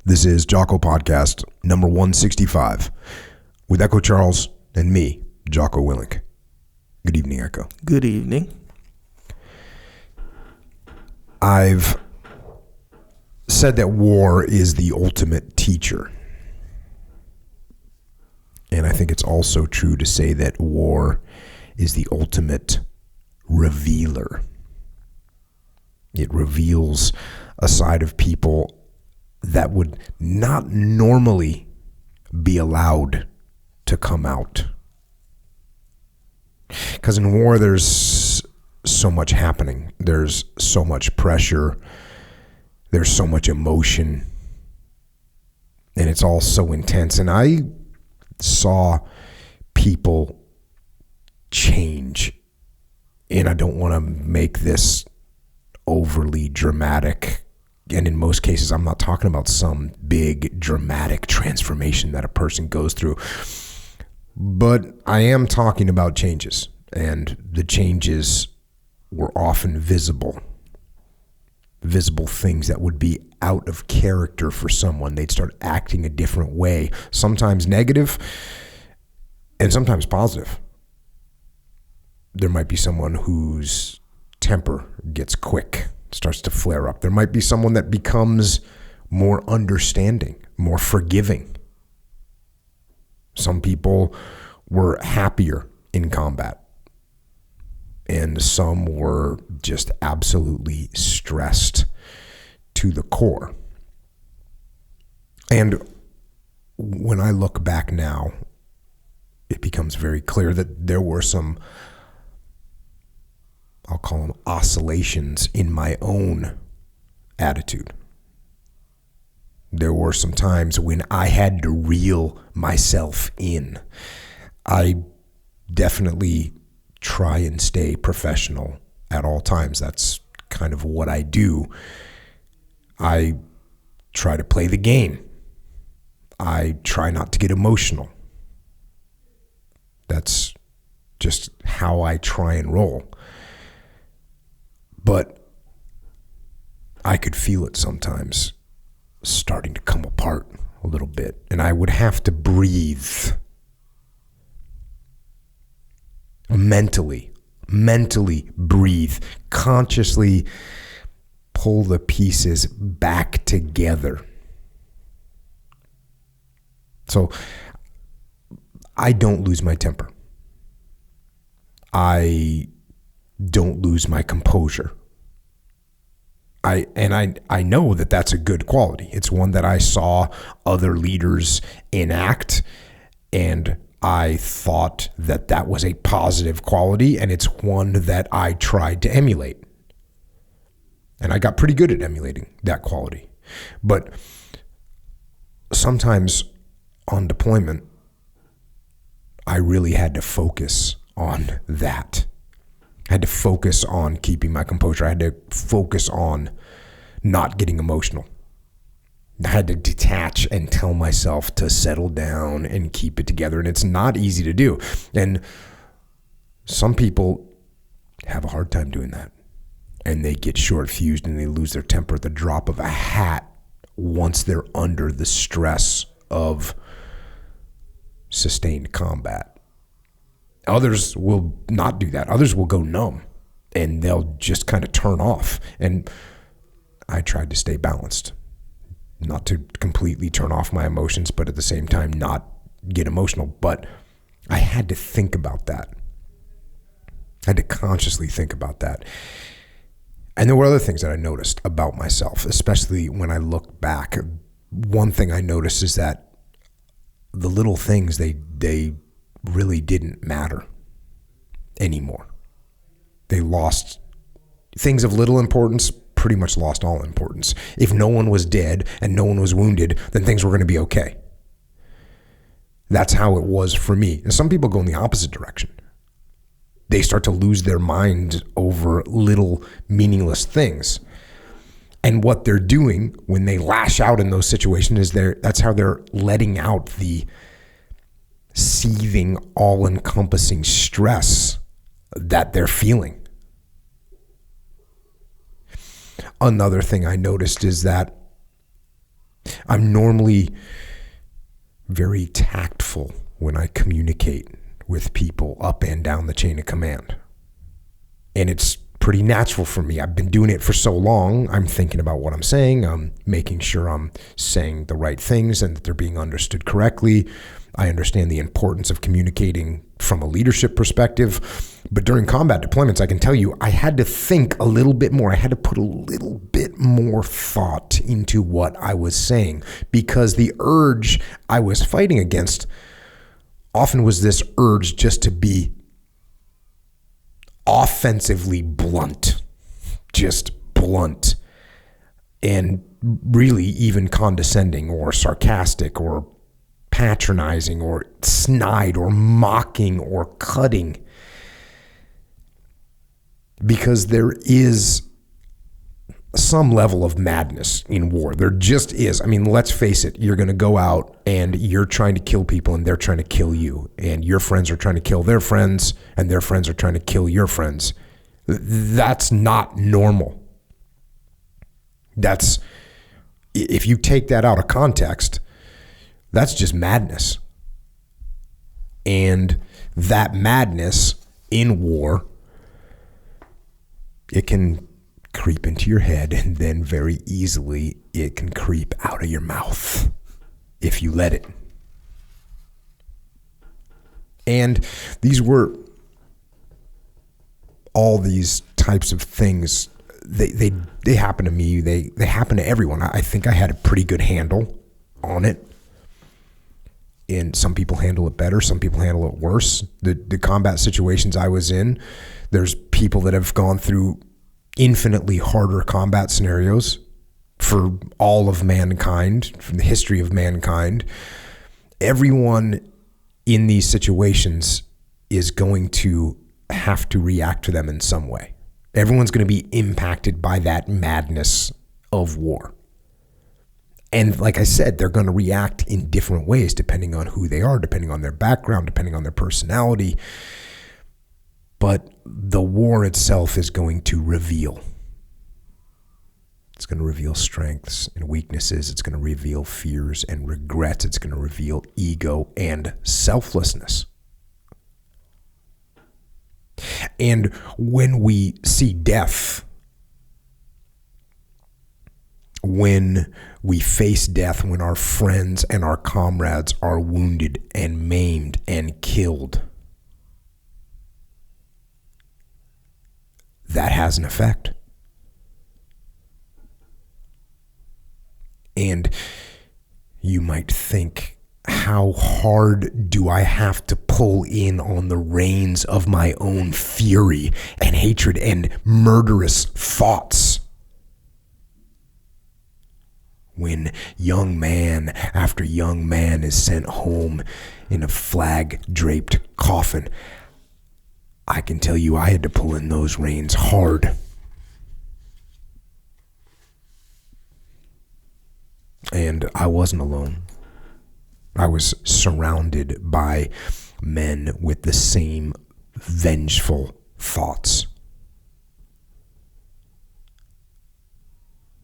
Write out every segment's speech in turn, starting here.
This is Jocko Podcast number 165 with Echo Charles and me, Jocko Willink. Good evening, Echo. Good evening. I've said that war is the ultimate teacher. And I think it's also true to say that war is the ultimate revealer. It reveals a side of people that would not normally be allowed to come out. Because in war, there's so much happening. There's so much pressure. There's so much emotion. And it's all so intense. And I saw people change. And I don't want to make this overly dramatic. And in most cases, I'm not talking about some big dramatic transformation that a person goes through. But I am talking about changes. And the changes were often visible. Visible things that would be out of character for someone. They'd start acting a different way. Sometimes negative and sometimes positive. There might be someone whose temper gets quick, starts to flare up. There might be someone that becomes more understanding, more forgiving. Some people were happier in combat, and some were just absolutely stressed to the core. And when I look back now, it becomes very clear that there were some, I'll call them oscillations in my own attitude. There were some times when I had to reel myself in. I definitely try and stay professional at all times. That's kind of what I do. I try to play the game. I try not to get emotional. That's just how I try and roll. But I could feel it sometimes starting to come apart a little bit. And I would have to breathe mentally breathe, consciously pull the pieces back together. So I don't lose my temper. I don't lose my composure. I know that that's a good quality. It's one that I saw other leaders enact, and I thought that that was a positive quality, and it's one that I tried to emulate. And I got pretty good at emulating that quality. But sometimes on deployment, I really had to focus on that. I had to focus on keeping my composure. I had to focus on not getting emotional. I had to detach and tell myself to settle down and keep it together. And it's not easy to do. And some people have a hard time doing that. And they get short-fused and they lose their temper at the drop of a hat once they're under the stress of sustained combat. Others will not do that. Others will go numb and they'll just kind of turn off. And I tried to stay balanced, not to completely turn off my emotions, but at the same time not get emotional. But I had to think about that. I had to consciously think about that. And there were other things that I noticed about myself, especially when I look back. One thing I noticed is that the little things, they really didn't matter anymore. They lost things of little importance, pretty much lost all importance. If no one was dead and no one was wounded, then things were going to be okay. That's how it was for me. And some people go in the opposite direction. They start to lose their mind over little meaningless things. And what they're doing when they lash out in those situations is that's how they're letting out the seething, all-encompassing stress that they're feeling. Another thing I noticed is that I'm normally very tactful when I communicate with people up and down the chain of command. And it's pretty natural for me. I've been doing it for so long. I'm thinking about what I'm saying. I'm making sure I'm saying the right things and that they're being understood correctly. I understand the importance of communicating from a leadership perspective. But during combat deployments, I can tell you, I had to think a little bit more. I had to put a little bit more thought into what I was saying, because the urge I was fighting against often was this urge just to be offensively blunt, just blunt, and really even condescending or sarcastic or patronizing or snide or mocking or cutting. Because there is some level of madness in war. There just is. I mean, let's face it. You're going to go out and you're trying to kill people and they're trying to kill you. And your friends are trying to kill their friends and their friends are trying to kill your friends. That's not normal. That's, if you take that out of context, that's just madness. And that madness in war, it can creep into your head, and then very easily it can creep out of your mouth if you let it. And these were all these types of things. They happen to me. They happen to everyone. I think I had a pretty good handle on it. And some people handle it better. Some people handle it worse. The combat situations I was in, there's people that have gone through infinitely harder combat scenarios for all of mankind, from the history of mankind. Everyone in these situations is going to have to react to them in some way. Everyone's going to be impacted by that madness of war. And like I said, they're going to react in different ways depending on who they are, depending on their background, depending on their personality. But the war itself is going to reveal. It's going to reveal strengths and weaknesses. It's going to reveal fears and regrets. It's going to reveal ego and selflessness. And when we see death, when we face death, when our friends and our comrades are wounded and maimed and killed, that has an effect. And you might think, how hard do I have to pull in on the reins of my own fury and hatred and murderous thoughts when young man after young man is sent home in a flag-draped coffin? I can tell you I had to pull in those reins hard. And I wasn't alone. I was surrounded by men with the same vengeful thoughts.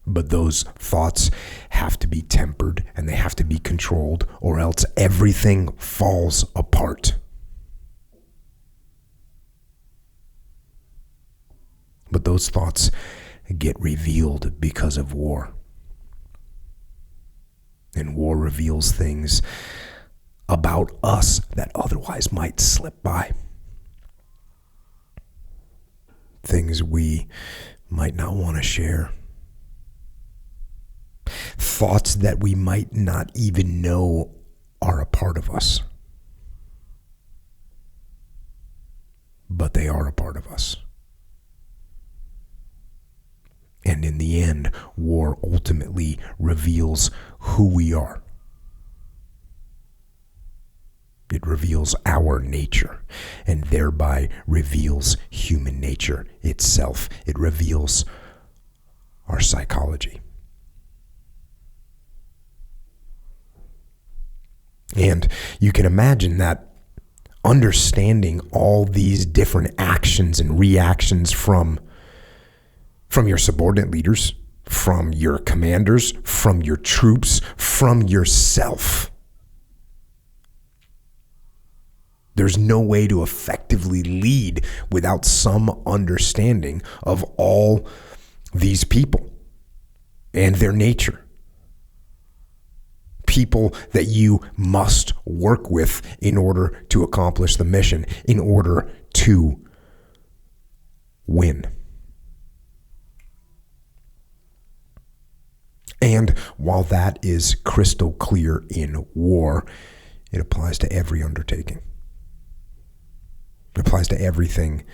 But those thoughts have to be tempered and they have to be controlled, or else everything falls apart. But those thoughts get revealed because of war. And war reveals things about us that otherwise might slip by. Things we might not want to share. Thoughts that we might not even know are a part of us. But they are a part of us. And in the end, war ultimately reveals who we are. It reveals our nature, and thereby reveals human nature itself. It reveals our psychology. And you can imagine that understanding all these different actions and reactions from your subordinate leaders, from your commanders, from your troops, from yourself. There's no way to effectively lead without some understanding of all these people and their nature. People that you must work with in order to accomplish the mission, in order to win. And while that is crystal clear in war, it applies to every undertaking. It applies to everything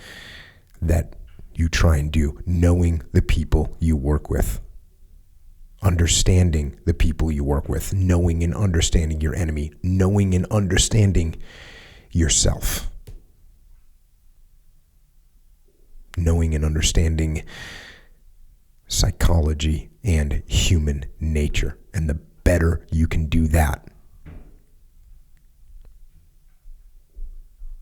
that you try and do, knowing the people you work with, understanding the people you work with, knowing and understanding your enemy, knowing and understanding yourself, knowing and understanding psychology and human nature. And the better you can do that,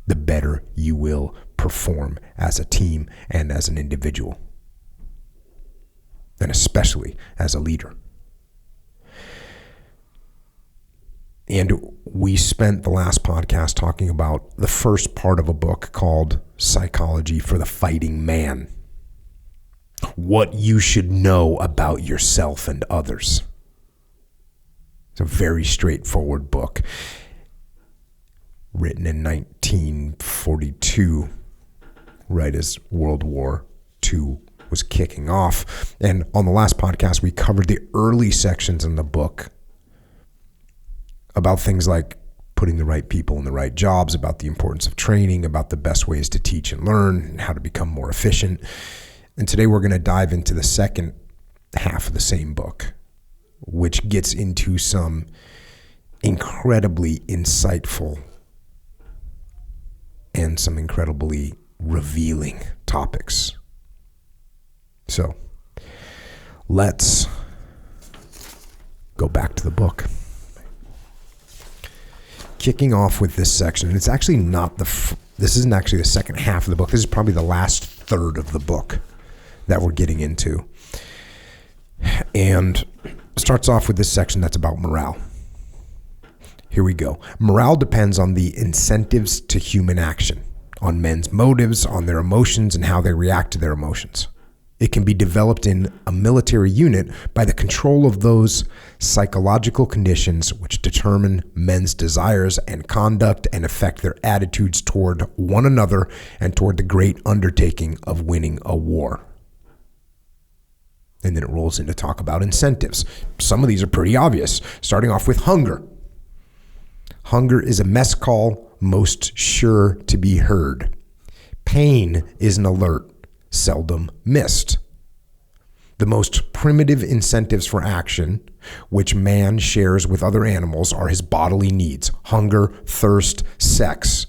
the better you will perform as a team and as an individual, and especially as a leader. And we spent the last podcast talking about the first part of a book called Psychology for the Fighting Man. What you should know about yourself and others. It's a very straightforward book, written in 1942, right as World War II was kicking off. And on the last podcast, we covered the early sections in the book about things like putting the right people in the right jobs, about the importance of training, about the best ways to teach and learn, and how to become more efficient. And today we're going to dive into the second half of the same book, which gets into some incredibly insightful and some incredibly revealing topics. So let's go back to the book. Kicking off with this section, and it's actually not this isn't actually the second half of the book. This is probably the last third of the book that we're getting into. And starts off with this section that's about morale. Here we go. Morale depends on the incentives to human action, on men's motives, on their emotions, and how they react to their emotions. It can be developed in a military unit by the control of those psychological conditions which determine men's desires and conduct and affect their attitudes toward one another and toward the great undertaking of winning a war. And then it rolls into talk about incentives. Some of these are pretty obvious, starting off with hunger. Hunger is a mess call most sure to be heard. Pain is an alert seldom missed. The most primitive incentives for action, which man shares with other animals, are his bodily needs: hunger, thirst, sex.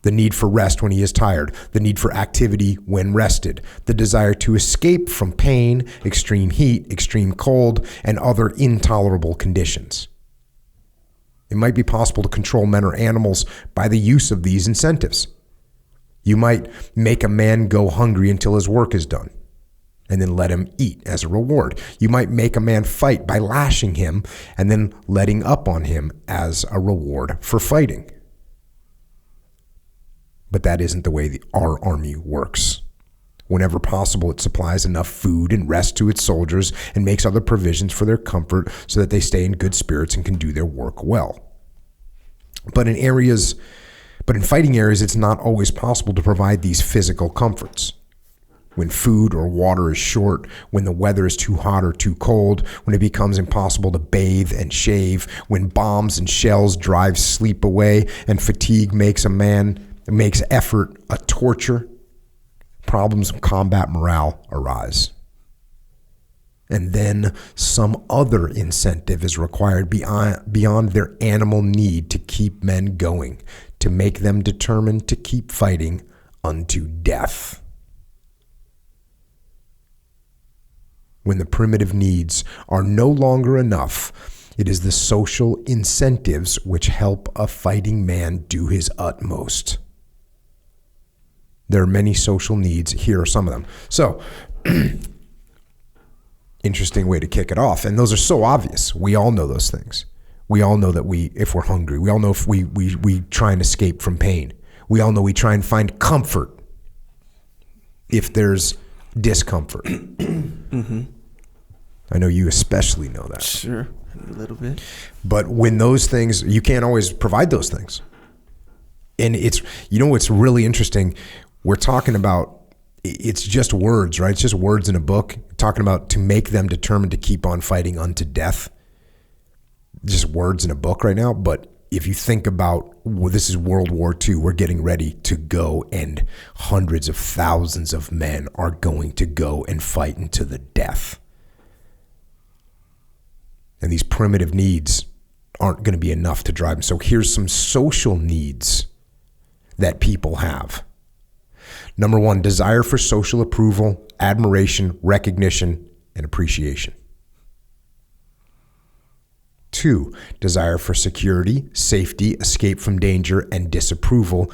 The need for rest when he is tired, the need for activity when rested, the desire to escape from pain, extreme heat, extreme cold, and other intolerable conditions. It might be possible to control men or animals by the use of these incentives. You might make a man go hungry until his work is done, and then let him eat as a reward. You might make a man fight by lashing him and then letting up on him as a reward for fighting. But that isn't the way our army works. Whenever possible, it supplies enough food and rest to its soldiers and makes other provisions for their comfort so that they stay in good spirits and can do their work well. But in fighting areas, it's not always possible to provide these physical comforts. When food or water is short, when the weather is too hot or too cold, when it becomes impossible to bathe and shave, when bombs and shells drive sleep away and fatigue makes effort a torture, problems of combat morale arise. And then some other incentive is required beyond their animal need to keep men going, to make them determined to keep fighting unto death. When the primitive needs are no longer enough, it is the social incentives which help a fighting man do his utmost. There are many social needs. Here are some of them. So, interesting way to kick it off. And those are so obvious. We all know those things. We all know that if we're hungry, we all know if we try and escape from pain. We all know we try and find comfort if there's discomfort. Mm-hmm. I know you especially know that. Sure, a little bit. But when those things, you can't always provide those things. And it's, what's really interesting, we're talking about, it's just words, right? It's just words in a book, talking about to make them determined to keep on fighting unto death. Just words in a book right now. But if you think about, well, this is World War II, we're getting ready to go, and hundreds of thousands of men are going to go and fight into the death. And these primitive needs aren't going to be enough to drive them. So here's some social needs that people have. Number one, desire for social approval, admiration, recognition, and appreciation. 2, desire for security, safety, escape from danger, and disapproval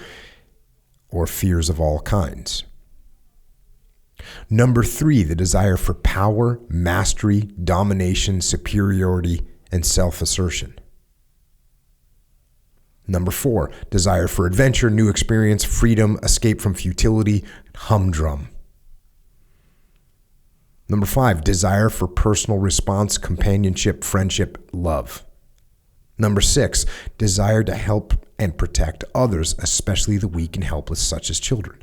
or fears of all kinds. Number 3, the desire for power, mastery, domination, superiority, and self-assertion. Number 4, desire for adventure, new experience, freedom, escape from futility, humdrum. Number 5, desire for personal response, companionship, friendship, love. Number 6, desire to help and protect others, especially the weak and helpless, such as children.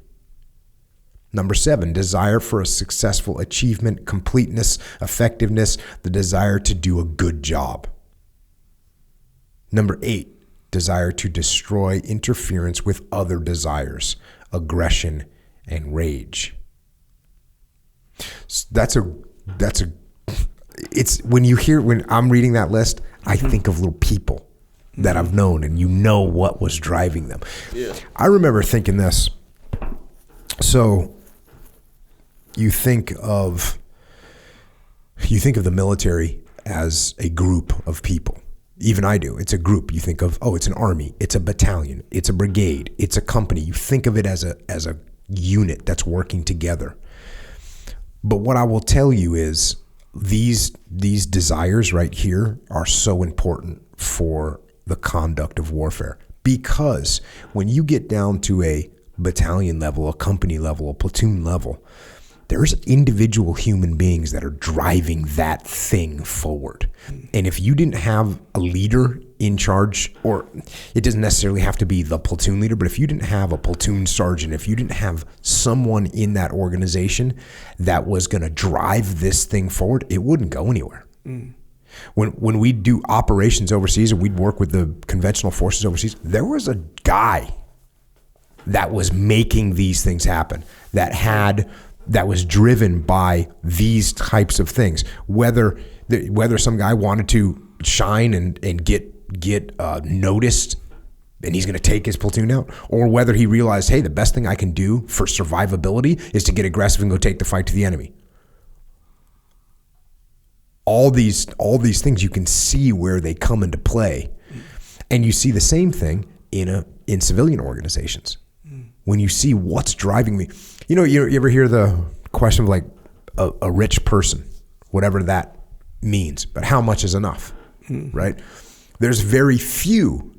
Number 7, desire for a successful achievement, completeness, effectiveness, the desire to do a good job. Number 8, desire to destroy interference with other desires, aggression, and rage. It's when I'm reading that list, I think of little people that I've known, and what was driving them. Yeah. I remember thinking this. So you think of the military as a group of people. Even I do. It's a group. You think of, it's an army, it's a battalion, it's a brigade, it's a company. You think of it as a unit that's working together. But what I will tell you is these desires right here are so important for the conduct of warfare, because when you get down to a battalion level, a company level, a platoon level, there's individual human beings that are driving that thing forward. And if you didn't have a leader in charge, or it doesn't necessarily have to be the platoon leader, but if you didn't have a platoon sergeant, if you didn't have someone in that organization that was going to drive this thing forward, it wouldn't go anywhere. When we do operations overseas, and we'd work with the conventional forces overseas, there was a guy that was making these things happen, that was driven by these types of things. Whether some guy wanted to shine and get noticed, and he's going to take his platoon out, or whether he realized, hey, the best thing I can do for survivability is to get aggressive and go take the fight to the enemy. All these things, you can see where they come into play, and you see the same thing in civilian organizations. When you see what's driving me, you ever hear the question of like a rich person, whatever that means, but how much is enough, right? There's very few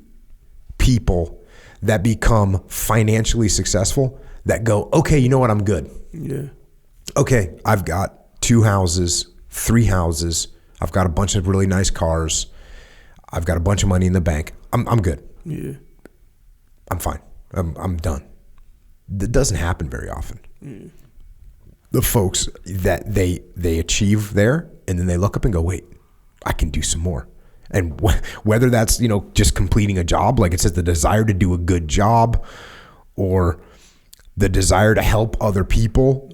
people that become financially successful that go, okay, you know what, I'm good. Yeah. Okay, I've got 2 houses, 3 houses. I've got a bunch of really nice cars. I've got a bunch of money in the bank. I'm good. Yeah. I'm fine. I'm done. That doesn't happen very often. The folks that they achieve there, and then they look up and go, wait, I can do some more. And whether that's, just completing a job, like it says, the desire to do a good job, or the desire to help other people.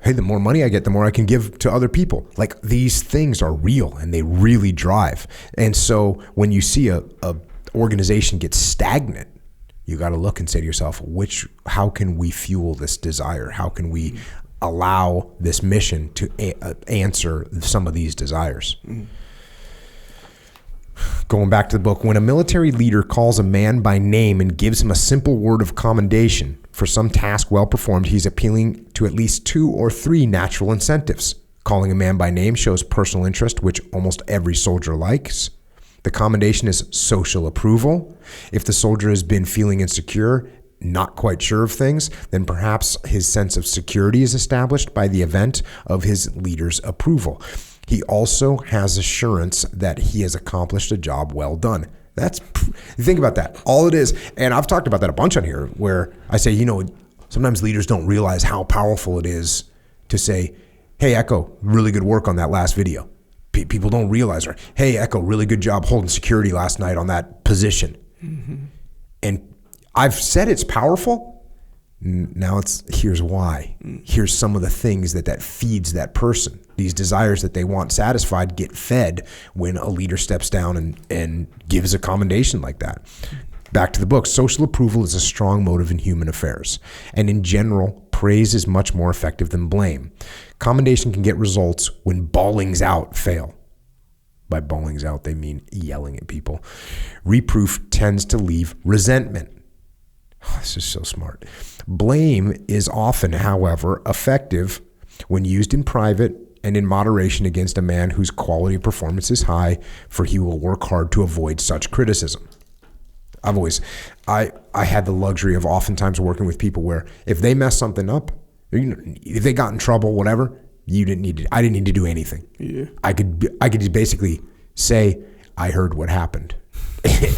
Hey, the more money I get, the more I can give to other people. Like, these things are real, and they really drive. And so when you see a organization get stagnant, you got to look and say to yourself, how can we fuel this desire? How can we allow this mission to answer some of these desires? Going back to the book, when a military leader calls a man by name and gives him a simple word of commendation for some task well performed, he's appealing to at least 2 or 3 natural incentives: Calling a man by name shows personal interest, which almost every soldier likes. The commendation is social approval. If the soldier has been feeling insecure, not quite sure of things, then perhaps his sense of security is established by the event of his leader's approval. He also has assurance that he has accomplished a job well done. Think about that. All it is, and I've talked about that a bunch on here, where I say, sometimes leaders don't realize how powerful it is to say, hey, Echo, really good work on that last video. People don't realize, right? Hey, Echo, really good job holding security last night on that position. Mm-hmm. And I've said it's powerful. Now here's why. Here's some of the things that feeds that person. These desires that they want satisfied get fed when a leader steps down and gives a commendation like that. Back to the book. Social approval is a strong motive in human affairs. And in general, praise is much more effective than blame. Commendation can get results when bawlings out fail. By bawlings out, they mean yelling at people. Reproof tends to leave resentment. Oh, this is so smart. Blame is often, however, effective when used in private and in moderation against a man whose quality of performance is high, for he will work hard to avoid such criticism. I had the luxury of oftentimes working with people where if they messed something up, if they got in trouble, whatever, I didn't need to do anything. Yeah. I could just basically say, I heard what happened.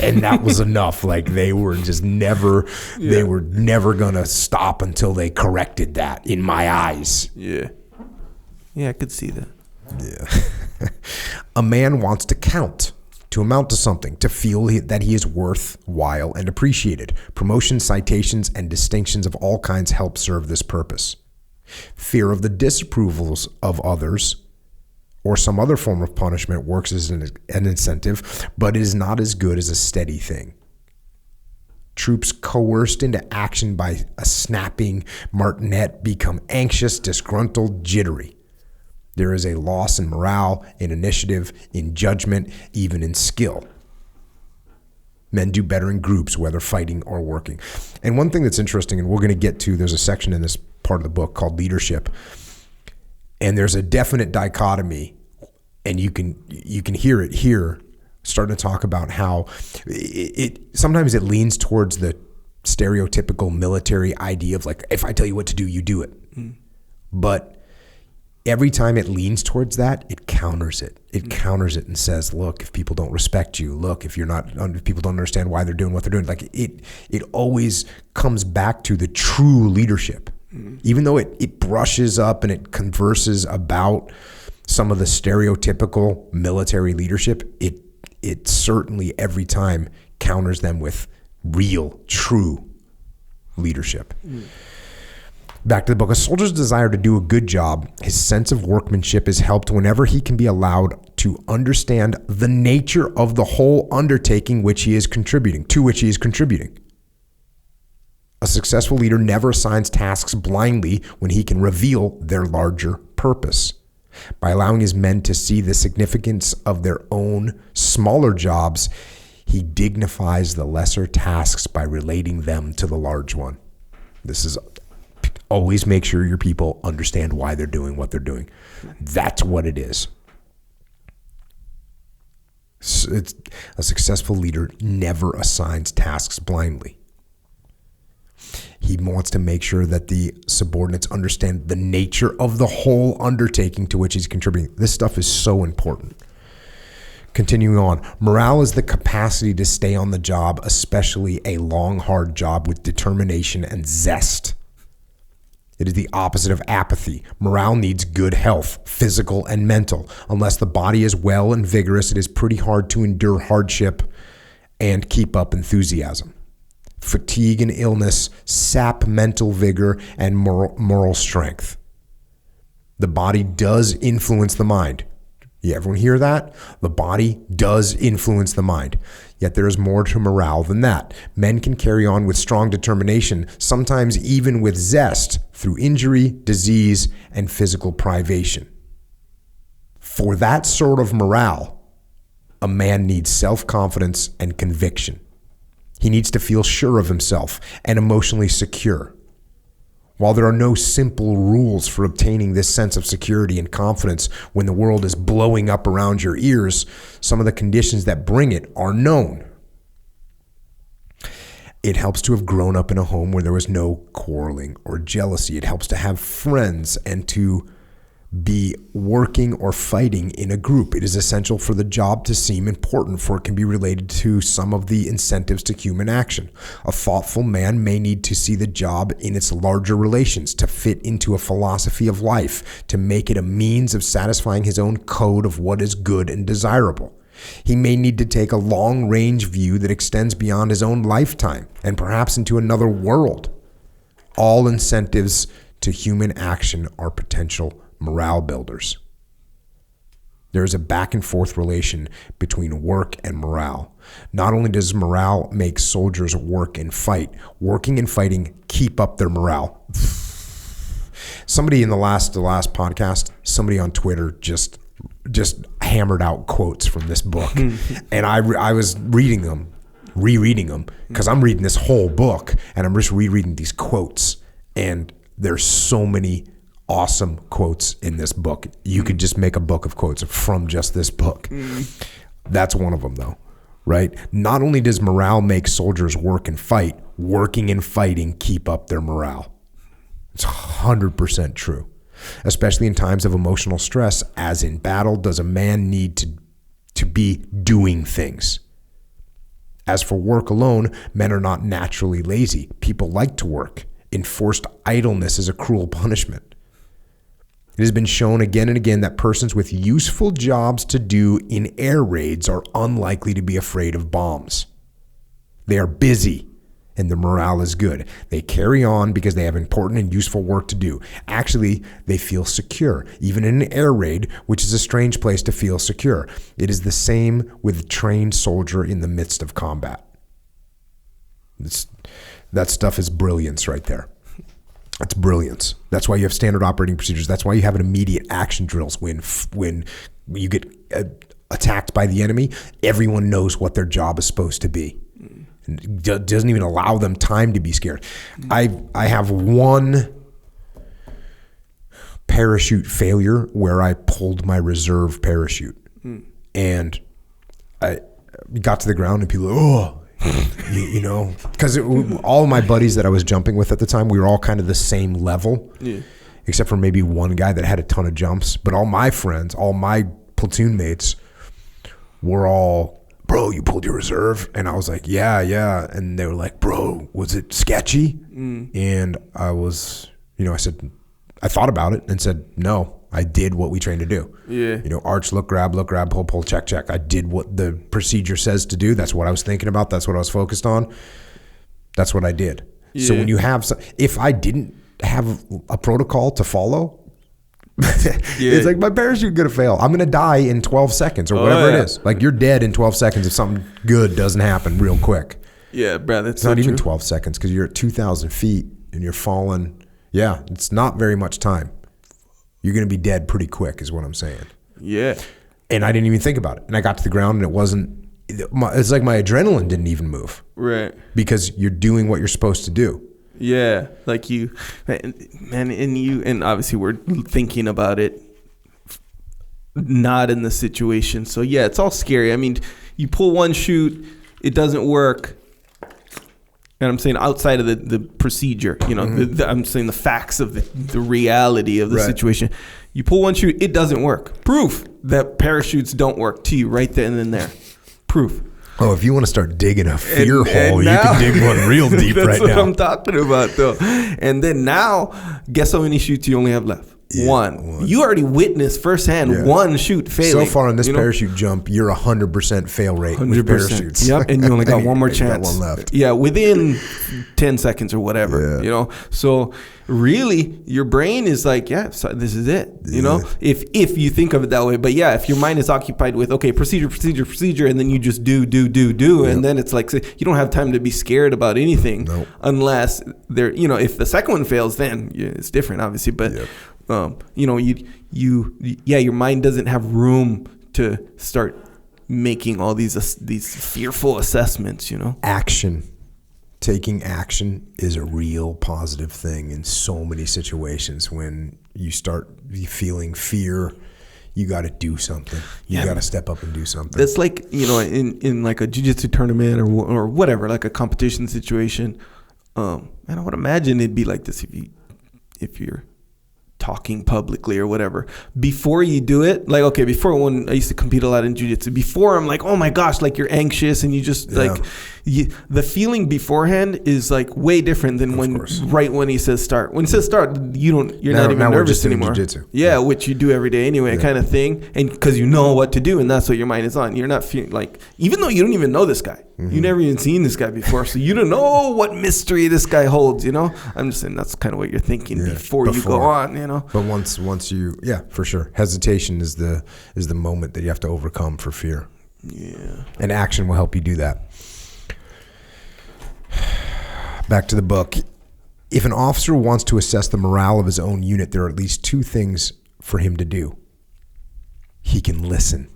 And that was enough. Like they were just never, they were never going to stop until they corrected that in my eyes. Yeah. Yeah, I could see that. Yeah. A man wants to count, to amount to something, to feel that he is worthwhile and appreciated. Promotions, citations, and distinctions of all kinds help serve this purpose. Fear of the disapprovals of others or some other form of punishment works as an incentive, but it is not as good as a steady thing. Troops coerced into action by a snapping martinet become anxious, disgruntled, jittery. There is a loss in morale, in initiative, in judgment, even in skill. Men do better in groups, whether fighting or working. And one thing that's interesting, and we're going to get to, there's a section in this part of the book called leadership. And there's a definite dichotomy, and you can hear it here, starting to talk about how it sometimes it leans towards the stereotypical military idea of like, if I tell you what to do, you do it. Mm. But every time it leans towards that, it counters it. It counters it and says, look, if people don't respect you, look, if people don't understand why they're doing what they're doing, like it always comes back to the true leadership. Even though it brushes up and it converses about some of the stereotypical military leadership, it certainly every time counters them with real, true leadership. Back to the book. A soldier's desire to do a good job, his sense of workmanship is helped whenever he can be allowed to understand the nature of the whole undertaking to which he is contributing. A successful leader never assigns tasks blindly when he can reveal their larger purpose. By allowing his men to see the significance of their own smaller jobs, he dignifies the lesser tasks by relating them to the large one. This is always make sure your people understand why they're doing what they're doing. That's what it is. It's a successful leader never assigns tasks blindly. He wants to make sure that the subordinates understand the nature of the whole undertaking to which he's contributing. This stuff is so important. Continuing on, morale is the capacity to stay on the job, especially a long, hard job, with determination and zest. It is the opposite of apathy. Morale needs good health, physical and mental. Unless the body is well and vigorous, it is pretty hard to endure hardship and keep up enthusiasm. Fatigue and illness sap mental vigor and moral strength. The body does influence the mind. Yeah, everyone hear that? The body does influence the mind. Yet there is more to morale than that. Men can carry on with strong determination, sometimes even with zest, through injury, disease, and physical privation. For that sort of morale, a man needs self-confidence and conviction. He needs to feel sure of himself and emotionally secure. While there are no simple rules for obtaining this sense of security and confidence when the world is blowing up around your ears, some of the conditions that bring it are known. It helps to have grown up in a home where there was no quarreling or jealousy. It helps to have friends and to be working or fighting in a group. It is essential for the job to seem important, for it can be related to some of the incentives to human action. A thoughtful man may need to see the job in its larger relations, to fit into a philosophy of life, to make it a means of satisfying his own code of what is good and desirable. He may need to take a long-range view that extends beyond his own lifetime and perhaps into another world. All incentives to human action are potential morale builders. There is a back and forth relation between work and morale. Not only does morale make soldiers work and fight, working and fighting keep up their morale. Somebody in the last podcast, somebody on Twitter just hammered out quotes from this book. And I was rereading them, because I'm reading this whole book and I'm just rereading these quotes. And there's so many awesome quotes in this book. You could just make a book of quotes from just this book. That's one of them, though, right? Not only does morale make soldiers work and fight, working and fighting keep up their morale. It's 100% true. Especially in times of emotional stress, as in battle, does a man need to be doing things. As for work alone, men are not naturally lazy. People like to work. Enforced idleness is a cruel punishment. It has been shown again and again that persons with useful jobs to do in air raids are unlikely to be afraid of bombs. They are busy and their morale is good. They carry on because they have important and useful work to do. Actually, they feel secure, even in an air raid, which is a strange place to feel secure. It is the same with a trained soldier in the midst of combat. That stuff is brilliance right there. That's brilliance. That's why you have standard operating procedures. That's why you have an immediate action drills. When you get attacked by the enemy, everyone knows what their job is supposed to be. And it doesn't even allow them time to be scared. I have one parachute failure where I pulled my reserve parachute. And I got to the ground and people were, oh, you know, because all of my buddies that I was jumping with at the time, we were all kind of the same level, except for maybe one guy that had a ton of jumps. But all my friends, all my platoon mates were all, bro, you pulled your reserve? And I was like, yeah. And they were like, bro, was it sketchy? And I was, I said, I thought about it and said, no. I did what we trained to do. Arch, look, grab, pull, check. I did what the procedure says to do. That's what I was thinking about. That's what I was focused on. That's what I did. So when you have, if I didn't have a protocol to follow, it's like my parachute gonna fail. I'm gonna die in 12 seconds or whatever it is. Like you're dead in 12 seconds if something good doesn't happen real quick. Yeah, bro, that's it's not even 12 seconds because you're at 2,000 feet and you're falling. Yeah, it's not very much time. You're going to be dead pretty quick is what I'm saying. Yeah. And I didn't even think about it. And I got to the ground and it's like my adrenaline didn't even move. Right. Because you're doing what you're supposed to do. Yeah. Like you, man, and obviously we're thinking about it not in the situation. So yeah, it's all scary. I mean, you pull one chute, it doesn't work. And I'm saying outside of the procedure, I'm saying the facts of the reality of the situation. You pull one chute, it doesn't work. Proof that parachutes don't work to you right then and there. Proof. Oh, if you want to start digging a fear hole, you can dig one real deep right now. That's what I'm talking about, though. And then now, guess how many chutes you only have left? One. You already witnessed firsthand one chute failing. So far on this parachute jump, you're 100% fail rate 100%. With parachutes. Yep, and you only got one more chance. Got one left. Yeah, within 10 seconds or whatever. So really, your brain is like, so this is it. If you think of it that way. But yeah, if your mind is occupied with procedure, and then you just do, and then it's like you don't have time to be scared about anything unless there. If the second one fails, then it's different, obviously. But your mind doesn't have room to start making all these fearful assessments. Action taking action is a real positive thing in so many situations. When you start feeling fear, you got to do something. You got to step up and do something. That's like, in like a jiu-jitsu tournament or whatever, like a competition situation. And I would imagine it'd be like this if you're talking publicly or whatever. Before you do it, like, okay, before, when I used to compete a lot in jiu-jitsu, before I'm like, oh my gosh, like you're anxious and you just like, the feeling beforehand is like way different than when he says start. When he says start, you're not even nervous anymore. Yeah, which you do every day anyway, kind of thing. And because you know what to do, and that's what your mind is on. You're not feeling like, even though you don't even know this guy, you never even seen this guy before, so you don't know what mystery this guy holds. I'm just saying that's kind of what you're thinking before you go on. But once you, for sure, hesitation is the moment that you have to overcome for fear. Yeah, and action will help you do that. Back to the book. If an officer wants to assess the morale of his own unit, there are at least two things for him to do. He can listen.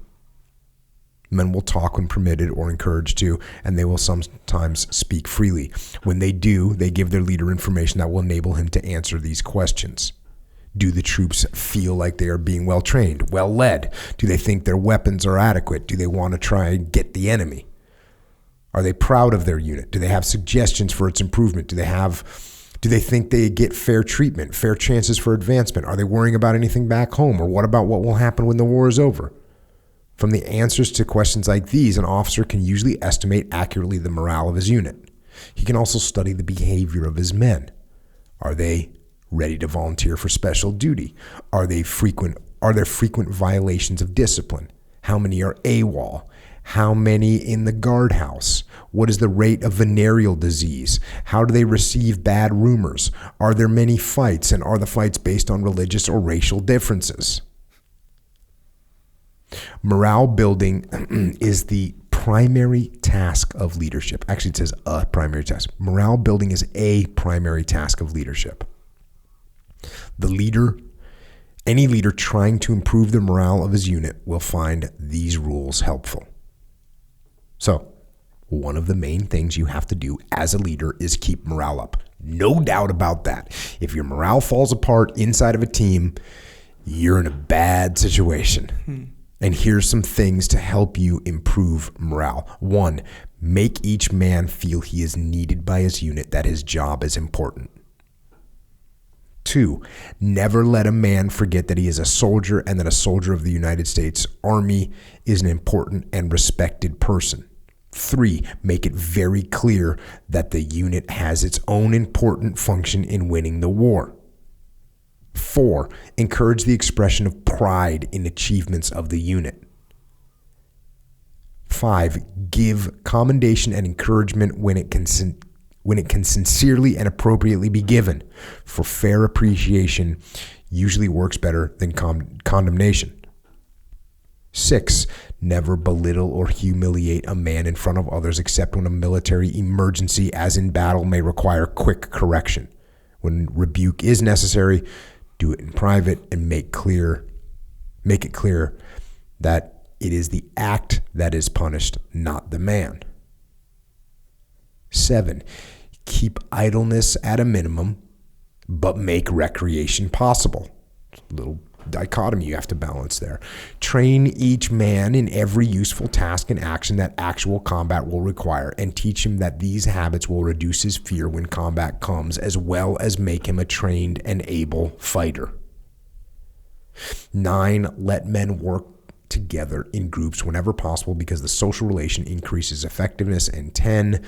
Men will talk when permitted or encouraged to, and they will sometimes speak freely. When they do, they give their leader information that will enable him to answer these questions. Do the troops feel like they are being well trained, well led? Do they think their weapons are adequate? Do they want to try and get the enemy? Are they proud of their unit? Do they have suggestions for its improvement? Do they think they get fair treatment, fair chances for advancement? Are they worrying about anything back home? Or what about what will happen when the war is over? From the answers to questions like these, an officer can usually estimate accurately the morale of his unit. He can also study the behavior of his men. Are they ready to volunteer for special duty? Are there frequent violations of discipline? How many are AWOL? How many in the guardhouse? What is the rate of venereal disease? How do they receive bad rumors? Are there many fights, and are the fights based on religious or racial differences? Morale building is the primary task of leadership. Actually, it says a primary task. Morale building is a primary task of leadership. Any leader trying to improve the morale of his unit will find these rules helpful. So, one of the main things you have to do as a leader is keep morale up. No doubt about that. If your morale falls apart inside of a team, you're in a bad situation. And here's some things to help you improve morale. 1, make each man feel he is needed by his unit, that his job is important. 2, never let a man forget that he is a soldier and that a soldier of the United States Army is an important and respected person. 3, make it very clear that the unit has its own important function in winning the war. 4, encourage the expression of pride in achievements of the unit. 5, give commendation and encouragement when it can sincerely and appropriately be given. For fair appreciation usually works better than condemnation. 6, never belittle or humiliate a man in front of others except when a military emergency, as in battle, may require quick correction. When rebuke is necessary, do it in private and make it clear that it is the act that is punished, not the man. 7, keep idleness at a minimum, but make recreation possible. A little dichotomy you have to balance there. Train each man in every useful task and action that actual combat will require, and teach him that these habits will reduce his fear when combat comes, as well as make him a trained and able fighter. 9, let men work together in groups whenever possible because the social relation increases effectiveness. And 10,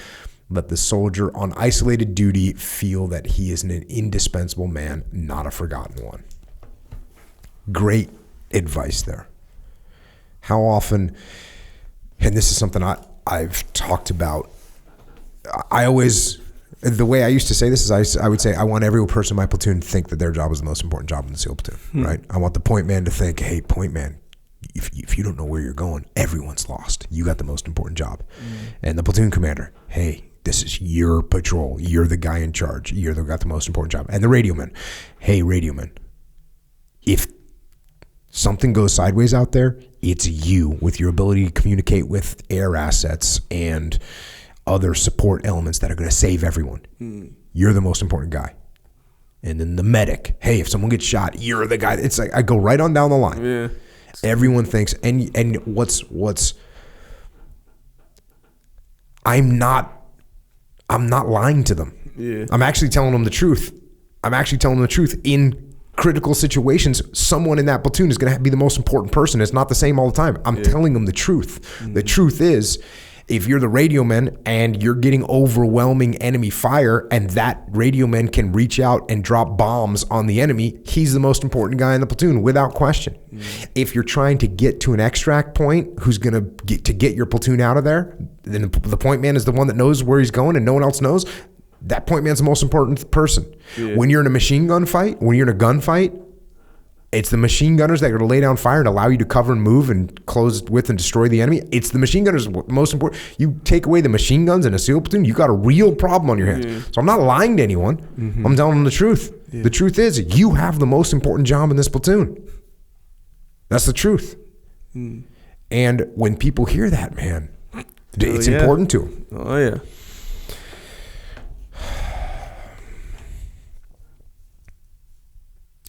let the soldier on isolated duty feel that he is an indispensable man, not a forgotten one. Great advice there. How often, and this is something I've talked about, the way I used to say this is I would say I want every person in my platoon to think that their job is the most important job in the SEAL platoon, right? I want the point man to think, hey, point man, if you don't know where you're going, everyone's lost. You got the most important job. And the platoon commander, hey, this is your patrol. You're the guy in charge. You're got the most important job. And the radio man, hey, radio man, if something goes sideways out there, it's you with your ability to communicate with air assets and other support elements that are going to save everyone. You're the most important guy. And then the medic. Hey, if someone gets shot, you're the guy. It's like I go right on down the line. Yeah. Everyone thinks, and what's I'm not lying to them. Yeah. I'm actually telling them the truth. In critical situations, someone in that platoon is going to be the most important person. It's not the same all the time. I'm telling them the truth. The truth is, if you're the radio man and you're getting overwhelming enemy fire and that radio man can reach out and drop bombs on the enemy, he's the most important guy in the platoon without question. If you're trying to get to an extract point, who's going to get your platoon out of there, then the point man is the one that knows where he's going and no one else knows. That point man's the most important person. Yeah. When you're in a machine gun fight, when you're in a gunfight, it's the machine gunners that are going to lay down fire and allow you to cover and move and close with and destroy the enemy. It's the machine gunners most important. You take away the machine guns in a SEAL platoon, you got a real problem on your hands. Yeah. So I'm not lying to anyone. I'm telling them the truth. Yeah. The truth is, you have the most important job in this platoon. That's the truth. And when people hear that, man, it's important to them. Oh, yeah.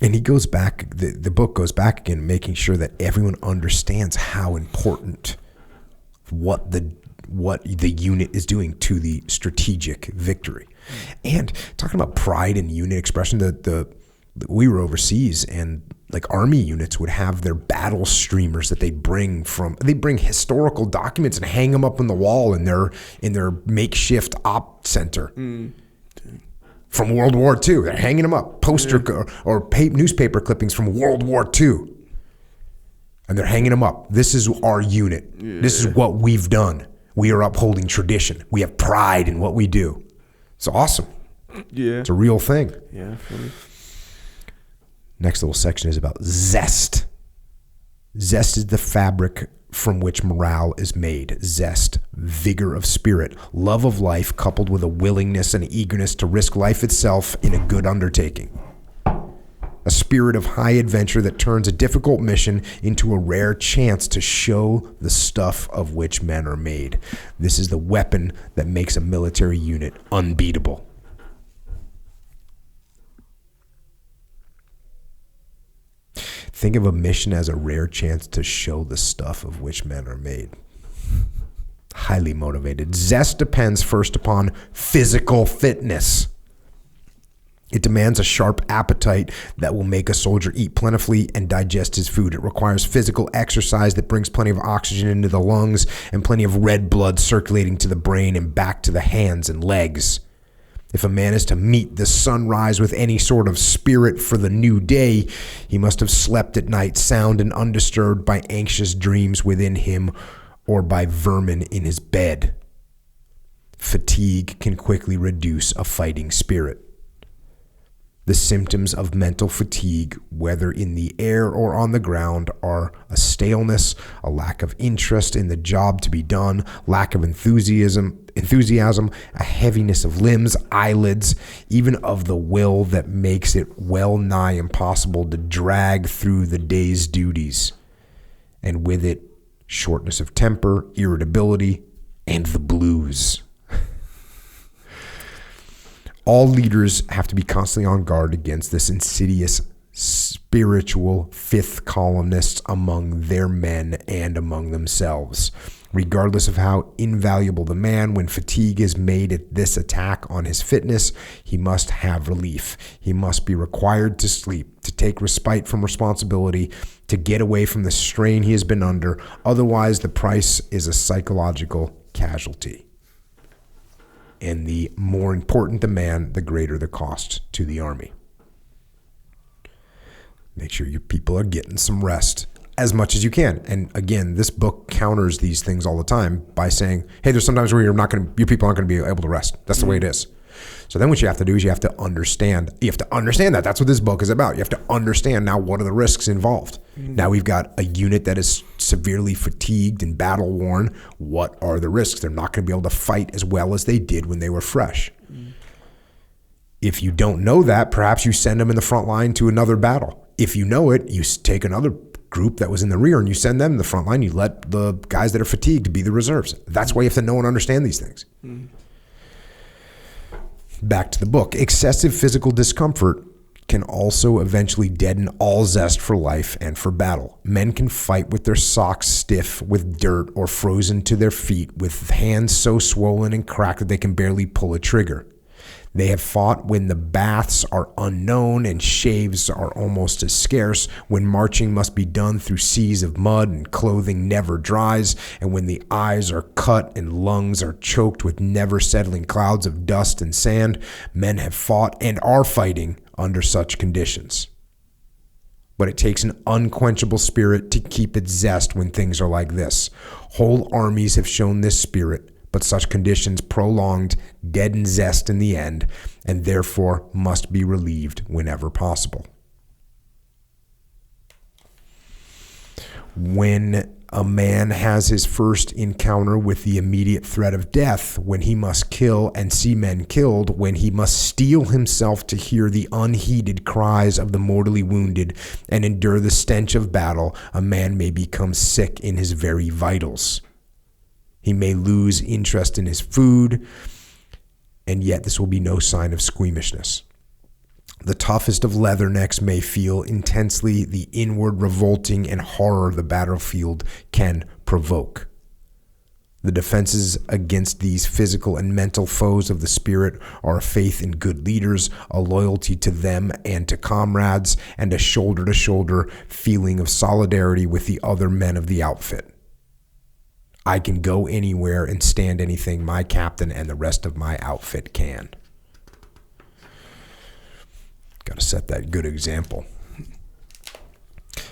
And he goes back, the book goes back again, making sure that everyone understands how important what the unit is doing to the strategic victory. And talking about pride and unit expression, we were overseas and like army units would have their battle streamers that they'd bring historical documents and hang them up on the wall in their makeshift op center. From World War II. They're hanging them up. Or newspaper clippings from World War II. And they're hanging them up. This is our unit. Yeah. This is what we've done. We are upholding tradition. We have pride in what we do. It's awesome. Yeah. It's a real thing. Yeah. Funny. Next little section is about zest. Zest is the fabric from which morale is made. Zest, vigor of spirit, love of life coupled with a willingness and eagerness to risk life itself in a good undertaking. A spirit of high adventure that turns a difficult mission into a rare chance to show the stuff of which men are made. This is the weapon that makes a military unit unbeatable. Think of a mission as a rare chance to show the stuff of which men are made. Highly motivated. Zest depends first upon physical fitness. It demands a sharp appetite that will make a soldier eat plentifully and digest his food. It requires physical exercise that brings plenty of oxygen into the lungs and plenty of red blood circulating to the brain and back to the hands and legs. If a man is to meet the sunrise with any sort of spirit for the new day, he must have slept at night sound and undisturbed by anxious dreams within him or by vermin in his bed. Fatigue can quickly reduce a fighting spirit. The symptoms of mental fatigue, whether in the air or on the ground, are a staleness, a lack of interest in the job to be done, lack of enthusiasm, a heaviness of limbs, eyelids, even of the will that makes it well nigh impossible to drag through the day's duties, and with it, shortness of temper, irritability, and the blues. All leaders have to be constantly on guard against this insidious spiritual fifth columnists among their men and among themselves. Regardless of how invaluable the man, when fatigue is made at this attack on his fitness, he must have relief. He must be required to sleep, to take respite from responsibility, to get away from the strain he has been under. Otherwise, the price is a psychological casualty. And the more important the man, the greater the cost to the army. Make sure your people are getting some rest as much as you can. And again, this book counters these things all the time by saying, hey, there's sometimes where your people aren't going to be able to rest. That's the way it is. So then what you have to do is you have to understand that. That's what this book is about. You have to understand now what are the risks involved. Now we've got a unit that is severely fatigued and battle worn. What are the risks? They're not going to be able to fight as well as they did when they were fresh. If you don't know that, perhaps you send them in the front line to another battle. If you know it, you take another group that was in the rear and you send them to the front line. You let the guys that are fatigued be the reserves. That's why you have to know and understand these things. Back to the book. Excessive physical discomfort can also eventually deaden all zest for life and for battle. Men can fight with their socks stiff with dirt or frozen to their feet, with hands so swollen and cracked that they can barely pull a trigger. They have fought when the baths are unknown and shaves are almost as scarce, when marching must be done through seas of mud and clothing never dries, and when the eyes are cut and lungs are choked with never settling clouds of dust and sand. Men have fought and are fighting under such conditions. But it takes an unquenchable spirit to keep its zest when things are like this. Whole armies have shown this spirit, but such conditions prolonged deaden zest in the end, and therefore must be relieved whenever possible. When a man has his first encounter with the immediate threat of death, when he must kill and see men killed, when he must steel himself to hear the unheeded cries of the mortally wounded and endure the stench of battle, a man may become sick in his very vitals. He may lose interest in his food, and yet this will be no sign of squeamishness. The toughest of leathernecks may feel intensely the inward revolting and horror the battlefield can provoke. The defenses against these physical and mental foes of the spirit are a faith in good leaders, a loyalty to them and to comrades, and a shoulder-to-shoulder feeling of solidarity with the other men of the outfit. I can go anywhere and stand anything my captain and the rest of my outfit can. Got to set that good example.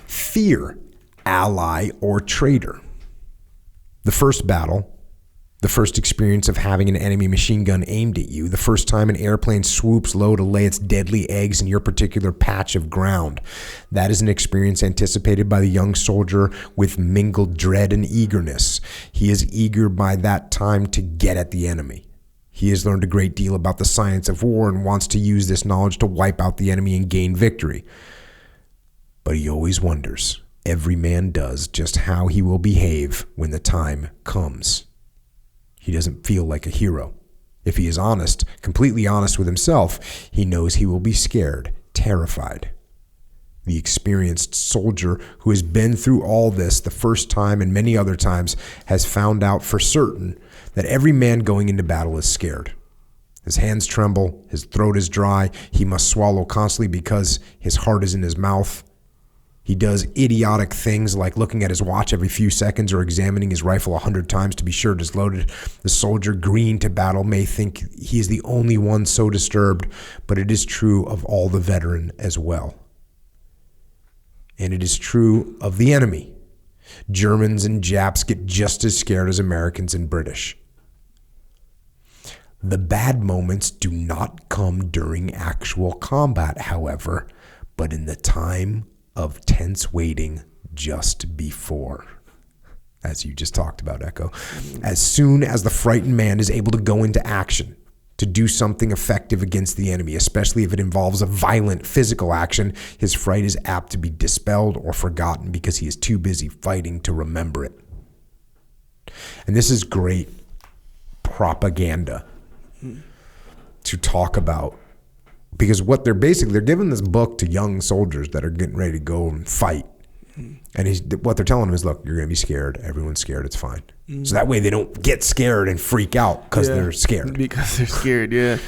Fear, ally or traitor. The first battle, the first experience of having an enemy machine gun aimed at you, the first time an airplane swoops low to lay its deadly eggs in your particular patch of ground. That is an experience anticipated by the young soldier with mingled dread and eagerness. He is eager by that time to get at the enemy. He has learned a great deal about the science of war and wants to use this knowledge to wipe out the enemy and gain victory. But he always wonders, every man does, just how he will behave when the time comes. He doesn't feel like a hero. If he is honest, completely honest with himself, he knows he will be scared, terrified. The experienced soldier who has been through all this the first time and many other times has found out for certain that every man going into battle is scared. His hands tremble, his throat is dry, he must swallow constantly because his heart is in his mouth. He does idiotic things like looking at his watch every few seconds or examining his rifle 100 times to be sure it is loaded. The soldier green to battle may think he is the only one so disturbed, but it is true of all the veteran as well. And it is true of the enemy. Germans and Japs get just as scared as Americans and British. The bad moments do not come during actual combat, however, but in the time of tense waiting just before, as you just talked about, Echo. As soon as the frightened man is able to go into action, to do something effective against the enemy, especially if it involves a violent physical action, his fright is apt to be dispelled or forgotten because he is too busy fighting to remember it. And this is great propaganda to talk about, because what they're giving this book to young soldiers that are getting ready to go and fight. And what they're telling them is, look, you're going to be scared. Everyone's scared. It's fine. So that way they don't get scared and freak out because they're scared. Because they're scared, yeah.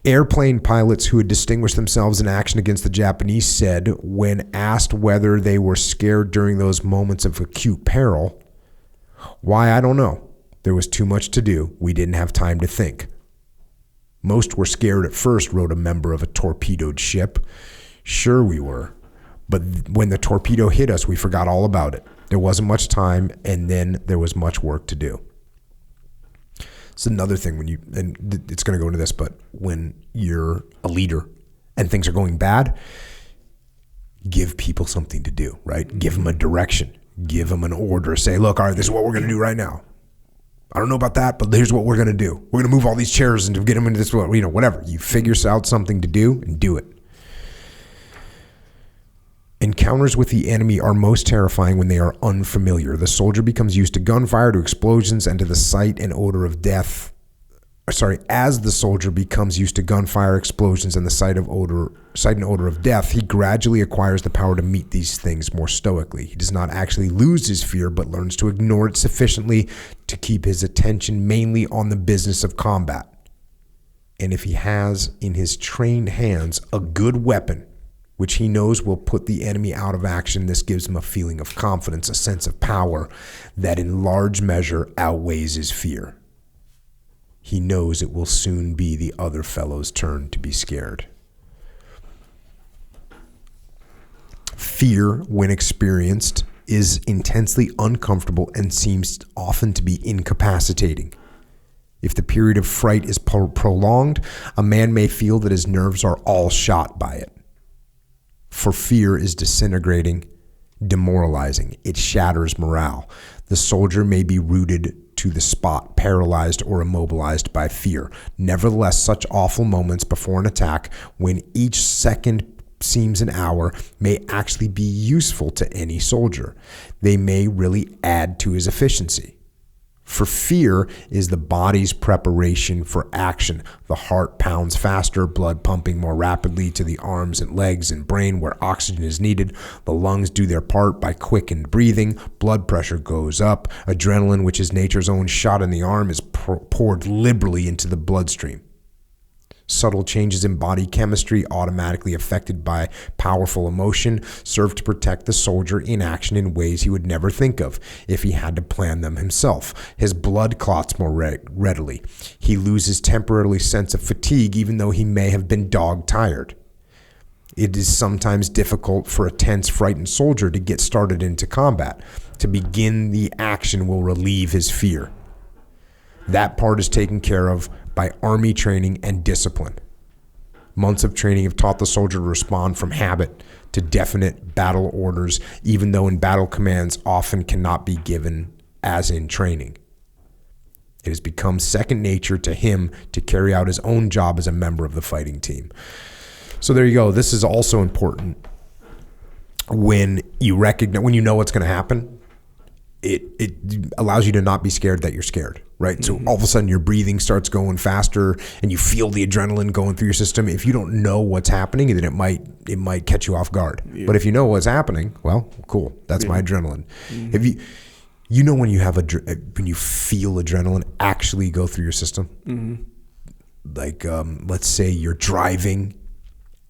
Airplane pilots who had distinguished themselves in action against the Japanese said, when asked whether they were scared during those moments of acute peril, why, I don't know. There was too much to do. We didn't have time to think. Most were scared at first, wrote a member of a torpedoed ship. Sure we were. But when the torpedo hit us, we forgot all about it. There wasn't much time, and then there was much work to do. It's another thing and it's going to go into this, but when you're a leader and things are going bad, give people something to do, right? Give them a direction. Give them an order. Say, look, all right, this is what we're going to do right now. I don't know about that, but here's what we're going to do. We're going to move all these chairs and get them into this, whatever. You figure out something to do and do it. Encounters with the enemy are most terrifying when they are unfamiliar. The soldier becomes used to gunfire, to explosions, and to the sight and odor of death. As the soldier becomes used to gunfire, explosions, and the sight and odor of death, he gradually acquires the power to meet these things more stoically. He does not actually lose his fear, but learns to ignore it sufficiently to keep his attention mainly on the business of combat. And if he has in his trained hands a good weapon, which he knows will put the enemy out of action, this gives him a feeling of confidence, a sense of power that in large measure outweighs his fear. He knows it will soon be the other fellow's turn to be scared. Fear, when experienced, is intensely uncomfortable and seems often to be incapacitating. If the period of fright is prolonged, a man may feel that his nerves are all shot by it. For fear is disintegrating, demoralizing. It shatters morale. The soldier may be rooted to the spot, paralyzed or immobilized by fear. Nevertheless, such awful moments before an attack, when each second seems an hour, may actually be useful to any soldier. They may really add to his efficiency. For fear is the body's preparation for action. The heart pounds faster, blood pumping more rapidly to the arms and legs and brain where oxygen is needed. The lungs do their part by quickened breathing. Blood pressure goes up. Adrenaline, which is nature's own shot in the arm, is poured liberally into the bloodstream. Subtle changes in body chemistry, automatically affected by powerful emotion, serve to protect the soldier in action in ways he would never think of if he had to plan them himself. His blood clots more readily. He loses temporarily sense of fatigue, even though he may have been dog-tired. It is sometimes difficult for a tense, frightened soldier to get started into combat. To begin the action will relieve his fear. That part is taken care of by army training and discipline. Months of training have taught the soldier to respond from habit to definite battle orders, even though in battle commands often cannot be given as in training. It has become second nature to him to carry out his own job as a member of the fighting team. So there you go. This is also important when you recognize, when you know what's going to happen. It allows you to not be scared that you're scared, right? Mm-hmm. So all of a sudden your breathing starts going faster and you feel the adrenaline going through your system. If you don't know what's happening, then it might catch you off guard. Yeah. But if you know what's happening, well, cool. That's my adrenaline. Mm-hmm. If you know when you have when you feel adrenaline actually go through your system, mm-hmm. Like let's say you're driving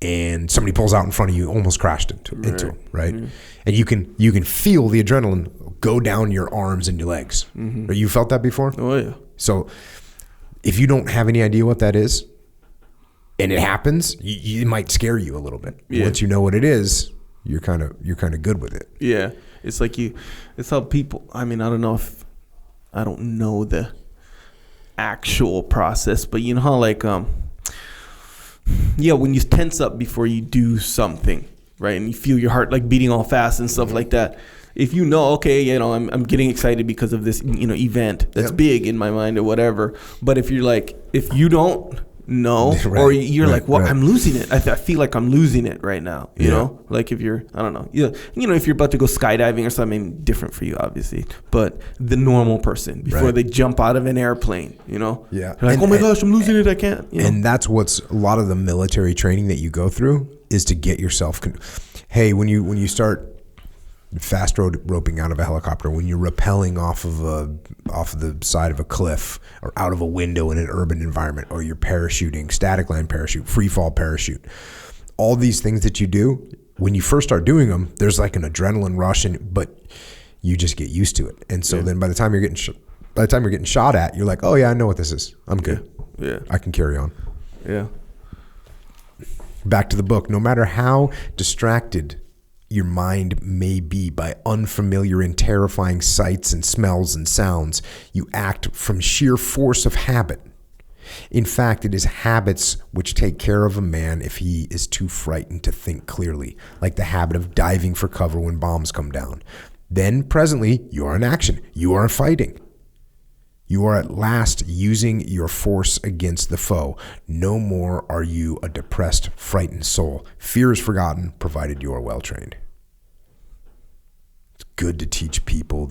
and somebody pulls out in front of you, almost crashed into them, right? Mm-hmm. And you can feel the adrenaline go down your arms and your legs. Mm-hmm. You felt that before? Oh yeah. So if you don't have any idea what that is, and it happens, it might scare you a little bit. Yeah. Once you know what it is, you're kind of good with it. Yeah, it's like it's how people. I mean, I don't know the actual process, but you know how like yeah, when you tense up before you do something, right, and you feel your heart like beating all fast and stuff like that. If you know, okay, you know, I'm getting excited because of this, you know, event that's big in my mind or whatever. But if you don't know, or you're like, well, I'm losing it. I feel like I'm losing it right now. You know, like if you're, I don't know, you know, if you're about to go skydiving or something, different for you, obviously. But the normal person before they jump out of an airplane, you know, they're like, oh my gosh, I'm losing it. I can't. You know? And that's what's a lot of the military training that you go through is to get yourself. Hey, when you start fast roping out of a helicopter, when you're rappelling off of the side of a cliff or out of a window in an urban environment, or you're parachuting, static line parachute, free fall parachute, all these things that you do, when you first start doing them, there's like an adrenaline rush, but you just get used to it. And so then by the time you're getting shot at, you're like, oh yeah, I know what this is. I'm good. Yeah. I can carry on. Yeah. Back to the book. No matter how distracted your mind may be by unfamiliar and terrifying sights and smells and sounds, you act from sheer force of habit. In fact, it is habits which take care of a man if he is too frightened to think clearly, like the habit of diving for cover when bombs come down. Then presently you are in action. You are fighting. You are at last using your force against the foe. No more are you a depressed, frightened soul. Fear is forgotten, provided you are well trained. good to teach people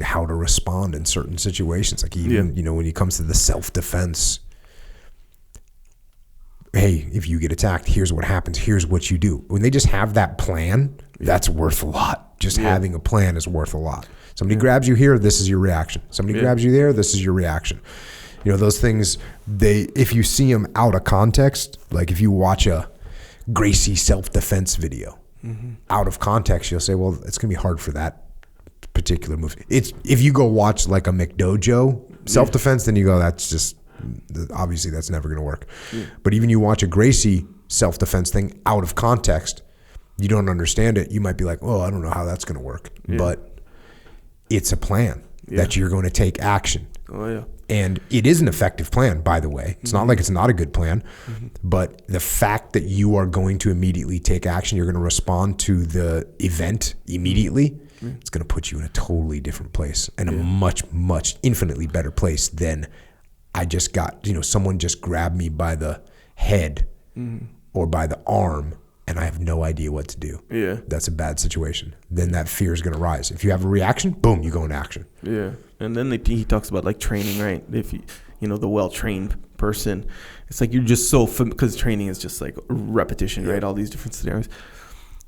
how to respond in certain situations. Like even, when it comes to the self-defense, hey, if you get attacked, here's what happens. Here's what you do. When they just have that plan, that's worth a lot. Just having a plan is worth a lot. Somebody grabs you here, this is your reaction. Somebody grabs you there, this is your reaction. Those things, if you see them out of context, like if you watch a Gracie self-defense video out of context, you'll say, well, it's going to be hard for that particular move. If you go watch like a McDojo self-defense, then you go, that's just, obviously that's never going to work. But even you watch a Gracie self-defense thing out of context, you don't understand it. You might be like, oh, I don't know how that's going to work. But it's a plan that you're going to take action. Oh, yeah. And it is an effective plan, by the way. It's not like it's not a good plan, but the fact that you are going to immediately take action, you're going to respond to the event immediately, it's going to put you in a totally different place and a much, much infinitely better place than I just got, someone just grabbed me by the head or by the arm and I have no idea what to do. Yeah. That's a bad situation. Then that fear is going to rise. If you have a reaction, boom, you go into action. Yeah. And then he talks about like training, right? If the well-trained person, it's like you're just so, because training is just like repetition, right? All these different scenarios.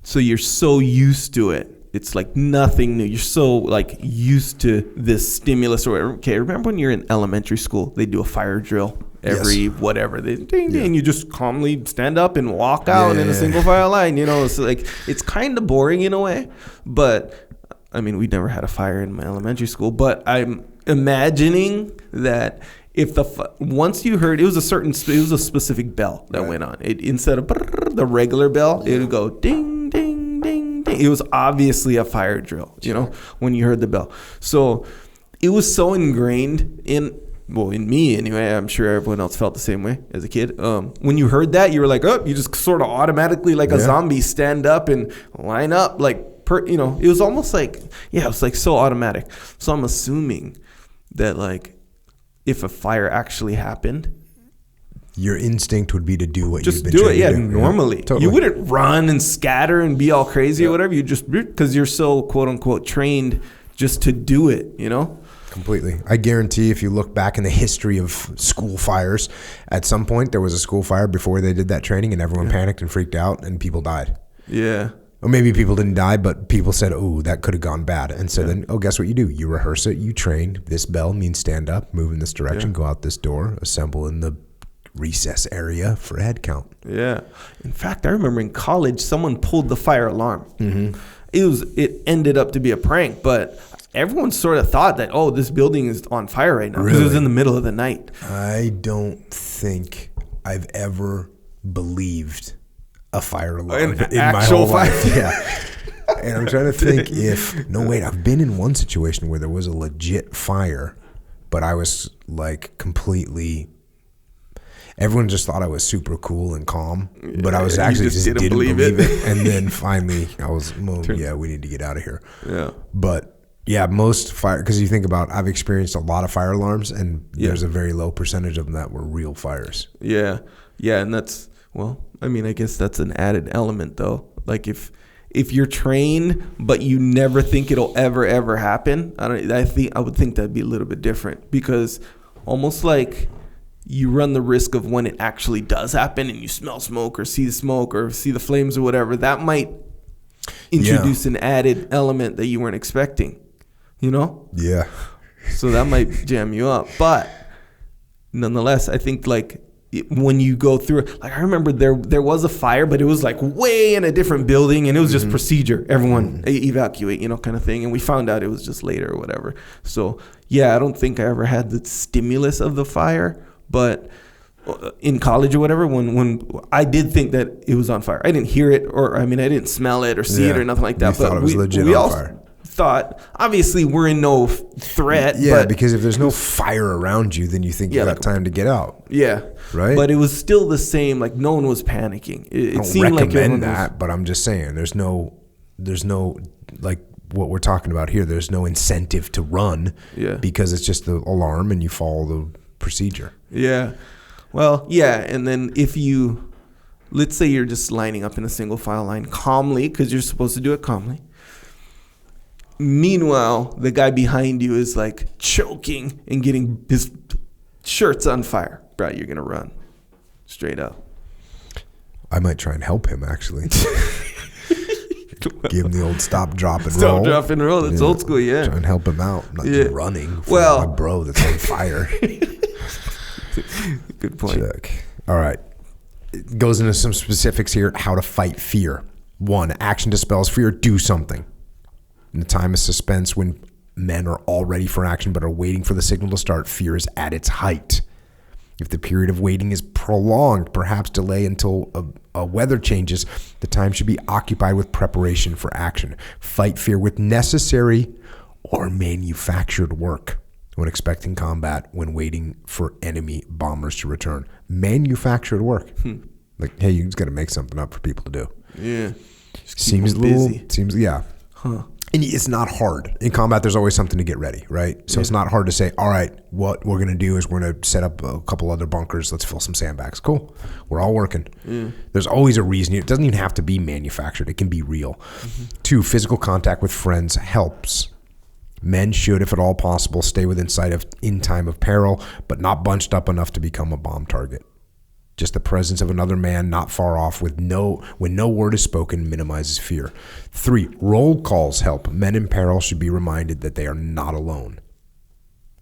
So you're so used to it. It's like nothing new. You're so like used to this stimulus or whatever. Okay, remember when you're in elementary school, they do a fire drill every whatever. They ding, ding, you just calmly stand up and walk out in a single file line. It's like, it's kind of boring in a way, but I mean, we never had a fire in my elementary school, but I'm imagining that if once you heard, it was a specific bell that went on. It, instead of the regular bell, it would go ding, ding, ding, ding. It was obviously a fire drill, when you heard the bell. So it was so ingrained in me anyway. I'm sure everyone else felt the same way as a kid. When you heard that, you were like, oh, you just sort of automatically like a zombie stand up and line up like, it was almost like, it was like so automatic. So I'm assuming that like if a fire actually happened, your instinct would be to do what just you've been do it. trained to do. Normally. Totally. You wouldn't run and scatter and be all crazy or whatever. You just, because you're so quote unquote trained just to do it, Completely. I guarantee if you look back in the history of school fires, at some point there was a school fire before they did that training and everyone panicked and freaked out and people died. Yeah. Or maybe people didn't die, but people said, oh, that could have gone bad. And so then, guess what you do? You rehearse it, you train. This bell means stand up, move in this direction, go out this door, assemble in the recess area for a head count. Yeah. In fact, I remember in college, someone pulled the fire alarm. It ended up to be a prank, but everyone sort of thought that, oh, this building is on fire right now. Because it was in the middle of the night. I don't think I've ever believed a fire alarm in my whole life. Yeah. And I'm trying to think I've been in one situation where there was a legit fire, but I was like completely, everyone just thought I was super cool and calm, but I was actually just didn't believe it. And then finally I was, we need to get out of here. Yeah. But yeah, most fire, because you think about, I've experienced a lot of fire alarms and there's a very low percentage of them that were real fires. Yeah. Yeah. And that's, I mean, I guess that's an added element though. Like if you're trained, but you never think it'll ever happen, I would think that'd be a little bit different, because almost like you run the risk of when it actually does happen and you smell smoke or see the smoke or see the flames or whatever, that might introduce an added element that you weren't expecting, Yeah. So that might jam you up. But nonetheless, I think like, when you go through it, like I remember there was a fire, but it was like way in a different building and it was just procedure. Everyone evacuate, kind of thing. And we found out it was just later or whatever. So I don't think I ever had the stimulus of the fire, but in college or whatever, when I did think that it was on fire, I didn't hear it I didn't smell it or see it or nothing like that. You thought it was legit on fire. Thought obviously we're in no threat. Yeah, because if there's no fire around you, then you think you got time to get out. Yeah, right. But it was still the same. Like no one was panicking. It seemed like recommend that, but I'm just saying there's no like what we're talking about here. There's no incentive to run. Yeah, because it's just the alarm and you follow the procedure. Yeah, well, and then if let's say you're just lining up in a single file line calmly, because you're supposed to do it calmly. Meanwhile, the guy behind you is like choking and getting his shirt's on fire. Bro, you're going to run straight up. I might try and help him, actually. Give him the old stop, drop, and roll. Stop, drop, and roll. That's old school, yeah. Try and help him out. Not just running for my bro that's on fire. Good point. Check. All right. It goes into some specifics here. How to fight fear. 1, action dispels fear. Do something. In the time of suspense, when men are all ready for action but are waiting for the signal to start, fear is at its height. If the period of waiting is prolonged, perhaps delay until a weather changes, the time should be occupied with preparation for action. Fight fear with necessary or manufactured work when expecting combat, when waiting for enemy bombers to return. Manufactured work. Like, hey, you just got to make something up for people to do. Yeah. Seems busy. Yeah. Huh. And it's not hard. In combat, there's always something to get ready, right? So it's not hard to say, all right, what we're going to do is we're going to set up a couple other bunkers. Let's fill some sandbags. Cool. We're all working. There's always a reason. It doesn't even have to be manufactured. It can be real. 2, physical contact with friends helps. Men should, if at all possible, stay within sight in time of peril, but not bunched up enough to become a bomb target. Just the presence of another man not far off when no word is spoken minimizes fear. 3, roll calls help. Men in peril should be reminded that they are not alone.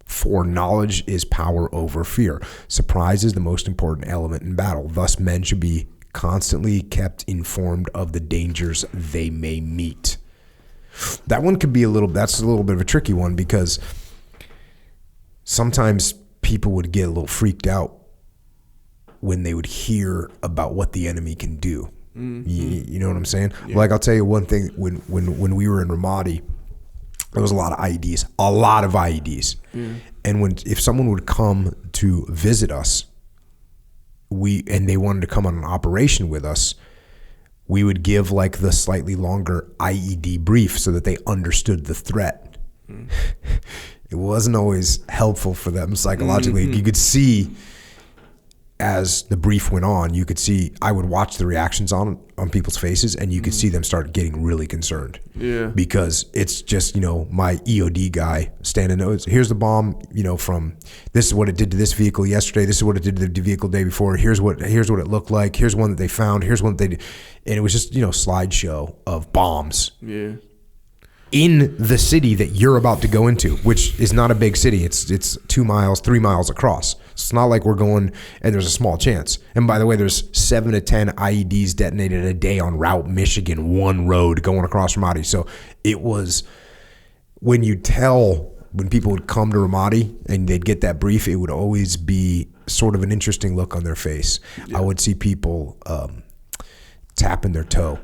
4, knowledge is power over fear. Surprise is the most important element in battle. Thus, men should be constantly kept informed of the dangers they may meet. That one could be that's a little bit of a tricky one, because sometimes people would get a little freaked out when they would hear about what the enemy can do. You know what I'm saying? Yeah. Like, I'll tell you one thing. When we were in Ramadi, there was a lot of IEDs. And if someone would come to visit us, and they wanted to come on an operation with us, we would give like the slightly longer IED brief so that they understood the threat. It wasn't always helpful for them psychologically. You could see, as the brief went on, you could see, I would watch the reactions on people's faces, and you could see them start getting really concerned. Yeah. Because it's just, my EOD guy standing there. Here's the bomb, from this is what it did to this vehicle yesterday. This is what it did to the vehicle the day before. Here's what it looked like. Here's one that they found. Here's one that they did. And it was just, slideshow of bombs. Yeah. In the city that you're about to go into, which is not a big city. It's 2 miles, 3 miles across. It's not like we're going and there's a small chance. And by the way, there's 7 to 10 IEDs detonated a day on Route Michigan, one road going across Ramadi. So it was, when people would come to Ramadi and they'd get that brief, it would always be sort of an interesting look on their face. Yeah. I would see people tapping their toe.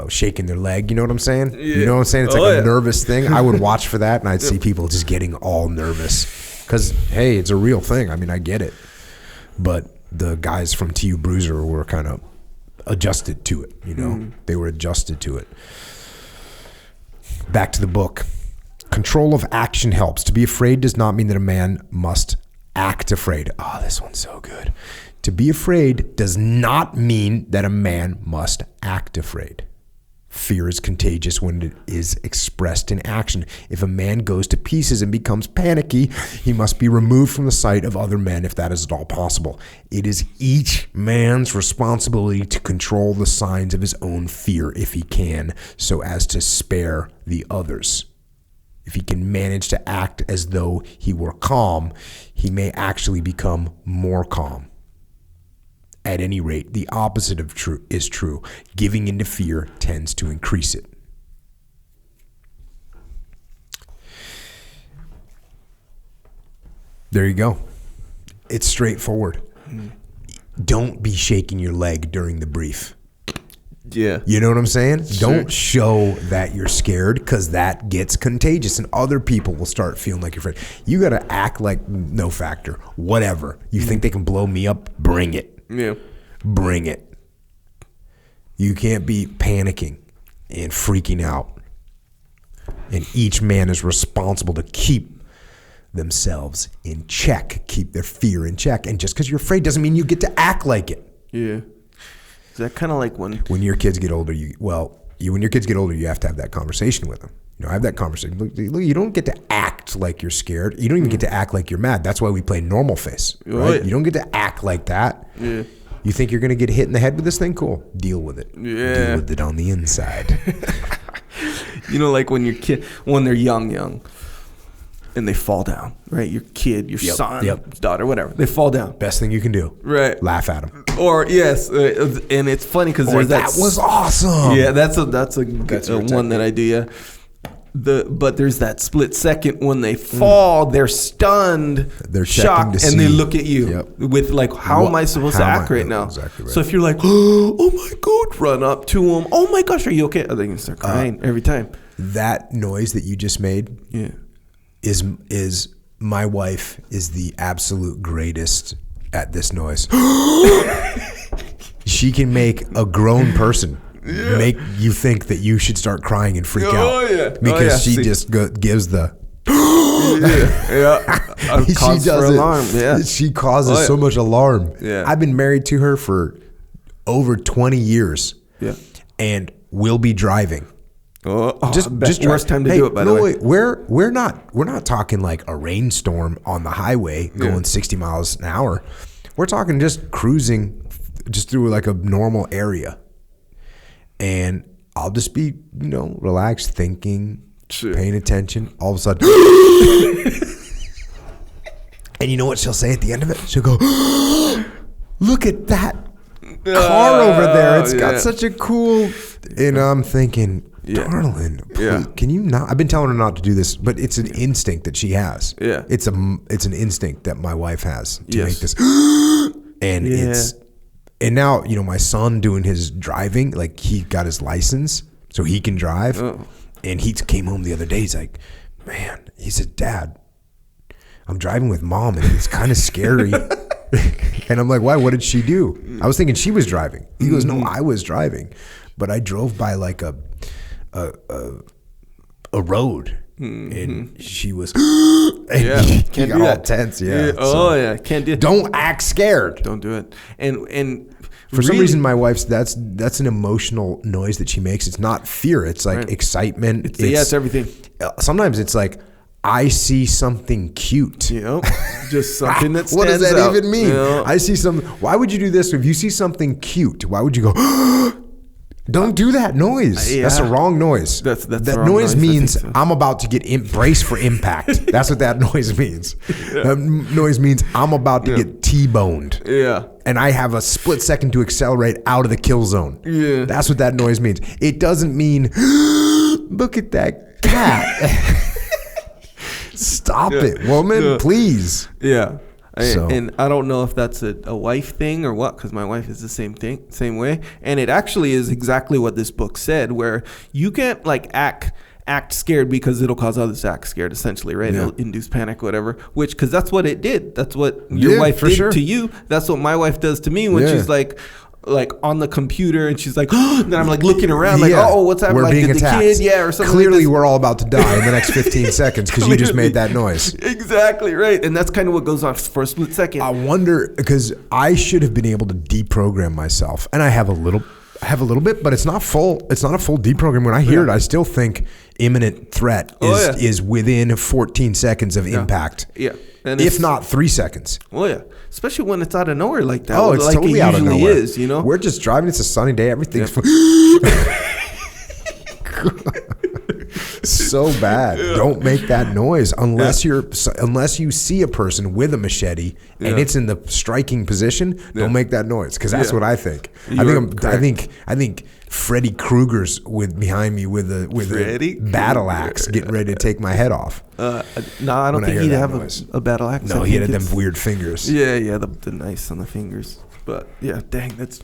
Shaking their leg, you know what I'm saying? Yeah. You know what I'm saying? It's like a nervous thing. I would watch for that, and I'd see people just getting all nervous. Because, hey, it's a real thing. I mean, I get it. But the guys from TU Bruiser were kind of adjusted to it, They were adjusted to it. Back to the book. Control of action helps. To be afraid does not mean that a man must act afraid. Oh, this one's so good. To be afraid does not mean that a man must act afraid. Fear is contagious when it is expressed in action. If a man goes to pieces and becomes panicky, he must be removed from the sight of other men if that is at all possible. It is each man's responsibility to control the signs of his own fear if he can, so as to spare the others. If he can manage to act as though he were calm, he may actually become more calm. At any rate, the opposite of true is true. Giving into fear tends to increase it. There you go. It's straightforward. Don't be shaking your leg during the brief. Yeah. You know what I'm saying? Sure. Don't show that you're scared, because that gets contagious and other people will start feeling like you're afraid. You got to act like no factor. Whatever. You think they can blow me up? Bring it. Yeah. Bring it. You can't be panicking and freaking out. And each man is responsible to keep themselves in check, keep their fear in check. And just because you're afraid doesn't mean you get to act like it. Yeah. Is that kind of like when your kids get older, you have to have that conversation with them. I have that conversation. Look, you don't get to act like you're scared. You don't even get to act like you're mad. That's why we play normal face, right? You don't get to act like that. Yeah. You think you're going to get hit in the head with this thing? Cool. Deal with it. Yeah. Deal with it on the inside. Like when they're young, and they fall down, right? Your kid, your son, daughter, whatever. They fall down. Best thing you can do. Right. Laugh at them. Or yes, and it's funny because there's that was awesome. Yeah, that's a good one that I do. Yeah. But there's that split second when they fall, they're stunned, they're shocked, and they look at you with like, how am I supposed to act right now? Exactly right. So if you're like, oh my God, run up to them. Oh my gosh, are you okay? They can start crying every time. That noise that you just made, is my wife is the absolute greatest at this noise. She can make a grown person make you think that you should start crying and freak out. Because she just gives the she does alarm. She causes so much alarm. I've been married to her for over 20 years. And we'll be driving. Just worst time to do it, by the way. We're not talking like a rainstorm on the highway going 60 miles an hour. We're talking just cruising just through like a normal area. And I'll just be, relaxed, thinking, paying attention. All of a sudden, and you know what she'll say at the end of it? She'll go, "Look at that car over there. It's got such a cool." And I'm thinking, darling, please, can you not? I've been telling her not to do this, but it's an instinct that she has. It's an instinct that my wife has to make this, and it's. And now, my son doing his driving, like he got his license so he can drive. And he came home the other day. He's like, man, he said, Dad, I'm driving with Mom and it's kind of scary. And I'm like, why? What did she do? I was thinking she was driving. He goes, no, I was driving. But I drove by like a road. And she was and can't got all tense. Can't do it. Don't act scared. Don't do it. And for some reason my wife's that's an emotional noise that she makes. It's not fear, it's like excitement. It's everything. Sometimes it's like I see something cute. Just something that stands what does that out, even mean? I see something. Why would you do this? If you see something cute, why would you go don't do that noise. That's the wrong noise. That's that noise means I'm about to get braced for impact. That's what that noise means. That noise means I'm about to get T-boned. And I have a split second to accelerate out of the kill zone. That's what that noise means. It doesn't mean look at that cat. Stop it, woman, please. And I don't know if that's a wife thing or what, because my wife is the same way. And it actually is exactly what this book said, where you can't like act scared because it'll cause others to act scared, essentially, right? It'll induce panic, whatever. Because that's what it did. That's what your wife did to you. That's what my wife does to me when she's like on the computer and she's like, then I'm like looking around like, what's happening? We're like, being attacked. The kid, or something. Clearly, like we're all about to die in the next 15 seconds because you just made that noise. Exactly right, and that's kind of what goes on for a split second. I wonder because I should have been able to deprogram myself, and I have a little bit, but it's not full. It's not a full deprogram. When I hear it, I still think imminent threat is within 14 seconds of impact. And if not 3 seconds. Especially when it's out of nowhere like that. It's like totally it out of nowhere. Is, We're just driving. It's a sunny day. Everything's so bad. Don't make that noise unless you see a person with a machete and it's in the striking position. Don't make that noise because that's what I think. I think Freddy Krueger's behind me with a battle axe, getting ready to take my head off. No, I don't think he'd have a battle axe. No, he had them weird fingers. The nice on the fingers. But dang, that's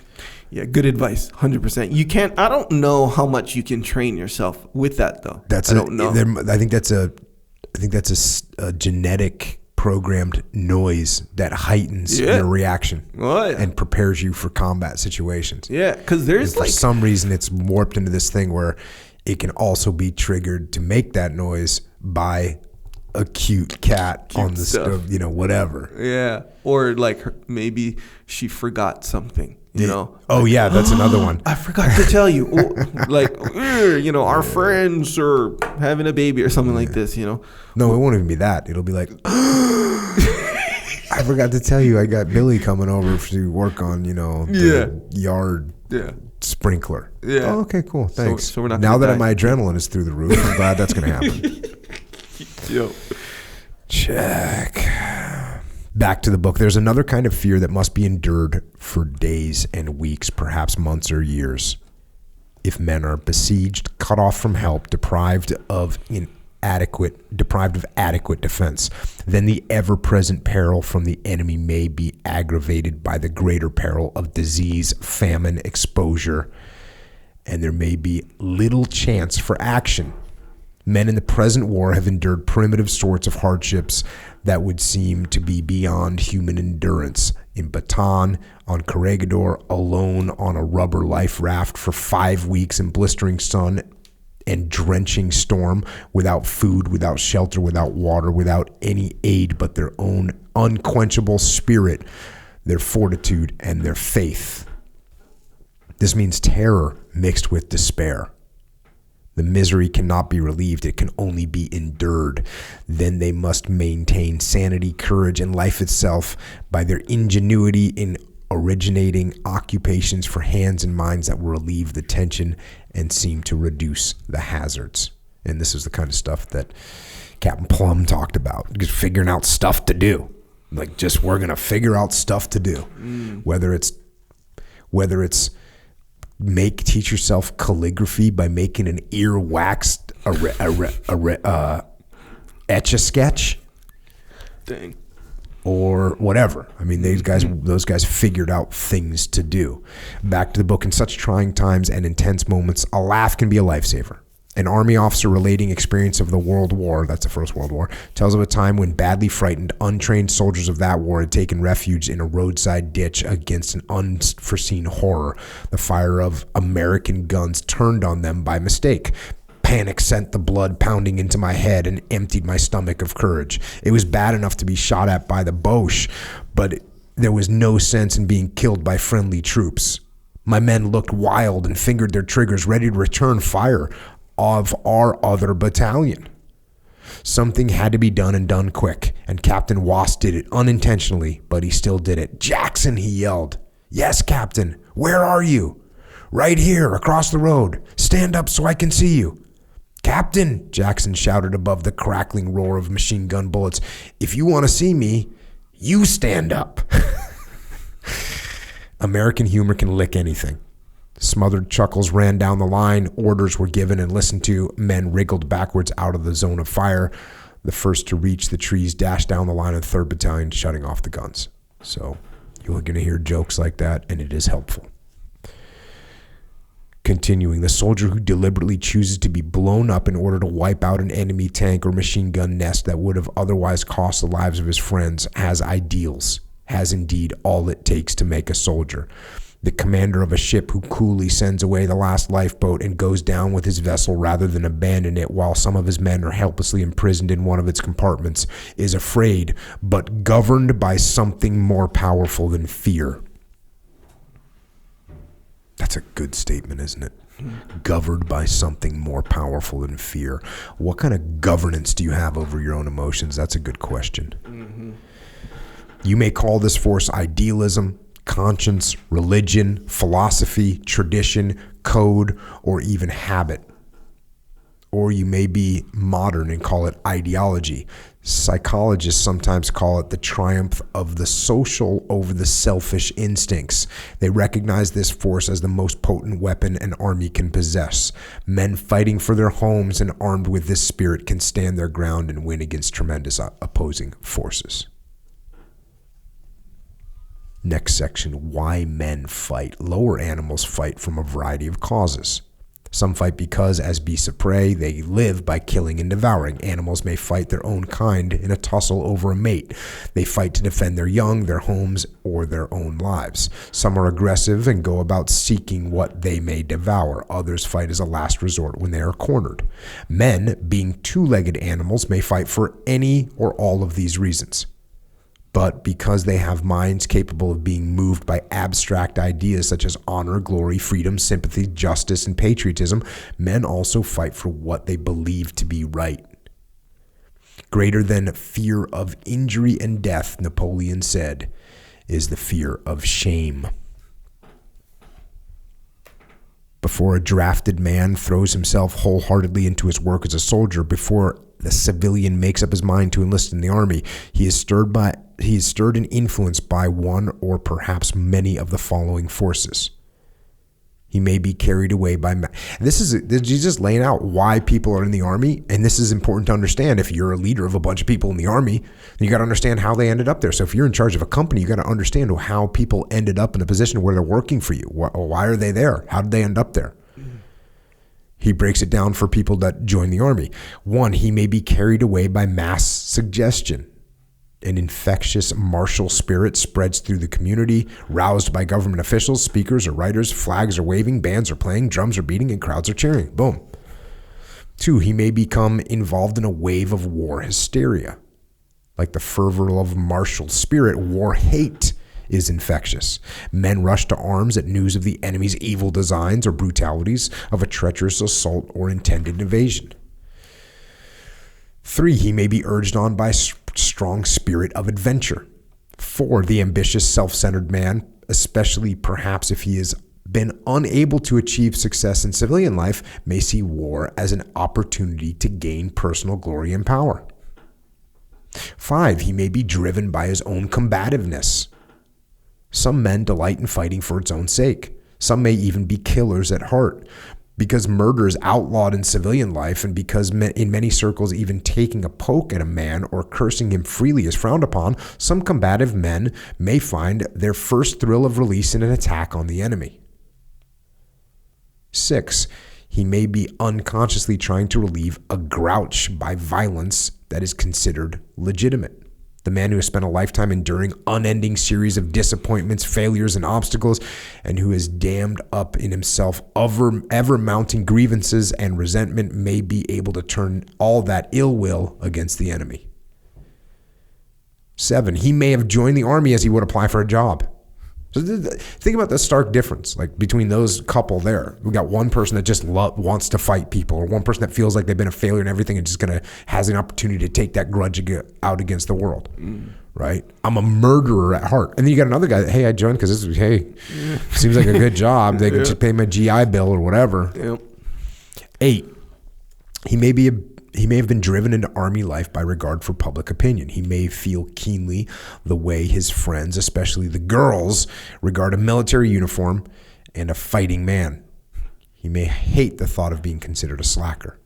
good advice, 100%. You can't. I don't know how much you can train yourself with that though. I don't know. I think that's a genetic programmed noise that heightens your reaction and prepares you for combat situations. Because there's for some reason it's warped into this thing where it can also be triggered to make that noise by a cute cat on the stove, whatever. Or like maybe she forgot something You know? Oh, yeah, that's another one. I forgot to tell you. Our friends are having a baby or something like this, you know? No, it won't even be that. It'll be like, I forgot to tell you, I got Billy coming over to work on, the yard sprinkler. Yeah. Oh, okay, cool. Thanks. So we're not now that my adrenaline is through the roof, I'm glad that's going to happen. Yo. Check. Back to the book. There's another kind of fear that must be endured for days and weeks, perhaps months or years. If men are besieged, cut off from help, deprived of adequate defense, then the ever-present peril from the enemy may be aggravated by the greater peril of disease, famine, exposure, and there may be little chance for action. Men in the present war have endured primitive sorts of hardships that would seem to be beyond human endurance. In Bataan, on Corregidor, alone on a rubber life raft for 5 weeks in blistering sun and drenching storm, without food, without shelter, without water, without any aid but their own unquenchable spirit, their fortitude, and their faith. This means terror mixed with despair. The misery cannot be relieved, it can only be endured. Then they must maintain sanity, courage, and life itself by their ingenuity in originating occupations for hands and minds that will relieve the tension and seem to reduce the hazards. And this is the kind of stuff that Captain Plum talked about, just figuring out stuff to do. Like, just we're going to figure out stuff to do. Whether it's teach yourself calligraphy by making an ear-waxed etch-a-sketch. Dang. Or whatever. I mean, those guys figured out things to do. Back to the book. In such trying times and intense moments, a laugh can be a lifesaver. An army officer relating experience of the World War, that's the First World War, tells of a time when badly frightened, untrained soldiers of that war had taken refuge in a roadside ditch against an unforeseen horror. The fire of American guns turned on them by mistake. Panic sent the blood pounding into my head and emptied my stomach of courage. It was bad enough to be shot at by the Boche, but there was no sense in being killed by friendly troops. My men looked wild and fingered their triggers, ready to return fire of our other battalion. Something had to be done and done quick, and Captain Wass did it unintentionally, but he still did it. "Jackson," he yelled. "Yes, Captain. Where are you?" "Right here, across the road. Stand up so I can see you." "Captain," Jackson shouted above the crackling roar of machine gun bullets, "if you want to see me, you stand up." American humor can lick anything. Smothered chuckles ran down the line. Orders were given and listened to. Men wriggled backwards out of the zone of fire. The first to reach the trees dashed down the line of the 3rd Battalion, shutting off the guns. So you're going to hear jokes like that, and it is helpful. Continuing, the soldier who deliberately chooses to be blown up in order to wipe out an enemy tank or machine gun nest that would have otherwise cost the lives of his friends has ideals, has indeed all it takes to make a soldier. The commander of a ship who coolly sends away the last lifeboat and goes down with his vessel rather than abandon it while some of his men are helplessly imprisoned in one of its compartments is afraid, but governed by something more powerful than fear. That's a good statement, isn't it? Governed by something more powerful than fear. What kind of governance do you have over your own emotions? That's a good question. Mm-hmm. You may call this force idealism, conscience, religion, philosophy, tradition, code, or even habit. Or you may be modern and call it ideology. Psychologists sometimes call it the triumph of the social over the selfish instincts. They recognize this force as the most potent weapon an army can possess. Men fighting for their homes and armed with this spirit can stand their ground and win against tremendous opposing forces. Next section, why men fight. Lower animals fight from a variety of causes. Some fight because, as beasts of prey, they live by killing and devouring. Animals may fight their own kind in a tussle over a mate. They fight to defend their young, their homes, or their own lives. Some are aggressive and go about seeking what they may devour. Others fight as a last resort when they are cornered. Men, being two-legged animals, may fight for any or all of these reasons. But because they have minds capable of being moved by abstract ideas such as honor, glory, freedom, sympathy, justice, and patriotism, men also fight for what they believe to be right. Greater than fear of injury and death, Napoleon said, is the fear of shame. Before a drafted man throws himself wholeheartedly into his work as a soldier, before the civilian makes up his mind to enlist in the army, he is stirred and influenced by one or perhaps many of the following forces. He may be carried away by... This is Jesus laying out why people are in the army, and this is important to understand. If you're a leader of a bunch of people in the army, then you got to understand how they ended up there. So if you're in charge of a company, you got to understand how people ended up in a position where they're working for you. Why are they there? How did they end up there? He breaks it down for people that join the army. 1, he may be carried away by mass suggestion. An infectious martial spirit spreads through the community, roused by government officials, speakers or writers, flags are waving, bands are playing, drums are beating, and crowds are cheering. Boom. 2, he may become involved in a wave of war hysteria. Like the fervor of martial spirit, war hate is infectious. Men rush to arms at news of the enemy's evil designs or brutalities, of a treacherous assault or intended invasion. 3, he may be urged on by strong spirit of adventure. 4, the ambitious, self-centered man, especially perhaps if he has been unable to achieve success in civilian life, may see war as an opportunity to gain personal glory and power. 5, he may be driven by his own combativeness. Some men delight in fighting for its own sake. Some may even be killers at heart. Because murder is outlawed in civilian life, and because in many circles even taking a poke at a man or cursing him freely is frowned upon, some combative men may find their first thrill of release in an attack on the enemy. 6, he may be unconsciously trying to relieve a grouch by violence that is considered legitimate. The man who has spent a lifetime enduring unending series of disappointments, failures, and obstacles, and who is dammed up in himself ever mounting grievances and resentment, may be able to turn all that ill will against the enemy. 7, he may have joined the army as he would apply for a job. So think about the stark difference, like between those couple there. We got one person that just wants to fight people, or one person that feels like they've been a failure and everything, and just has an opportunity to take that grudge out against the world, right? I'm a murderer at heart. And then you got another guy that, hey, I joined because this was, seems like a good job. They can just pay my GI Bill or whatever. Yep. 8, he may have been driven into army life by regard for public opinion. He may feel keenly the way his friends, especially the girls, regard a military uniform and a fighting man. He may hate the thought of being considered a slacker.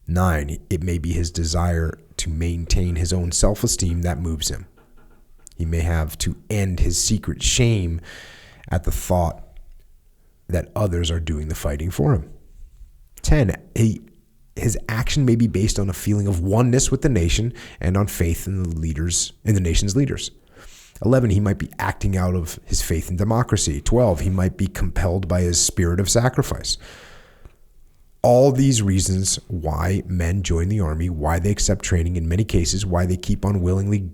9, it may be his desire to maintain his own self-esteem that moves him. He may have to end his secret shame at the thought that others are doing the fighting for him. 10, his action may be based on a feeling of oneness with the nation and on faith in the nation's leaders. 11, he might be acting out of his faith in democracy. 12, he might be compelled by his spirit of sacrifice. All these reasons why men join the army, why they accept training, in many cases, why they keep on willingly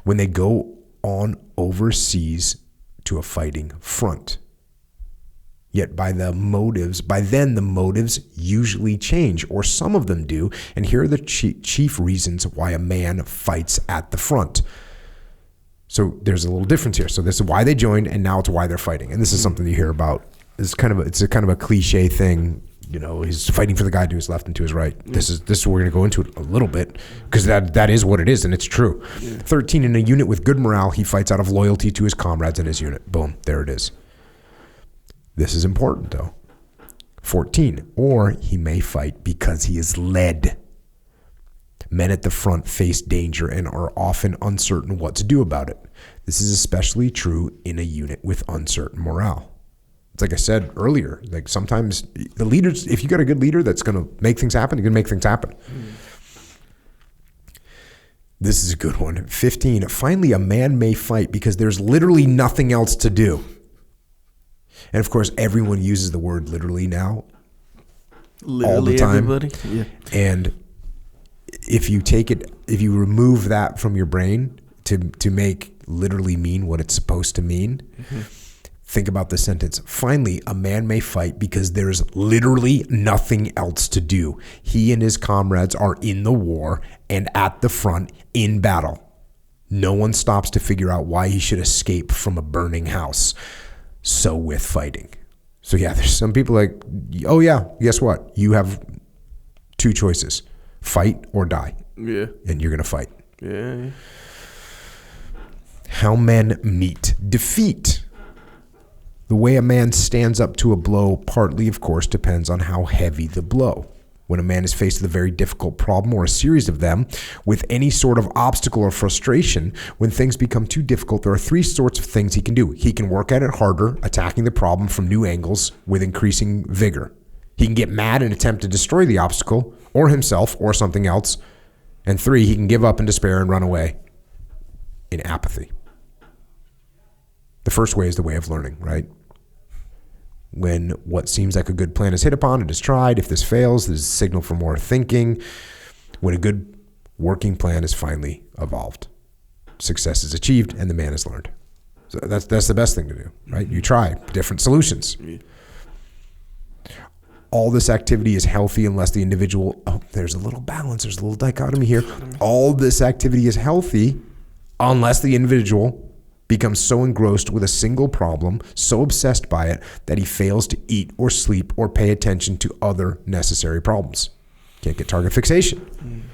when they go on overseas to a fighting front. Yet by then the motives usually change, or some of them do. And here are the chief reasons why a man fights at the front. So there's a little difference here. So this is why they joined, and now it's why they're fighting. And this is something you hear about. It's kind of a cliche thing. You know, he's fighting for the guy to his left and to his right. This is we're going to go into it a little bit, because that is what it is, and it's true. 13, in a unit with good morale, he fights out of loyalty to his comrades in his unit. Boom, there it is. This is important, though. 14, or he may fight because he is led. Men at the front face danger and are often uncertain what to do about it. This is especially true in a unit with uncertain morale. It's like I said earlier, like sometimes the leaders, if you got a good leader that's going to make things happen, you're going to make things happen. This is a good one. 15, finally, a man may fight because there's literally nothing else to do. And of course, everyone uses the word literally now. Literally all the time. Everybody. Yeah. And if you remove that from your brain to make literally mean what it's supposed to mean, think about this sentence. Finally, a man may fight because there's literally nothing else to do. He and his comrades are in the war and at the front in battle. No one stops to figure out why he should escape from a burning house. So with fighting. So yeah, there's some people like, oh yeah, guess what? You have two choices. Fight or die. Yeah. And you're going to fight. Yeah. How men meet defeat. The way a man stands up to a blow partly, of course, depends on how heavy the blow. When a man is faced with a very difficult problem or a series of them, with any sort of obstacle or frustration, when things become too difficult, there are three sorts of things he can do. He can work at it harder, attacking the problem from new angles with increasing vigor. He can get mad and attempt to destroy the obstacle, or himself, or something else. And three, he can give up in despair and run away in apathy. The first way is the way of learning, right? When what seems like a good plan is hit upon, it is tried. If this fails, there's a signal for more thinking. When a good working plan is finally evolved, success is achieved and the man has learned. So that's the best thing to do, right? You try different solutions. All this activity is healthy unless the individual, there's a little balance, there's a little dichotomy here. All this activity is healthy unless the individual becomes so engrossed with a single problem, so obsessed by it, that he fails to eat or sleep or pay attention to other necessary problems. Can't get target fixation.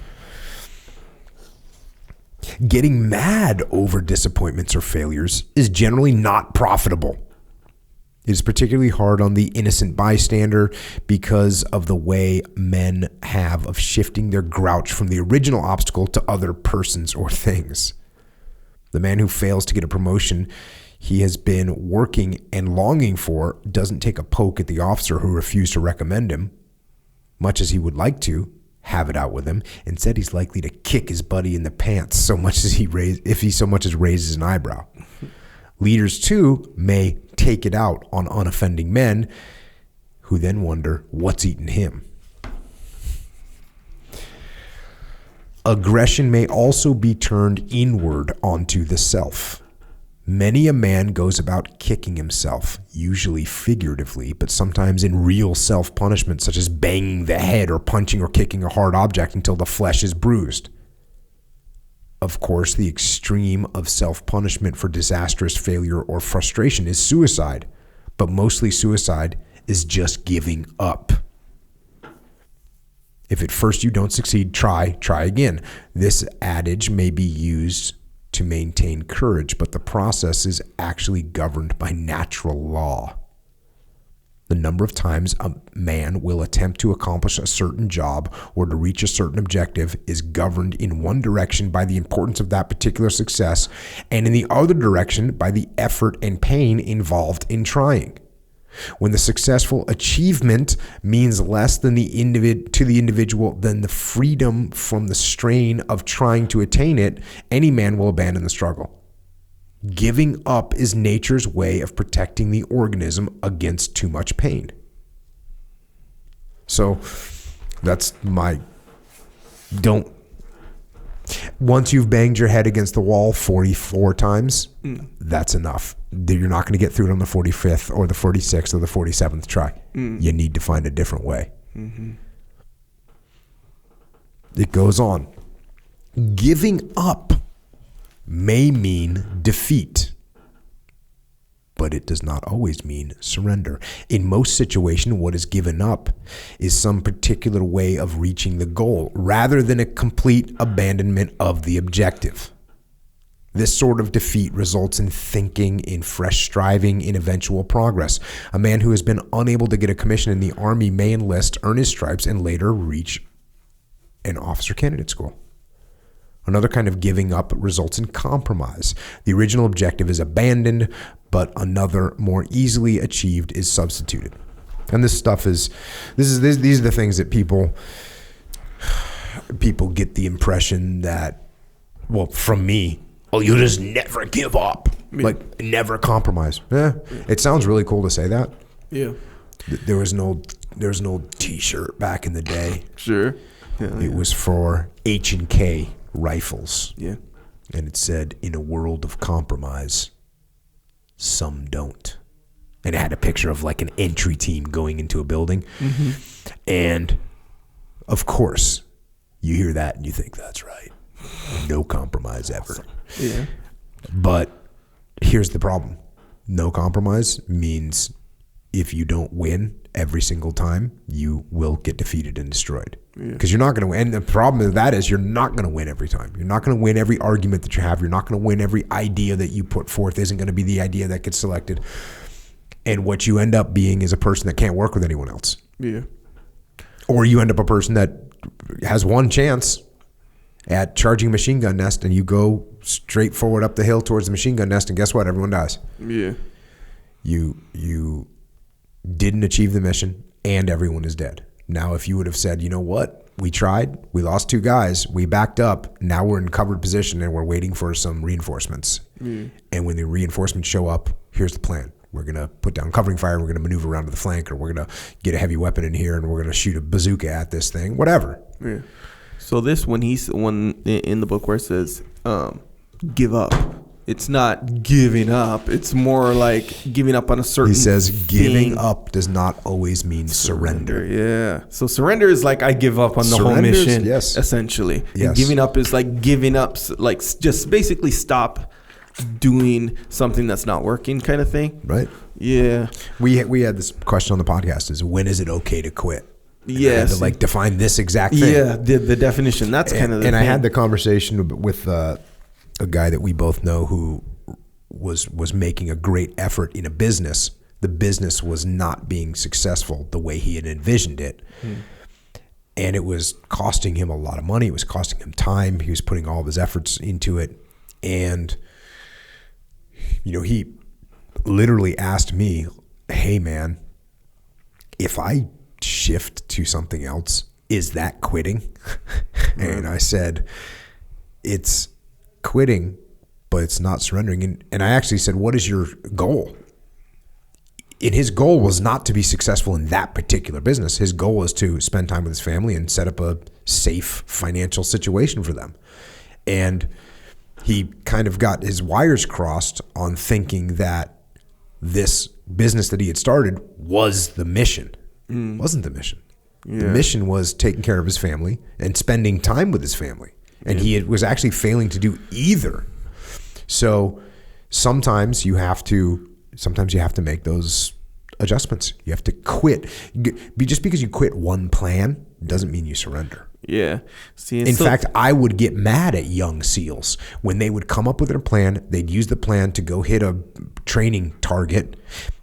Getting mad over disappointments or failures is generally not profitable. It is particularly hard on the innocent bystander because of the way men have of shifting their grouch from the original obstacle to other persons or things. The man who fails to get a promotion he has been working and longing for doesn't take a poke at the officer who refused to recommend him, much as he would like to have it out with him. Instead, he's likely to kick his buddy in the pants if he so much as raises an eyebrow. Leaders, too, may take it out on unoffending men who then wonder what's eating him. Aggression may also be turned inward onto the self. Many a man goes about kicking himself, usually figuratively, but sometimes in real self-punishment, such as banging the head or punching or kicking a hard object until the flesh is bruised. Of course, the extreme of self-punishment for disastrous failure or frustration is suicide, but mostly suicide is just giving up. If at first you don't succeed, try again. This adage may be used to maintain courage, but the process is actually governed by natural law. The number of times a man will attempt to accomplish a certain job or to reach a certain objective is governed in one direction by the importance of that particular success, and in the other direction by the effort and pain involved in trying. When the successful achievement means less than to the individual than the freedom from the strain of trying to attain it, any man will abandon the struggle. Giving up is nature's way of protecting the organism against too much pain. So that's once you've banged your head against the wall 44 times, that's enough. You're not going to get through it on the 45th or the 46th or the 47th try. You need to find a different way. It goes on. Giving up may mean defeat, but it does not always mean surrender. In most situations, what is given up is some particular way of reaching the goal, rather than a complete abandonment of the objective. This sort of defeat results in thinking, in fresh striving, in eventual progress. A man who has been unable to get a commission in the Army may enlist, earn his stripes, and later reach an officer candidate school. Another kind of giving up results in compromise. The original objective is abandoned, but another more easily achieved is substituted. And this stuff these are the things that people get the impression that, well, from me, you just never give up. Like, never compromise. It sounds really cool to say that. Yeah. There was no t-shirt back in the day. Sure. It was for H&K rifles. Yeah. And it said, in a world of compromise, some don't. And it had a picture of like an entry team going into a building. Mm-hmm. And of course, you hear that and you think, that's right. No compromise ever. Yeah. But here's the problem. No compromise means if you don't win every single time, you will get defeated and destroyed. Because you're not going to win. And the problem with that is you're not going to win every time. You're not going to win every argument that you have. You're not going to win every idea that you put forth isn't going to be the idea that gets selected. And what you end up being is a person that can't work with anyone else. Yeah. Or you end up a person that has one chance at charging a machine gun nest, and you go straight forward up the hill towards the machine gun nest, and guess what? Everyone dies. Yeah. You didn't achieve the mission, and everyone is dead. Now, if you would have said, you know what? We tried. We lost 2 guys. We backed up. Now we're in covered position, and we're waiting for some reinforcements. And when the reinforcements show up, here's the plan. We're going to put down covering fire. We're going to maneuver around to the flank, or we're going to get a heavy weapon in here, and we're going to shoot a bazooka at this thing. Whatever. Yeah. So this, when in the book where it says give up, it's not giving up. It's more like giving up on a certain. He says giving up does not always mean surrender. Yeah. So surrender is like I give up on the whole mission. Yes. Essentially. Yes. And giving up is like giving up, like just basically stop doing something that's not working, kind of thing. Right. Yeah. We had this question on the podcast: is when is it okay to quit? And yes. I had to like define this exact thing. Yeah. The definition. That's kind of the and thing. I had the conversation with a guy that we both know who was making a great effort in a business. The business was not being successful the way he had envisioned it. And it was costing him a lot of money. It was costing him time. He was putting all of his efforts into it. And, you know, he literally asked me, hey, man, if I shift to something else, is that quitting? And I said, it's quitting, but it's not surrendering. And I actually said, what is your goal? And his goal was not to be successful in that particular business. His goal was to spend time with his family and set up a safe financial situation for them. And he kind of got his wires crossed on thinking that this business that he had started was the mission. It wasn't the mission. Yeah. The mission was taking care of his family and spending time with his family. And he was actually failing to do either. So sometimes you have to make those adjustments. You have to quit. Just because you quit one plan doesn't mean you surrender. Yeah. See, in fact, I would get mad at young SEALs when they would come up with a plan. They'd use the plan to go hit a training target.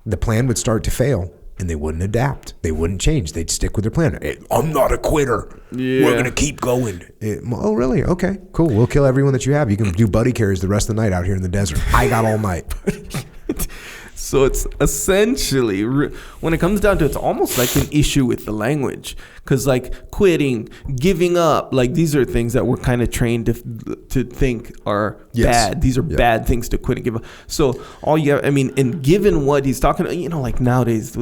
The plan would start to fail, and they wouldn't adapt. They wouldn't change. They'd stick with their plan. Hey, I'm not a quitter. Yeah. We're going to keep going. Oh, really? Okay, cool. We'll kill everyone that you have. You can do buddy carries the rest of the night out here in the desert. I got all night. So it's essentially, when it comes down to it, it's almost like an issue with the language. Because like quitting, giving up, like these are things that we're kind of trained to think are bad. These are bad things to quit and give up. So all you have, I mean, and given what he's talking about, you know, like nowadays,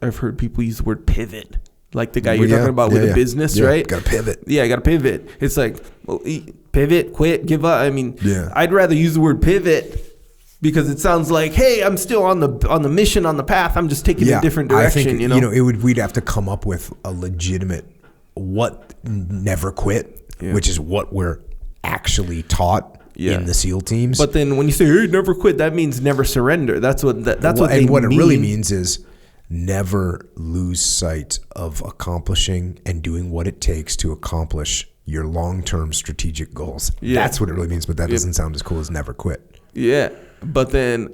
I've heard people use the word pivot. Like the guy you're talking about with the business, right? Got to pivot. Yeah, got to pivot. It's like, well, pivot, quit, give up. I mean, I'd rather use the word pivot because it sounds like, hey, I'm still on the mission, on the path. I'm just taking a different direction. I think, we'd have to come up with a legitimate never quit, which is what we're actually taught in the SEAL teams. But then when you say, hey, never quit, that means never surrender. That's what what they mean. And what it really means is never lose sight of accomplishing and doing what it takes to accomplish your long-term strategic goals. That's what it really means, but that doesn't sound as cool as never quit. Yeah. But then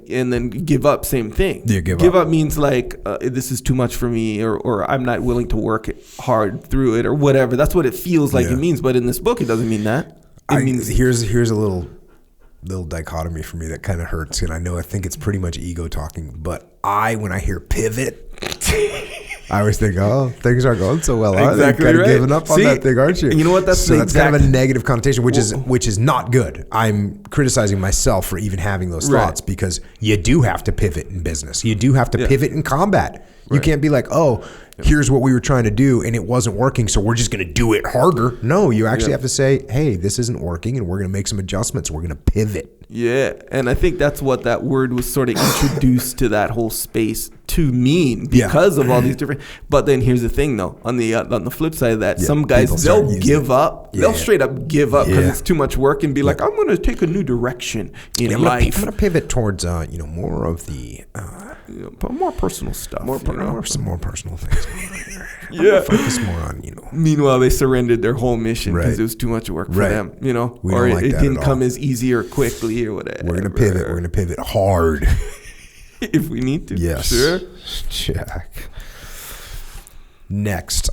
give up, same thing. Yeah, give up means like, this is too much for me, or I'm not willing to work hard through it, or whatever. That's what it feels like it means. But in this book, it doesn't mean that. It means here's a little dichotomy for me that kind of hurts. And I think it's pretty much ego talking. But when I hear pivot, I always think, oh, things aren't going so well, are Exactly they? Kind of right. giving up on See, that thing, aren't you? and you know what? That's so the that's kind of exact- a negative connotation, which is not good. I'm criticizing myself for even having those thoughts because you do have to pivot in business. You do have to pivot in combat. You can't be like, oh, here's what we were trying to do and it wasn't working, so we're just going to do it harder. No, you actually have to say, hey, this isn't working and we're going to make some adjustments. We're going to pivot. Yeah, and I think that's what that word was sort of introduced to that whole space to mean because of all these different. But then here's the thing, though, on the flip side of that, some guys they'll give up. They'll straight up give up because it's too much work and be like, I'm going to take a new direction in life. I'm going to pivot towards more of the more personal stuff, some more personal things. Focus more on Meanwhile, they surrendered their whole mission because it was too much work for them. Or it didn't come as easy or quickly or whatever. We're gonna pivot. We're gonna pivot hard if we need to. Yes. Sure. Check. Next,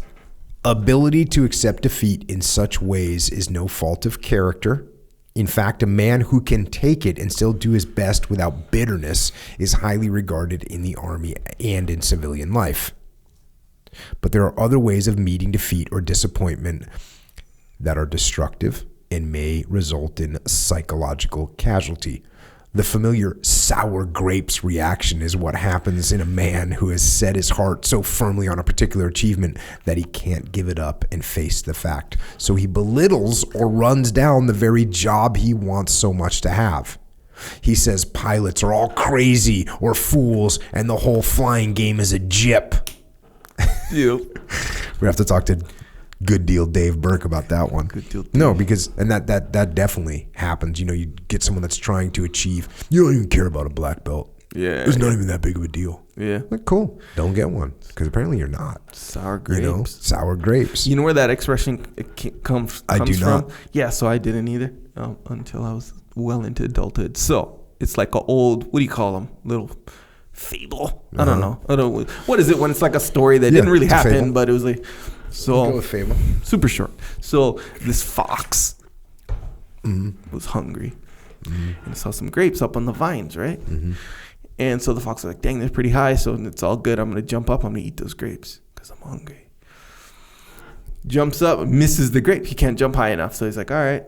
ability to accept defeat in such ways is no fault of character. In fact, a man who can take it and still do his best without bitterness is highly regarded in the army and in civilian life. But there are other ways of meeting defeat or disappointment that are destructive and may result in psychological casualty. The familiar sour grapes reaction is what happens in a man who has set his heart so firmly on a particular achievement that he can't give it up and face the fact. So he belittles or runs down the very job he wants so much to have. He says pilots are all crazy or fools and the whole flying game is a jip. We have to talk to Good Deal Dave Burke about that one. Good deal. No, because that definitely happens. You get someone that's trying to achieve. You don't even care about a black belt. Yeah, it's not even that big of a deal. Yeah, like, cool. Don't get one because apparently you're not. Sour grapes. Sour grapes. You know where that expression comes I do from? not. Yeah, so I didn't either until I was well into adulthood. So it's like an old, what do you call them? Little fable. I don't know. What is it when it's like a story that didn't really happen, but it was like. So go with fable. Super short. So this fox was hungry and saw some grapes up on the vines, right? And so the fox was like, dang, they're pretty high, so it's all good. I'm going to jump up. I'm going to eat those grapes because I'm hungry. Jumps up, misses the grape. He can't jump high enough. So he's like, all right.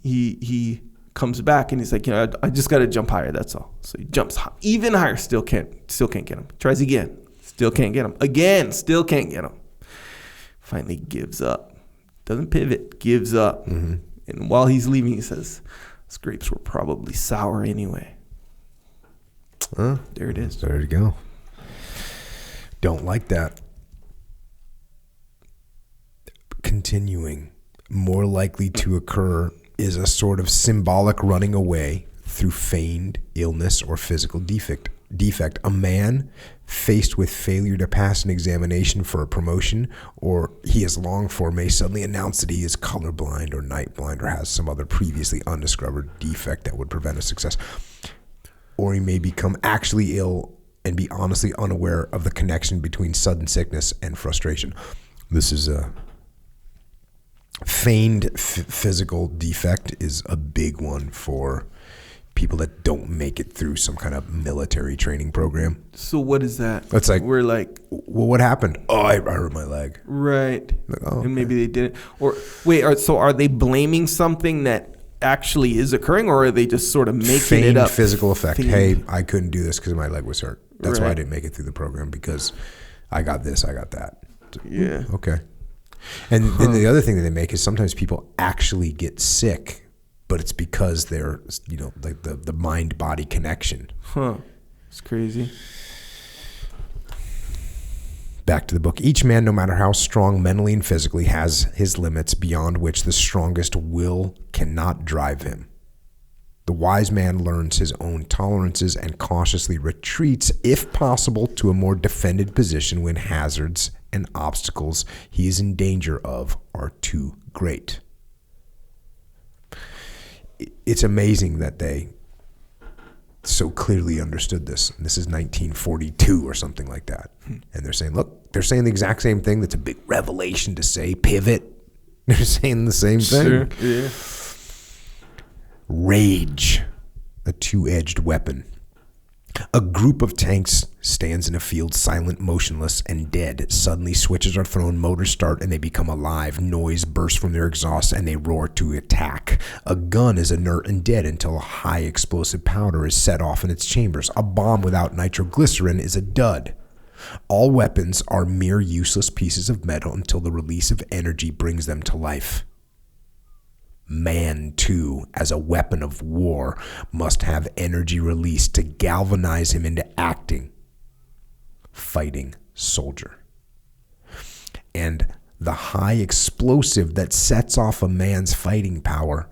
He comes back and he's like, I just got to jump higher. That's all. So he jumps even higher. Still can't get him. Tries again. Still can't get him. Again. Still can't get him. Finally gives up. Doesn't pivot. Gives up. And while he's leaving, he says, those grapes were probably sour anyway. There it is. There you go. Don't like that. Continuing. More likely to occur is a sort of symbolic running away through feigned illness or physical defect. A man faced with failure to pass an examination for a promotion or he has longed for may suddenly announce that he is colorblind or nightblind or has some other previously undiscovered defect that would prevent a success. Or he may become actually ill and be honestly unaware of the connection between sudden sickness and frustration. This is a feigned physical defect is a big one for people that don't make it through some kind of military training program. So what is that? It's like, we're like, well, what happened? Oh, I hurt my leg. Right. Like, oh, and maybe they didn't. Or wait, so are they blaming something that actually is occurring, or are they just sort of making feigned it up? Physical effect. Feigned. Hey, I couldn't do this because my leg was hurt. That's why I Right. didn't make it through the program because I got this, I got that. Yeah. Okay. And then the other thing that they make is sometimes people actually get sick, but it's because they're, like the mind-body connection. It's crazy. Back to the book. Each man, no matter how strong mentally and physically, has his limits beyond which the strongest will cannot drive him. The wise man learns his own tolerances and cautiously retreats, if possible, to a more defended position when hazards and obstacles he is in danger of are too great. It's amazing that they so clearly understood this. And this is 1942 or something like that. And they're saying, look, they're saying the exact same thing. That's a big revelation to say. Pivot. They're saying the same thing. Sure. Yeah. Rage, a two-edged weapon. A group of tanks stands in a field, silent, motionless, and dead. Suddenly, switches are thrown, motors start, and they become alive. Noise bursts from their exhaust, and they roar to attack. A gun is inert and dead until a high explosive powder is set off in its chambers. A bomb without nitroglycerin is a dud. All weapons are mere useless pieces of metal until the release of energy brings them to life. Man, too, as a weapon of war, must have energy released to galvanize him into acting. Fighting soldier. And the high explosive that sets off a man's fighting power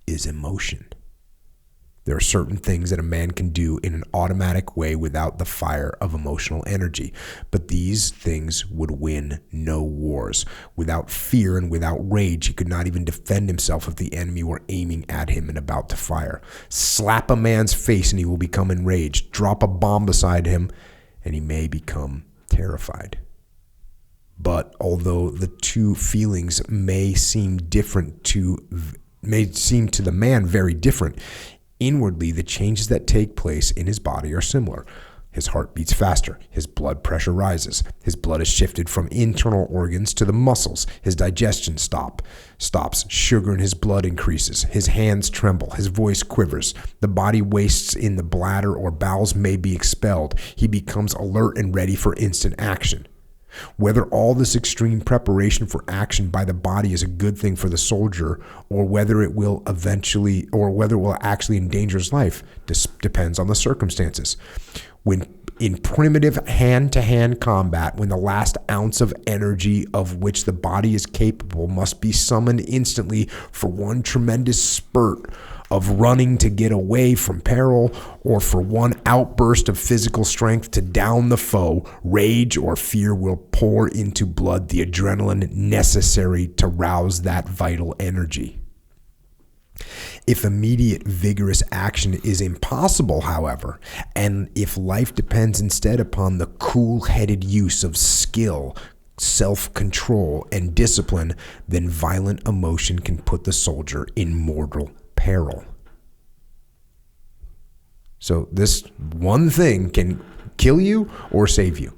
is emotion. There are certain things that a man can do in an automatic way without the fire of emotional energy. But these things would win no wars. Without fear and without rage, he could not even defend himself if the enemy were aiming at him and about to fire. Slap a man's face and he will become enraged. Drop a bomb beside him and he may become terrified. But although the two feelings may seem to the man very different, inwardly, the changes that take place in his body are similar. His heart beats faster. His blood pressure rises. His blood is shifted from internal organs to the muscles. His digestion stops. Sugar in his blood increases. His hands tremble. His voice quivers. The body wastes in the bladder or bowels may be expelled. He becomes alert and ready for instant action. Whether all this extreme preparation for action by the body is a good thing for the soldier, or whether it will actually endanger his life, depends on the circumstances. When in primitive hand-to-hand combat, when the last ounce of energy of which the body is capable must be summoned instantly for one tremendous spurt of running to get away from peril, or for one outburst of physical strength to down the foe, rage or fear will pour into blood the adrenaline necessary to rouse that vital energy. If immediate vigorous action is impossible, however, and if life depends instead upon the cool-headed use of skill, self-control, and discipline, then violent emotion can put the soldier in mortal peril. So this one thing can kill you or save you.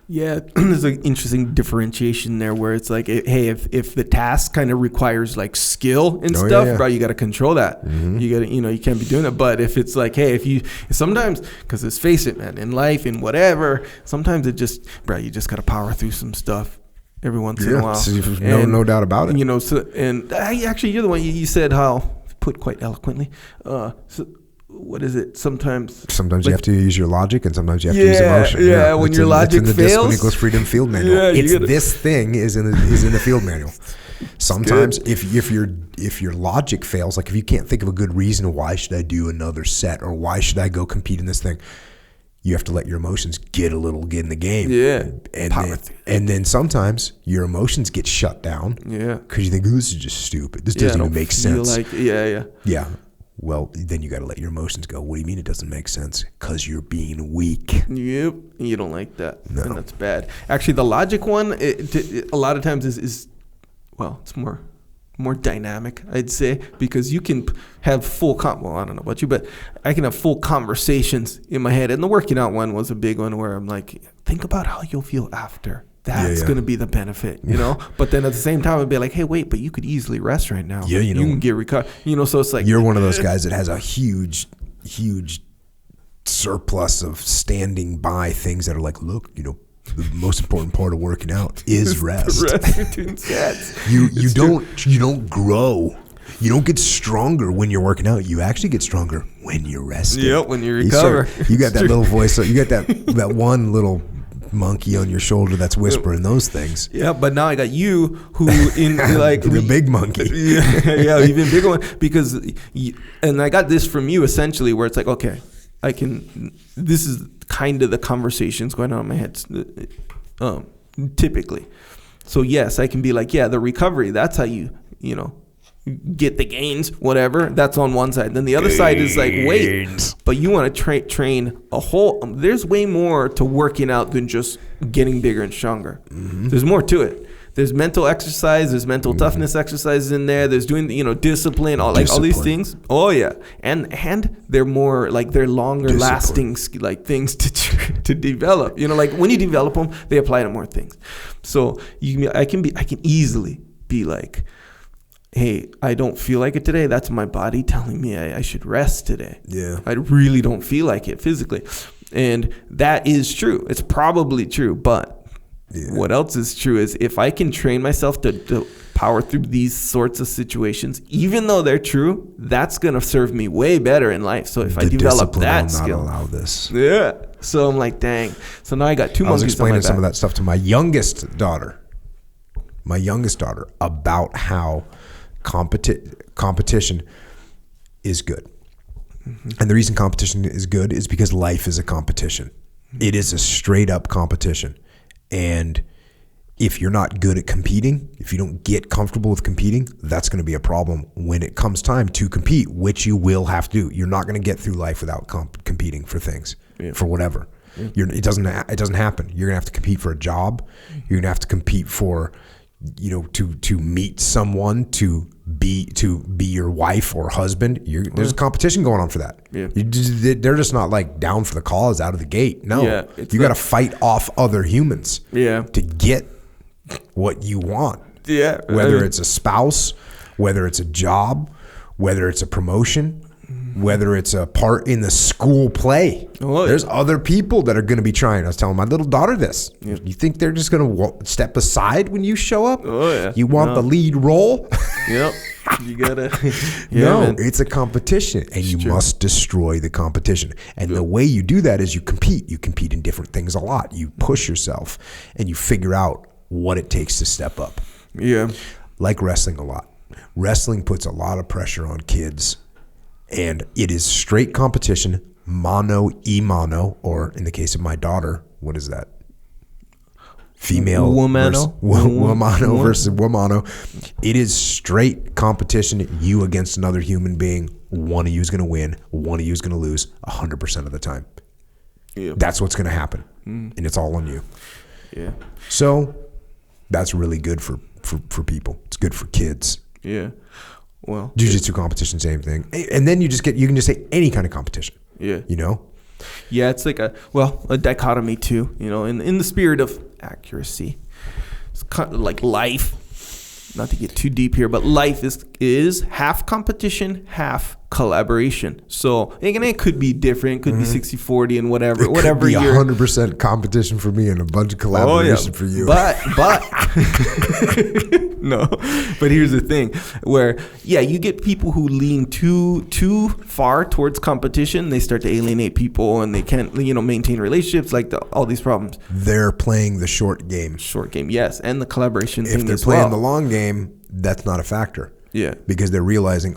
Yeah, there's an interesting differentiation there where it's like, hey, if the task kind of requires like skill and stuff, bro, you got to control that. Mm-hmm. You got to, you can't be doing it. But if it's like, hey, sometimes, because let's face it, man, in life, in whatever, sometimes it just, bro, you just got to power through some stuff every once in a while. No doubt about it. Actually, you're the one, you said how, put quite eloquently, what is it? Sometimes you have to use your logic, and sometimes you have to use emotion. Yeah, when your logic fails. Discipline Equals Freedom Field Manual. This thing is in the field manual. Sometimes if your logic fails, like if you can't think of a good reason why should I do another set or why should I go compete in this thing, you have to let your emotions get in the game. Yeah. And then sometimes your emotions get shut down. Yeah. Because you think, this is just stupid. This doesn't even make sense. Yeah. Well, then you got to let your emotions go. What do you mean it doesn't make sense? Because you're being weak. Yep. You don't like that. No. And that's bad. Actually, the logic one, a lot of times is it's more dynamic, I'd say, because you can have full I don't know about you, but I can have full conversations in my head. And the working out one was a big one where I'm like, think about how you'll feel after. That's going to be the benefit, But then at the same time, I'd be like, hey, wait, but you could easily rest right now. Yeah, you can get recovered. So it's like. You're one of those guys that has a huge, huge surplus of standing by things that are like, look, the most important part of working out is rest. Rest between sets. You don't grow. You don't get stronger when you're working out. You actually get stronger when you're resting. Yep, when you recover. You got that little voice. So you got that one little monkey on your shoulder that's whispering those things. Yeah, but now I got you who in like the big monkey. Yeah, even bigger one, because and I got this from you essentially where it's like, okay, this is kind of the conversations going on in my head typically. So yes, I can be like, yeah, the recovery, that's how you get the gains, whatever. That's on one side. Then the other side is like, wait, but you want to train a whole. There's way more to working out than just getting bigger and stronger. Mm-hmm. There's more to it. there's mental exercise, there's mental toughness exercises in there. There's doing, discipline, all these things. Oh yeah, and they're more like they're longer lasting like things to develop. Like when you develop them, they apply to more things. So I can easily be like, hey, I don't feel like it today. That's my body telling me I should rest today. Yeah, I really don't feel like it physically, and that is true. It's probably true, but. Yeah. What else is true is if I can train myself to power through these sorts of situations, even though they're true, that's going to serve me way better in life. So if I develop that skill. Will not allow this. Yeah. So I'm like, dang. So now I got 2 monkeys on my back. I was explaining some of that stuff to my youngest daughter about how competition is good. Mm-hmm. And the reason competition is good is because life is a competition. Mm-hmm. It is a straight up competition. And if you're not good at competing, if you don't get comfortable with competing, that's going to be a problem when it comes time to compete, which you will have to do. You're not going to get through life without competing for things, for whatever. Yeah. It doesn't happen. You're going to have to compete for a job. You're going to have to compete for, to meet someone, to be your wife or husband. There's a competition going on for that. Yeah. They're just not like down for the cause out of the gate. No, you got to fight off other humans. To get what you want. Yeah, whether it's a spouse, whether it's a job, whether it's a promotion, whether it's a part in the school play. There's other people that are going to be trying. I was telling my little daughter this. Yeah. You think they're just going to step aside when you show up? You want the lead role? Yep. You gotta. It's a competition, and you must destroy the competition. And the way you do that is you compete. You compete in different things a lot. You push yourself, and you figure out what it takes to step up. Yeah. Like wrestling a lot. Wrestling puts a lot of pressure on kids. And it is straight competition, mano y mano, or in the case of my daughter, what is that? Female womano versus womano. It is straight competition, you against another human being. One of you is going to win, one of you is going to lose 100% of the time. Yeah. That's what's going to happen, and it's all on you. Yeah. So that's really good for people. It's good for kids. Yeah. Well, jiu-jitsu competition, same thing. And then you can just say any kind of competition. Yeah. Yeah, it's like a dichotomy too, in the spirit of accuracy. It's kind of like life. Not to get too deep here, but life is half competition, half collaboration. So it could be different. It could be 60-40 and whatever. It could be 100% competition for me and a bunch of collaboration for you. But no. But here's the thing, where you get people who lean too far towards competition. They start to alienate people, and they can't maintain relationships. Like all these problems. They're playing the short game. Yes, and the collaboration thing as well. If they're playing the long game, that's not a factor. Yeah, because they're realizing,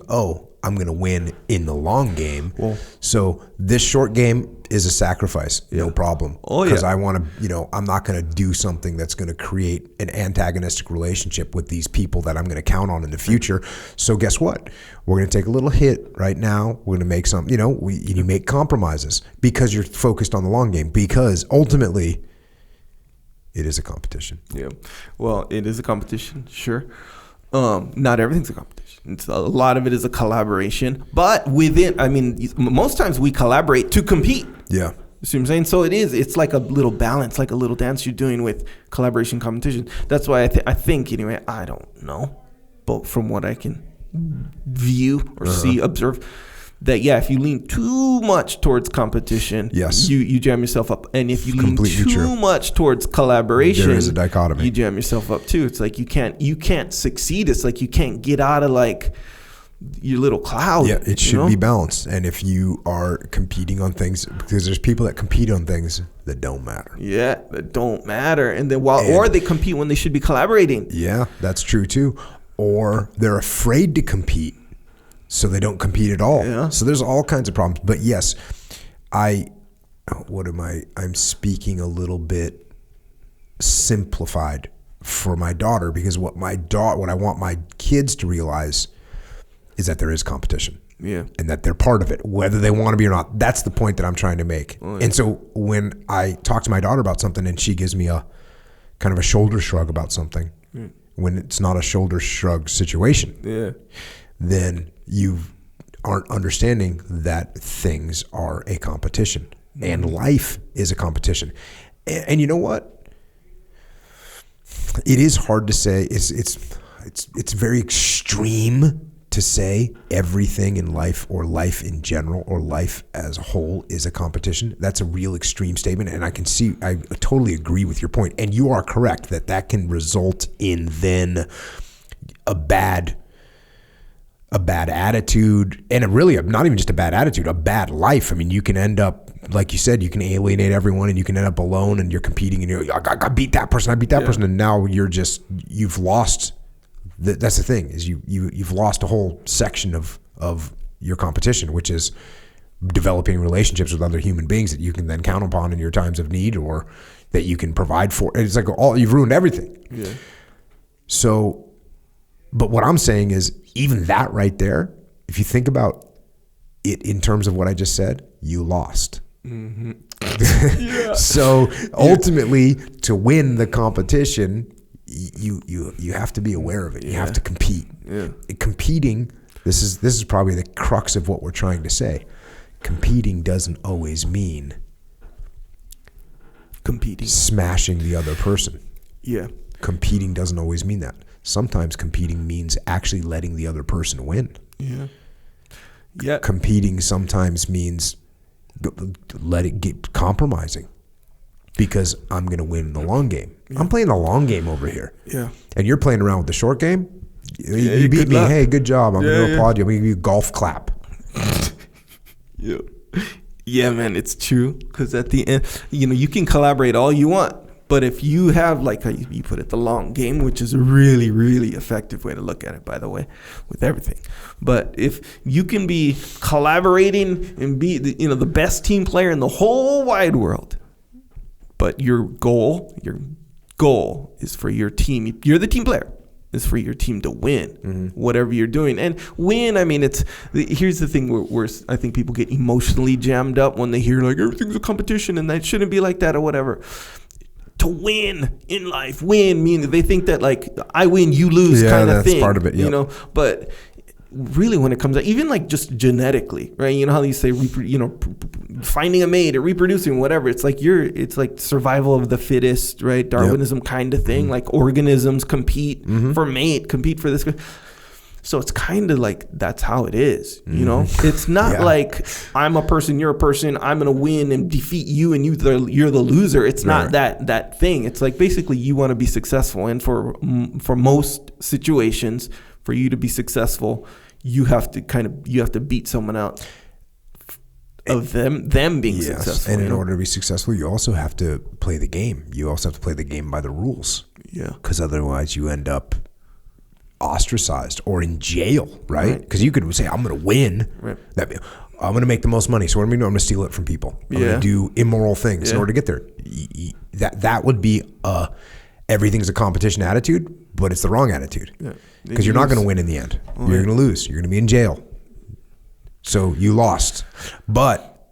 I'm going to win in the long game. Well, so this short game is a sacrifice. No problem. Because I want to, I'm not going to do something that's going to create an antagonistic relationship with these people that I'm going to count on in the future. So guess what? We're going to take a little hit right now. We're going to make some, you make compromises because you're focused on the long game, because ultimately it is a competition. Yeah. Well, it is a competition. Sure. Not everything's a competition. A lot of it is a collaboration, but most times we collaborate to compete. Yeah. You see what I'm saying? So it's like a little balance, like a little dance you're doing with collaboration, competition. That's why I think anyway, I don't know, but from what I can view or see, observe, that if you lean too much towards competition, you jam yourself up. And if you lean too much towards collaboration, there is a dichotomy. You jam yourself up too. It's like you can't succeed. It's like you can't get out of like your little cloud. Yeah, it should be balanced. And if you are competing on things, because there's people that compete on things that don't matter. Yeah, that don't matter. And then or they compete when they should be collaborating. Yeah, that's true too. Or they're afraid to compete, so they don't compete at all. Yeah. So there's all kinds of problems. But yes, I'm speaking a little bit simplified for my daughter, because what I want my kids to realize is that there is competition. Yeah. And that they're part of it, whether they want to be or not. That's the point that I'm trying to make. Oh, yeah. And so when I talk to my daughter about something and she gives me a kind of a shoulder shrug about something, when it's not a shoulder shrug situation, then you aren't understanding that things are a competition and life is a competition. And you know what? It is hard to say. It's very extreme to say everything in life or life in general or life as a whole is a competition. That's a real extreme statement. And I totally agree with your point. And you are correct that can result in then a bad attitude, and not even just a bad attitude, a bad life. I mean, you can end up, like you said, you can alienate everyone and you can end up alone and you're competing and you're, I beat that person, I beat that person. And now you've lost. That's the thing, is you've lost a whole section of your competition, which is developing relationships with other human beings that you can then count upon in your times of need or that you can provide for. It's like you've ruined everything. Yeah. So, but what I'm saying is, even that right there, if you think about it in terms of what I just said, you lost. Mm-hmm. So ultimately, to win the competition, you have to be aware of it. You have to compete. Yeah. Competing, this is probably the crux of what we're trying to say. Competing doesn't always mean smashing the other person. Yeah. Competing doesn't always mean that. Sometimes competing means actually letting the other person win. Yeah. Yeah. Competing sometimes means compromising because I'm going to win the long game. Yeah. I'm playing the long game over here. Yeah. And you're playing around with the short game. You beat me. Luck. Hey, good job. I'm going to applaud you. I'm going to give you a golf clap. Yeah. Yeah, man, it's true. Because at the end, you can collaborate all you want. But if you have, like how you put it, the long game, which is a really, really effective way to look at it, by the way, with everything. But if you can be collaborating and be the best team player in the whole wide world, but your goal is for your team. You're the team player. Is for your team to win, whatever you're doing. And win, I mean, here's the thing where I think people get emotionally jammed up when they hear like everything's a competition and that shouldn't be like that or whatever. To win in life, meaning they think that like I win, you lose kind of thing. Yeah, that's part of it. Yep. But really, when it comes out, even like just genetically, right? You know how you say, finding a mate or reproducing, whatever. It's like survival of the fittest, right? Darwinism kind of thing. Like organisms compete for mate, compete for this. So it's kind of like that's how it is, It's not like I'm a person, you're a person, I'm going to win and defeat you and you're the loser. It's not that thing. It's like basically you want to be successful. And for most situations, for you to be successful, you have to beat someone out of them being successful. And in order to be successful, you also have to play the game. You also have to play the game by the rules. Yeah. Because otherwise you end up ostracized or in jail, right? Because you could say, I'm going to win. Right. I'm going to make the most money. So what am I going to do? I'm going to steal it from people. I'm going to do immoral things in order to get there. That would be everything's a competition attitude, but it's the wrong attitude. Because you're not going to win in the end. You're going to lose. You're going to be in jail. So you lost. But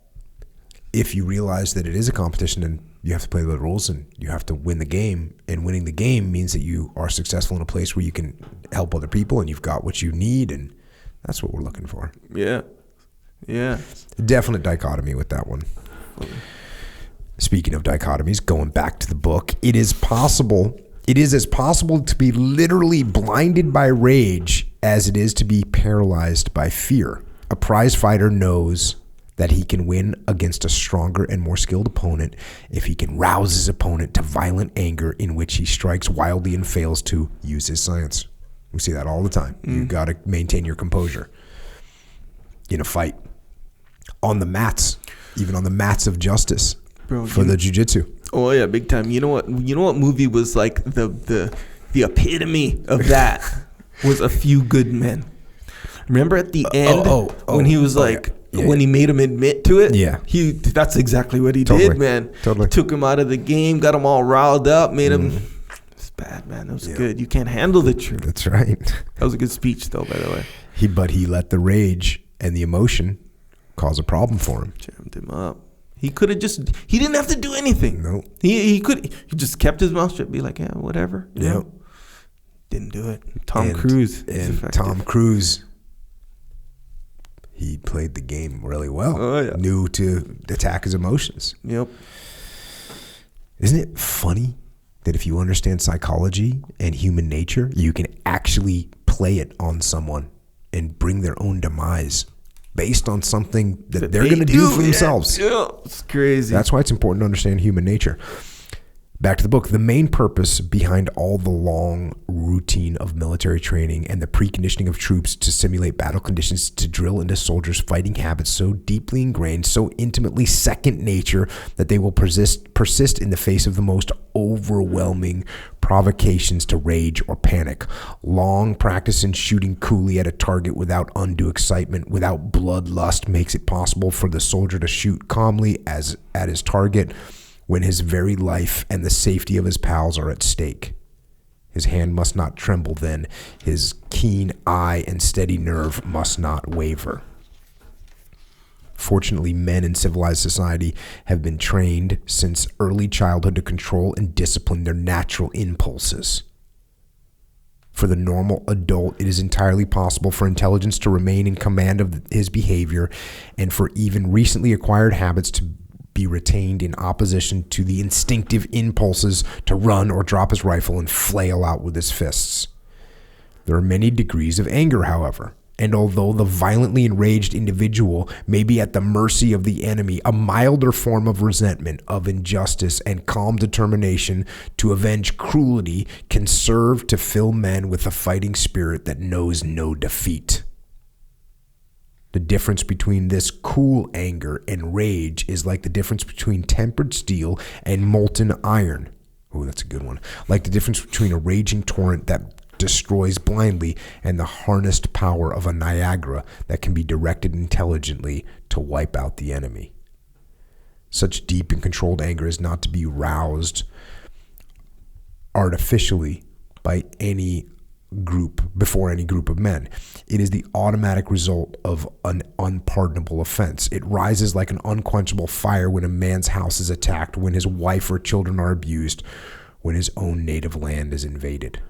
if you realize that it is a competition and you have to play the rules and you have to win the game, and winning the game means that you are successful in a place where you can help other people and you've got what you need, and that's what we're looking for. Yeah. Yeah. Definite dichotomy with that one. Speaking of dichotomies, going back to the book, it is as possible to be literally blinded by rage as it is to be paralyzed by fear. A prize fighter knows that he can win against a stronger and more skilled opponent if he can rouse his opponent to violent anger in which he strikes wildly and fails to use his science. We see that all the time. You got to maintain your composure in a fight. On the mats, even on the mats of justice. Bro, for the jiu-jitsu. Oh yeah, big time. You know what movie was like the epitome of that was A Few Good Men. Remember at the end when he was when he made him admit to it? Yeah. That's exactly what he did, man. Totally. Took him out of the game, got him all riled up, made him it's bad, man. That was good. You can't handle the truth. That's right. That was a good speech though, by the way. He let the rage and the emotion cause a problem for him. Jammed him up. He could have he didn't have to do anything. No. He just kept his mouth shut, be like, yeah, whatever. Yeah. Didn't do it. Tom Cruise. He played the game really well. Oh, yeah. Knew to attack his emotions. Yep. Isn't it funny that if you understand psychology and human nature, you can actually play it on someone and bring their own demise based on something that they're going to do for themselves? Yeah, it's crazy. That's why it's important to understand human nature. Back to the book. The main purpose behind all the long routine of military training and the preconditioning of troops to simulate battle conditions to drill into soldiers fighting habits so deeply ingrained, so intimately second nature that they will persist in the face of the most overwhelming provocations to rage or panic. Long practice in shooting coolly at a target without undue excitement, without bloodlust, makes it possible for the soldier to shoot calmly at his target when his very life and the safety of his pals are at stake. His hand must not tremble then. His keen eye and steady nerve must not waver. Fortunately, men in civilized society have been trained since early childhood to control and discipline their natural impulses. For the normal adult, it is entirely possible for intelligence to remain in command of his behavior and for even recently acquired habits to be retained in opposition to the instinctive impulses to run or drop his rifle and flail out with his fists. There are many degrees of anger, however, and although the violently enraged individual may be at the mercy of the enemy, a milder form of resentment, of injustice, and calm determination to avenge cruelty can serve to fill men with a fighting spirit that knows no defeat. The difference between this cool anger and rage is like the difference between tempered steel and molten iron. Oh, that's a good one. Like the difference between a raging torrent that destroys blindly and the harnessed power of a Niagara that can be directed intelligently to wipe out the enemy. Such deep and controlled anger is not to be roused artificially by any group of men. It is the automatic result of an unpardonable offense. It rises like an unquenchable fire when a man's house is attacked, when his wife or children are abused, when his own native land is invaded.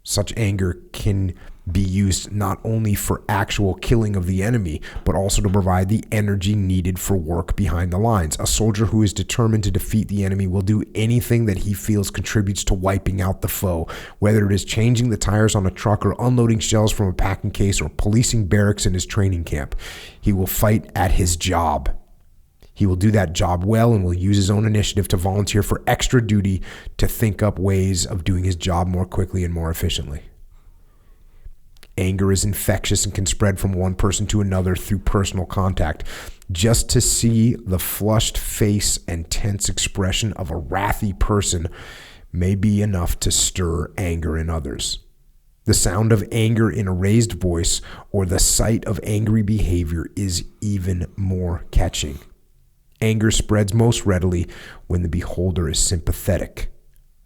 Such anger can be used not only for actual killing of the enemy, but also to provide the energy needed for work behind the lines. A soldier who is determined to defeat the enemy will do anything that he feels contributes to wiping out the foe, whether it is changing the tires on a truck or unloading shells from a packing case or policing barracks in his training camp. He will fight at his job. He will do that job well and will use his own initiative to volunteer for extra duty to think up ways of doing his job more quickly and more efficiently. Anger is infectious and can spread from one person to another through personal contact. Just to see the flushed face and tense expression of a wrathy person may be enough to stir anger in others. The sound of anger in a raised voice or the sight of angry behavior is even more catching. Anger spreads most readily when the beholder is sympathetic,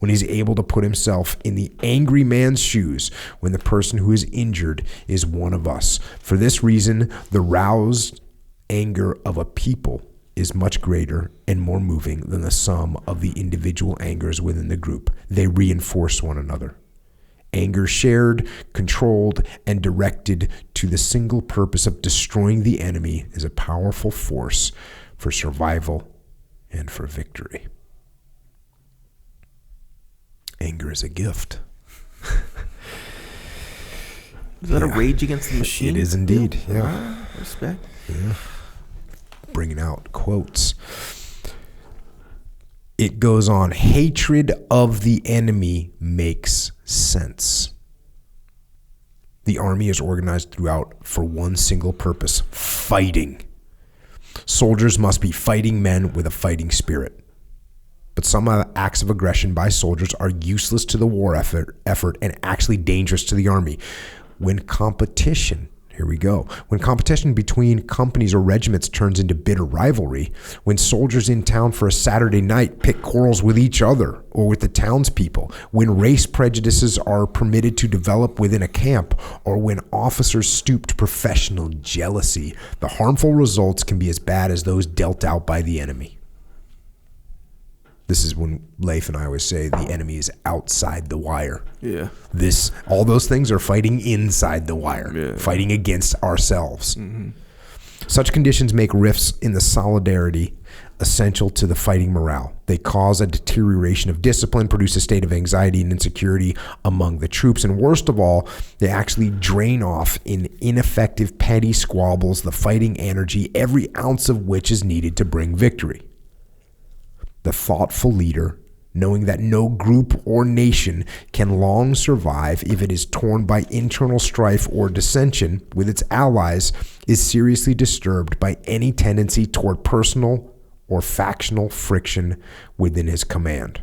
when he's able to put himself in the angry man's shoes, when the person who is injured is one of us. For this reason, the roused anger of a people is much greater and more moving than the sum of the individual angers within the group. They reinforce one another. Anger shared, controlled, and directed to the single purpose of destroying the enemy is a powerful force for survival and for victory. Anger is a gift. Is that a rage against the machine? It is indeed. Yeah. Respect. Yeah. Bringing out quotes. It goes on. Hatred of the enemy makes sense. The army is organized throughout for one single purpose: fighting. Soldiers must be fighting men with a fighting spirit. But some acts of aggression by soldiers are useless to the war effort and actually dangerous to the army. When competition between companies or regiments turns into bitter rivalry, when soldiers in town for a Saturday night pick quarrels with each other or with the townspeople, when race prejudices are permitted to develop within a camp, or when officers stoop to professional jealousy, the harmful results can be as bad as those dealt out by the enemy. The This is when Leif and I always say the enemy is outside the wire. Yeah. All those things are fighting inside the wire, fighting against ourselves. Mm-hmm. Such conditions make rifts in the solidarity essential to the fighting morale. They cause a deterioration of discipline, produce a state of anxiety and insecurity among the troops, and worst of all, they actually drain off in ineffective petty squabbles the fighting energy, every ounce of which is needed to bring victory. The thoughtful leader, knowing that no group or nation can long survive if it is torn by internal strife or dissension with its allies, is seriously disturbed by any tendency toward personal or factional friction within his command.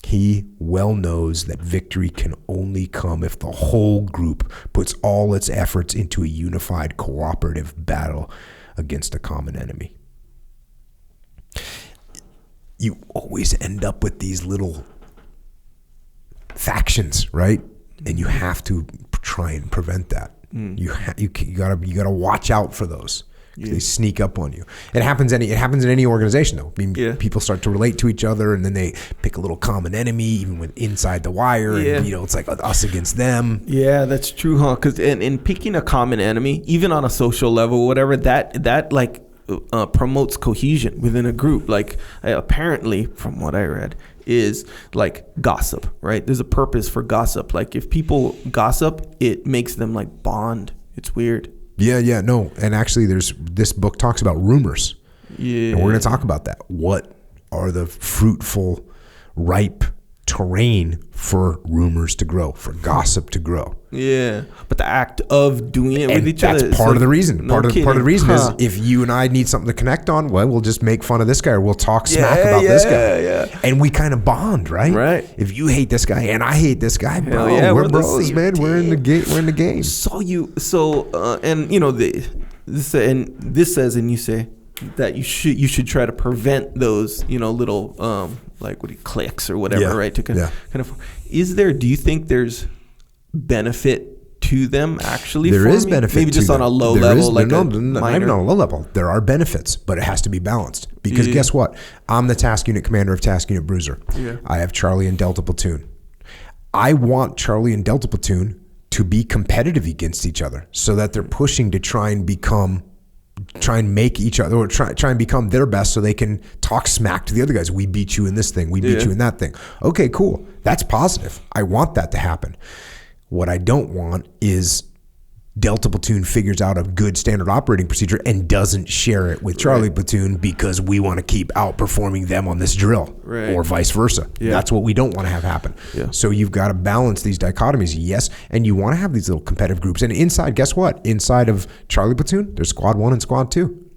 He well knows that victory can only come if the whole group puts all its efforts into a unified cooperative battle against a common enemy. You always end up with these little factions, right? And you have to try and prevent that. You gotta watch out for those. They sneak up on you. It happens in any organization, though. I mean, people start to relate to each other, and then they pick a little common enemy, even with inside the wire. And it's like us against them. Yeah, that's true, huh? Because in picking a common enemy, even on a social level, whatever, that like promotes cohesion within a group. Like apparently, from what I read, is like gossip, right? There's a purpose for gossip. Like if people gossip, it makes them like bond. It's weird. Yeah, no. And actually, this book talks about rumors. Yeah. And we're going to talk about that. What are the fruitful, ripe terrain for rumors to grow, for gossip to grow? Yeah. But the act of doing it with each other. That's part of the reason. Part of the reason is if you and I need something to connect on, well, we'll just make fun of this guy or we'll talk smack about this guy. Yeah. And we kind of bond, right? Right. If you hate this guy and I hate this guy, bro, we're bros, man. We're in the game. We're in the game. This says, and you say that you should try to prevent those, little cliques or whatever, right? To kind of, do you think there's benefit to them actually? There is benefit. Maybe just on a low level, not even on a low level. There are benefits, but it has to be balanced. Because guess what? I'm the task unit commander of Task Unit Bruiser. Yeah. I have Charlie and Delta Platoon. I want Charlie and Delta Platoon to be competitive against each other, so that they're pushing to try and make each other, or try and become their best, so they can talk smack to the other guys. We beat you in this thing. We beat you in that thing. Okay, cool. That's positive. I want that to happen. What I don't want is Delta Platoon figures out a good standard operating procedure and doesn't share it with Charlie Platoon because we want to keep outperforming them on this drill, or vice versa. That's what we don't want to have happen. So you've got to balance these dichotomies, yes, and you want to have these little competitive groups. And inside, guess what? Inside of Charlie Platoon, there's Squad 1 and Squad 2.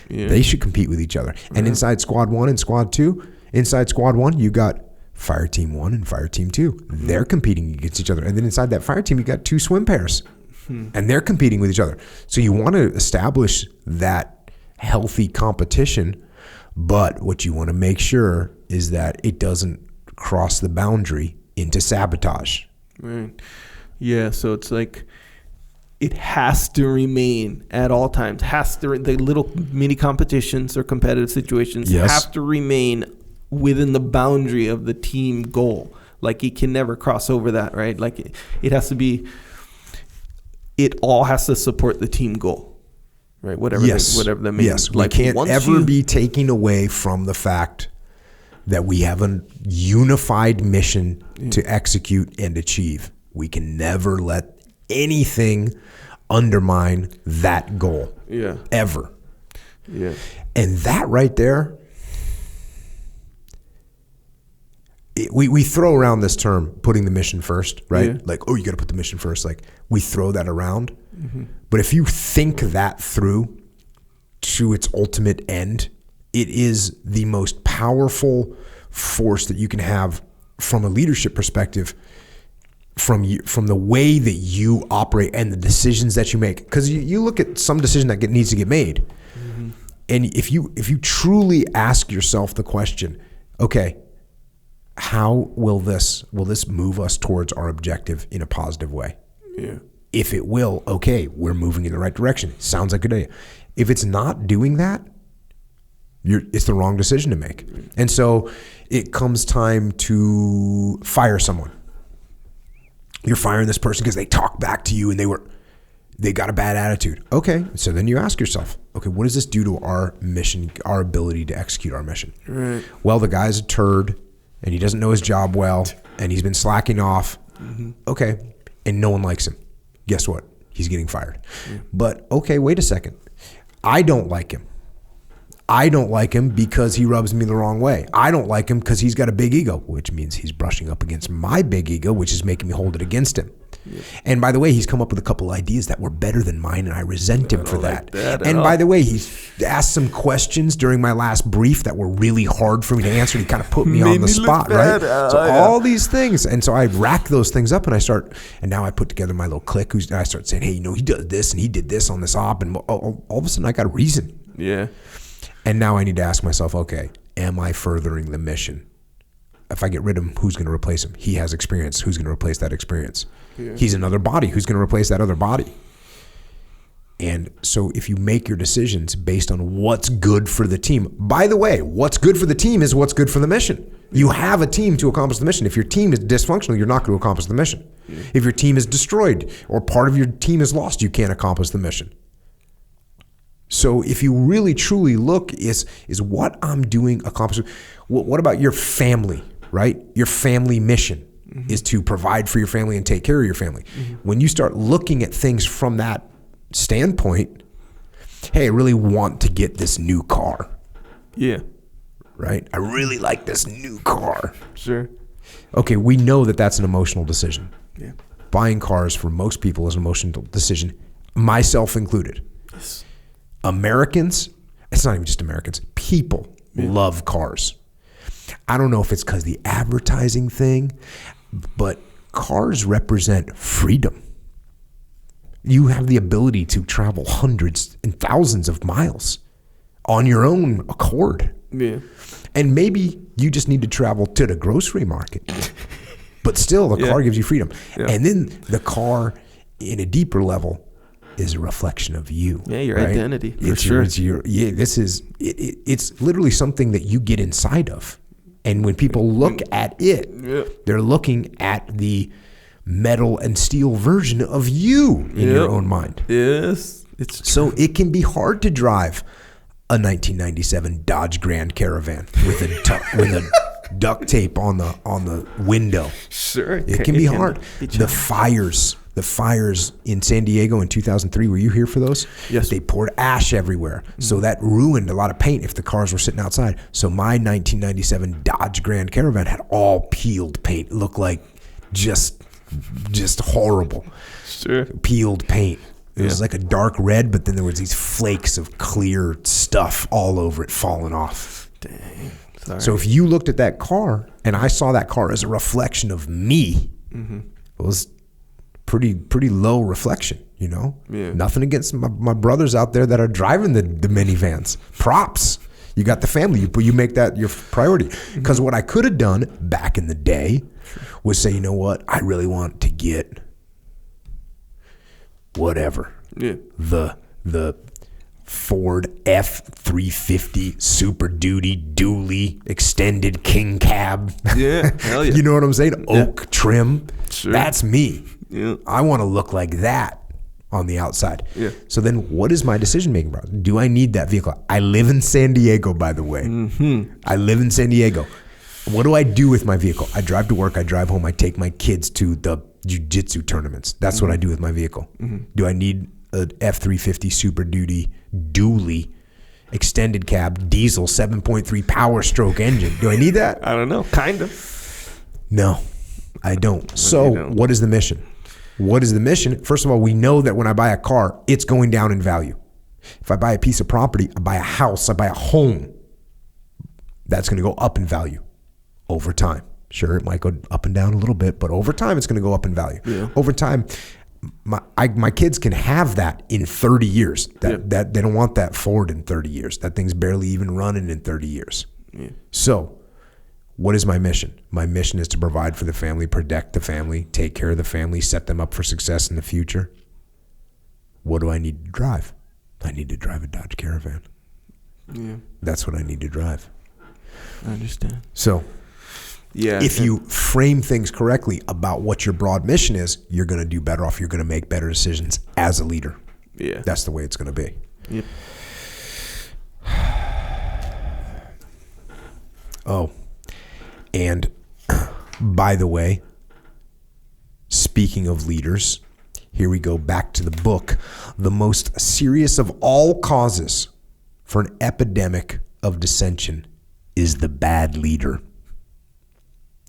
They should compete with each other. And inside Squad 1 and Squad 2, inside Squad 1, you got Fire Team 1 and Fire Team 2. They're competing against each other. And then inside that fire team, you got 2 swim pairs. And they're competing with each other. So you want to establish that healthy competition, but what you want to make sure is that it doesn't cross the boundary into sabotage. Right. Yeah, so it's like it has to remain at all times. The little mini competitions or competitive situations have to remain within the boundary of the team goal. Like it can never cross over that, right? Like it has to be. It all has to support the team goal, right? Whatever the main. Yes, we can't ever be taking away from the fact that we have a unified mission to execute and achieve. We can never let anything undermine that goal. Yeah. Ever. Yeah. And that right there, we throw around this term, putting the mission first, right? Yeah. Like, you got to put the mission first. Like, we throw that around. Mm-hmm. But if you think that through to its ultimate end, it is the most powerful force that you can have from a leadership perspective, from the way that you operate and the decisions that you make. Because you look at some decision that needs to get made. Mm-hmm. And if you truly ask yourself the question, okay, how will this move us towards our objective in a positive way? Yeah. If it will, okay, we're moving in the right direction. Sounds like a good idea. If it's not doing that, It's the wrong decision to make. And so it comes time to fire someone. You're firing this person because they talk back to you and they got a bad attitude. Okay, so then you ask yourself, okay, what does this do to our mission, our ability to execute our mission? Right. Well, the guy's a turd and he doesn't know his job well and he's been slacking off. Mm-hmm. Okay, and no one likes him. Guess what? He's getting fired. Yeah. But okay, wait a second. I don't like him. I don't like him because he rubs me the wrong way. I don't like him because he's got a big ego, which means he's brushing up against my big ego, which is making me hold it against him. Yeah. And by the way, he's come up with a couple ideas that were better than mine, and I resent him for that. And by the way, he's asked some questions during my last brief that were really hard for me to answer. He kind of put me on the spot, right? So all these things. And so I rack those things up, and now I put together my little clique. I start saying, hey, he does this, and he did this on this op, and all of a sudden I got a reason. Yeah. And now I need to ask myself, okay, am I furthering the mission? If I get rid of him, who's going to replace him? He has experience. Who's going to replace that experience? Yeah. He's another body. Who's going to replace that other body? And so if you make your decisions based on what's good for the team, by the way, what's good for the team is what's good for the mission. You have a team to accomplish the mission. If your team is dysfunctional, you're not going to accomplish the mission. Yeah. If your team is destroyed or part of your team is lost, you can't accomplish the mission. So if you really truly look, is what I'm doing accomplishing? What about your family, right? Your family mission is to provide for your family and take care of your family. Mm-hmm. When you start looking at things from that standpoint, hey, I really want to get this new car. Yeah. Right? I really like this new car. Sure. Okay, we know that that's an emotional decision. Yeah. Buying cars for most people is an emotional decision, myself included. Yes. Americans, it's not even just Americans, people love cars. I don't know if it's because the advertising thing, but cars represent freedom. You have the ability to travel hundreds and thousands of miles on your own accord. Yeah. And maybe you just need to travel to the grocery market. But still, the car gives you freedom. Yeah. And then the car, in a deeper level, is a reflection of you. Yeah, your right? identity. For it's sure. It's literally something that you get inside of. And when people look at it, they're looking at the metal and steel version of you in your own mind. Yes, it's true. So it can be hard to drive a 1997 Dodge Grand Caravan with a duct tape on the window. Sure, it can be hard. The fires in San Diego in 2003, were you here for those? Yes. They poured ash everywhere. Mm-hmm. So that ruined a lot of paint if the cars were sitting outside. So my 1997 Dodge Grand Caravan had all peeled paint. It looked like just horrible. Sure. Peeled paint. It was like a dark red, but then there was these flakes of clear stuff all over it falling off. Dang. Sorry. So if you looked at that car and I saw that car as a reflection of me, it was pretty low reflection, you know? Yeah. Nothing against my brothers out there that are driving the minivans. Props. You got the family. You make that your priority. Because what I could have done back in the day was say, you know what? I really want to get whatever. Yeah. The Ford F-350 Super Duty dually extended king cab. Yeah, hell yeah. You know what I'm saying? Oak trim. Sure. That's me. Yeah. I want to look like that on the outside. Yeah. So then what is my decision making process? Do I need that vehicle? I live in San Diego, by the way. Mm-hmm. I live in San Diego. What do I do with my vehicle? I drive to work. I drive home. I take my kids to the jiu-jitsu tournaments. That's what I do with my vehicle. Do I need an F-350 Super Duty dually extended cab diesel 7.3 power stroke engine? Do I need that? I don't know. Kind of. No, I don't. So what is the mission? What is the mission? First of all, we know that when I buy a car, it's going down in value. If I buy a piece of property, I buy a house, I buy a home, that's going to go up in value over time. Sure, it might go up and down a little bit, but over time, it's going to go up in value. Yeah. Over time, my kids can have that in 30 years. That they don't want that Ford in 30 years. That thing's barely even running in 30 years. Yeah. So what is my mission? My mission is to provide for the family, protect the family, take care of the family, set them up for success in the future. What do I need to drive? I need to drive a Dodge Caravan. Yeah. That's what I need to drive. I understand. So yeah, if you frame things correctly about what your broad mission is, you're going to do better off. You're going to make better decisions as a leader. Yeah. That's the way it's going to be. Yep. Oh, and by the way, speaking of leaders, here we go back to the book. The most serious of all causes for an epidemic of dissension is the bad leader.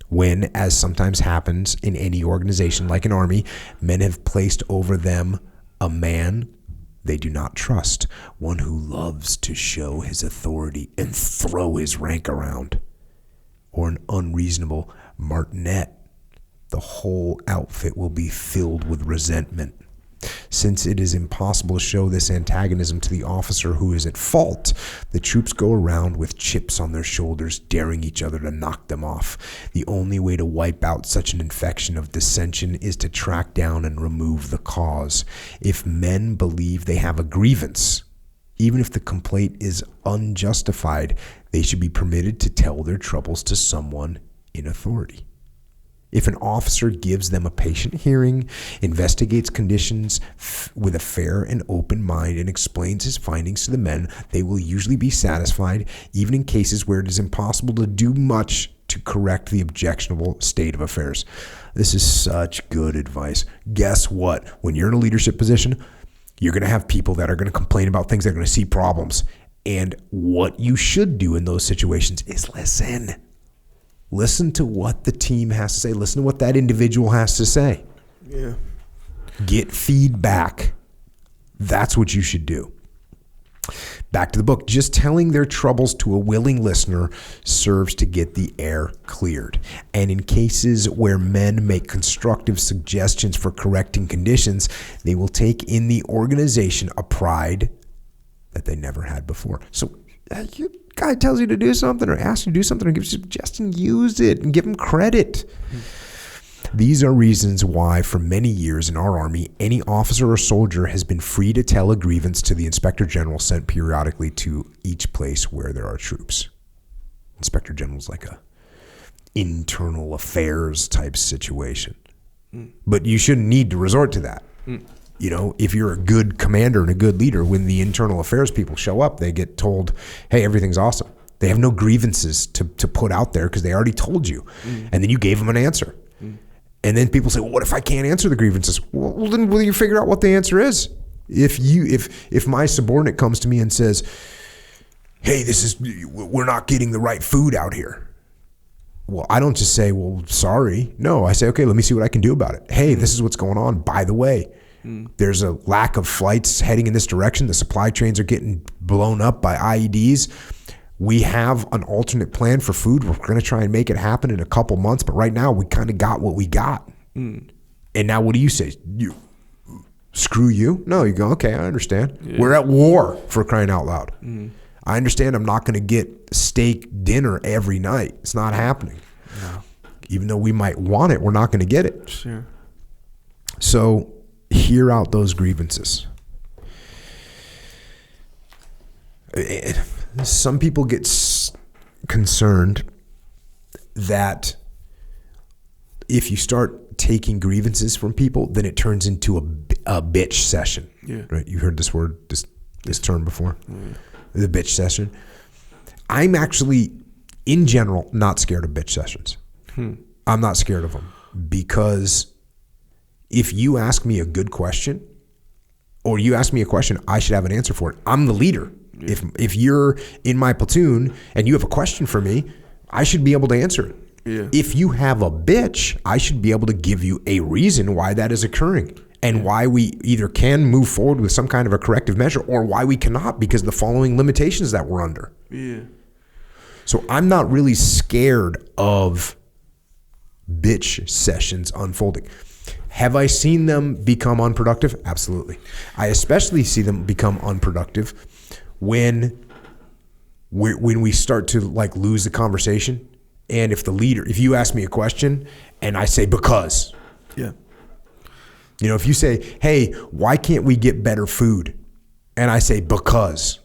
When, as sometimes happens in any organization like an army, men have placed over them a man they do not trust, one who loves to show his authority and throw his rank around, or an unreasonable martinet, the whole outfit will be filled with resentment. Since it is impossible to show this antagonism to the officer who is at fault, the troops go around with chips on their shoulders, daring each other to knock them off. The only way to wipe out such an infection of dissension is to track down and remove the cause. If men believe they have a grievance, even if the complaint is unjustified, they should be permitted to tell their troubles to someone in authority. If an officer gives them a patient hearing, investigates conditions with a fair and open mind, and explains his findings to the men, they will usually be satisfied, even in cases where it is impossible to do much to correct the objectionable state of affairs. This is such good advice. Guess what? When you're in a leadership position, you're going to have people that are going to complain about things. They're going to see problems. And what you should do in those situations is listen. Listen to what the team has to say. Listen to what that individual has to say. Yeah. Get feedback. That's what you should do. Back to the book. Just telling their troubles to a willing listener serves to get the air cleared. And in cases where men make constructive suggestions for correcting conditions, they will take in the organization a pride that they never had before. So your guy tells you to do something or asks you to do something or gives you a suggestion, use it and give him credit. These are reasons why for many years in our Army, any officer or soldier has been free to tell a grievance to the Inspector General sent periodically to each place where there are troops. Inspector General is like a internal affairs type situation. But you shouldn't need to resort to that. You know, if you're a good commander and a good leader, when the internal affairs people show up, they get told, hey, everything's awesome. They have no grievances to put out there because they already told you. And then you gave them an answer. And then people say, well, what if I can't answer the grievances? Well, then will you figure out what the answer is? If my subordinate comes to me and says, hey, we're not getting the right food out here. Well, I don't just say, well, sorry. No, I say, okay, let me see what I can do about it. Hey, this is what's going on. By the way, there's a lack of flights heading in this direction. The supply trains are getting blown up by IEDs. We have an alternate plan for food. We're going to try and make it happen in a couple months. But right now, we kind of got what we got. And now what do you say? You screw you? No, you go, okay, I understand. Yeah. We're at war, for crying out loud. I understand I'm not going to get steak dinner every night. It's not happening. No. Even though we might want it, we're not going to get it. Sure. So hear out those grievances. Some people get concerned that if you start taking grievances from people, then it turns into a bitch session. Yeah. Right. You heard this word, this term before? The bitch session. I'm actually, in general, not scared of bitch sessions. I'm not scared of them because if you ask me a good question or you ask me a question, I should have an answer for it. I'm the leader. Yeah. If you're in my platoon and you have a question for me, I should be able to answer it. Yeah. If you have a bitch, I should be able to give you a reason why that is occurring and why we either can move forward with some kind of a corrective measure or why we cannot because of the following limitations that we're under. Yeah. So I'm not really scared of bitch sessions unfolding. Have I seen them become unproductive? Absolutely. I especially see them become unproductive when we start to like lose the conversation. And if you ask me a question and I say, because, yeah, you know, if you say, hey, why can't we get better food? And I say, because,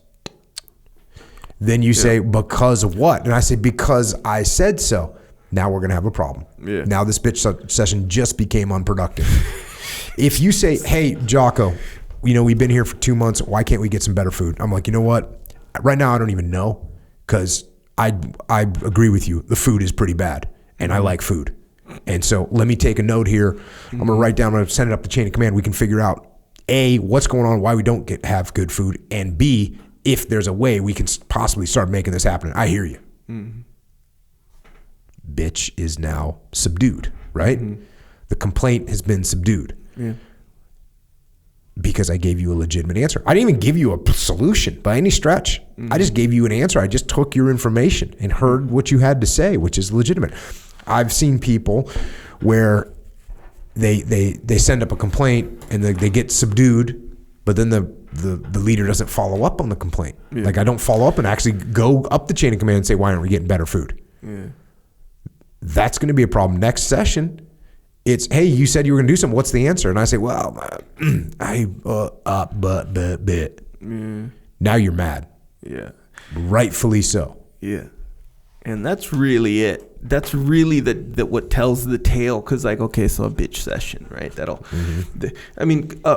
Then you say, because of what? And I say, because I said so. Now we're going to have a problem. Yeah. Now this bitch session just became unproductive. If you say, hey, Jocko, we've been here for 2 months. Why can't we get some better food? I'm like, you know what? Right now I don't even know, because I agree with you. The food is pretty bad, and I like food. And so let me take a note here. I'm going to write down, I'm going to send it up the chain of command. We can figure out, A, what's going on, why we don't have good food, and B, if there's a way we can possibly start making this happen. I hear you. Mm-hmm. Bitch is now subdued, right? Mm-hmm. The complaint has been subdued. Yeah. Because I gave you a legitimate answer. I didn't even give you a solution by any stretch. Mm-hmm. I just gave you an answer. I just took your information and heard what you had to say, which is legitimate. I've seen people where they send up a complaint and they get subdued, but then the leader doesn't follow up on the complaint. Yeah. Like, I don't follow up and actually go up the chain of command and say, why aren't we getting better food? Yeah. That's going to be a problem. Next session, it's, hey, you said you were going to do something. What's the answer? And I say, well, but. Now you're mad. Yeah. Rightfully so. Yeah. And that's really it. That's really the what tells the tale. Because, like, okay, so a bitch session, right?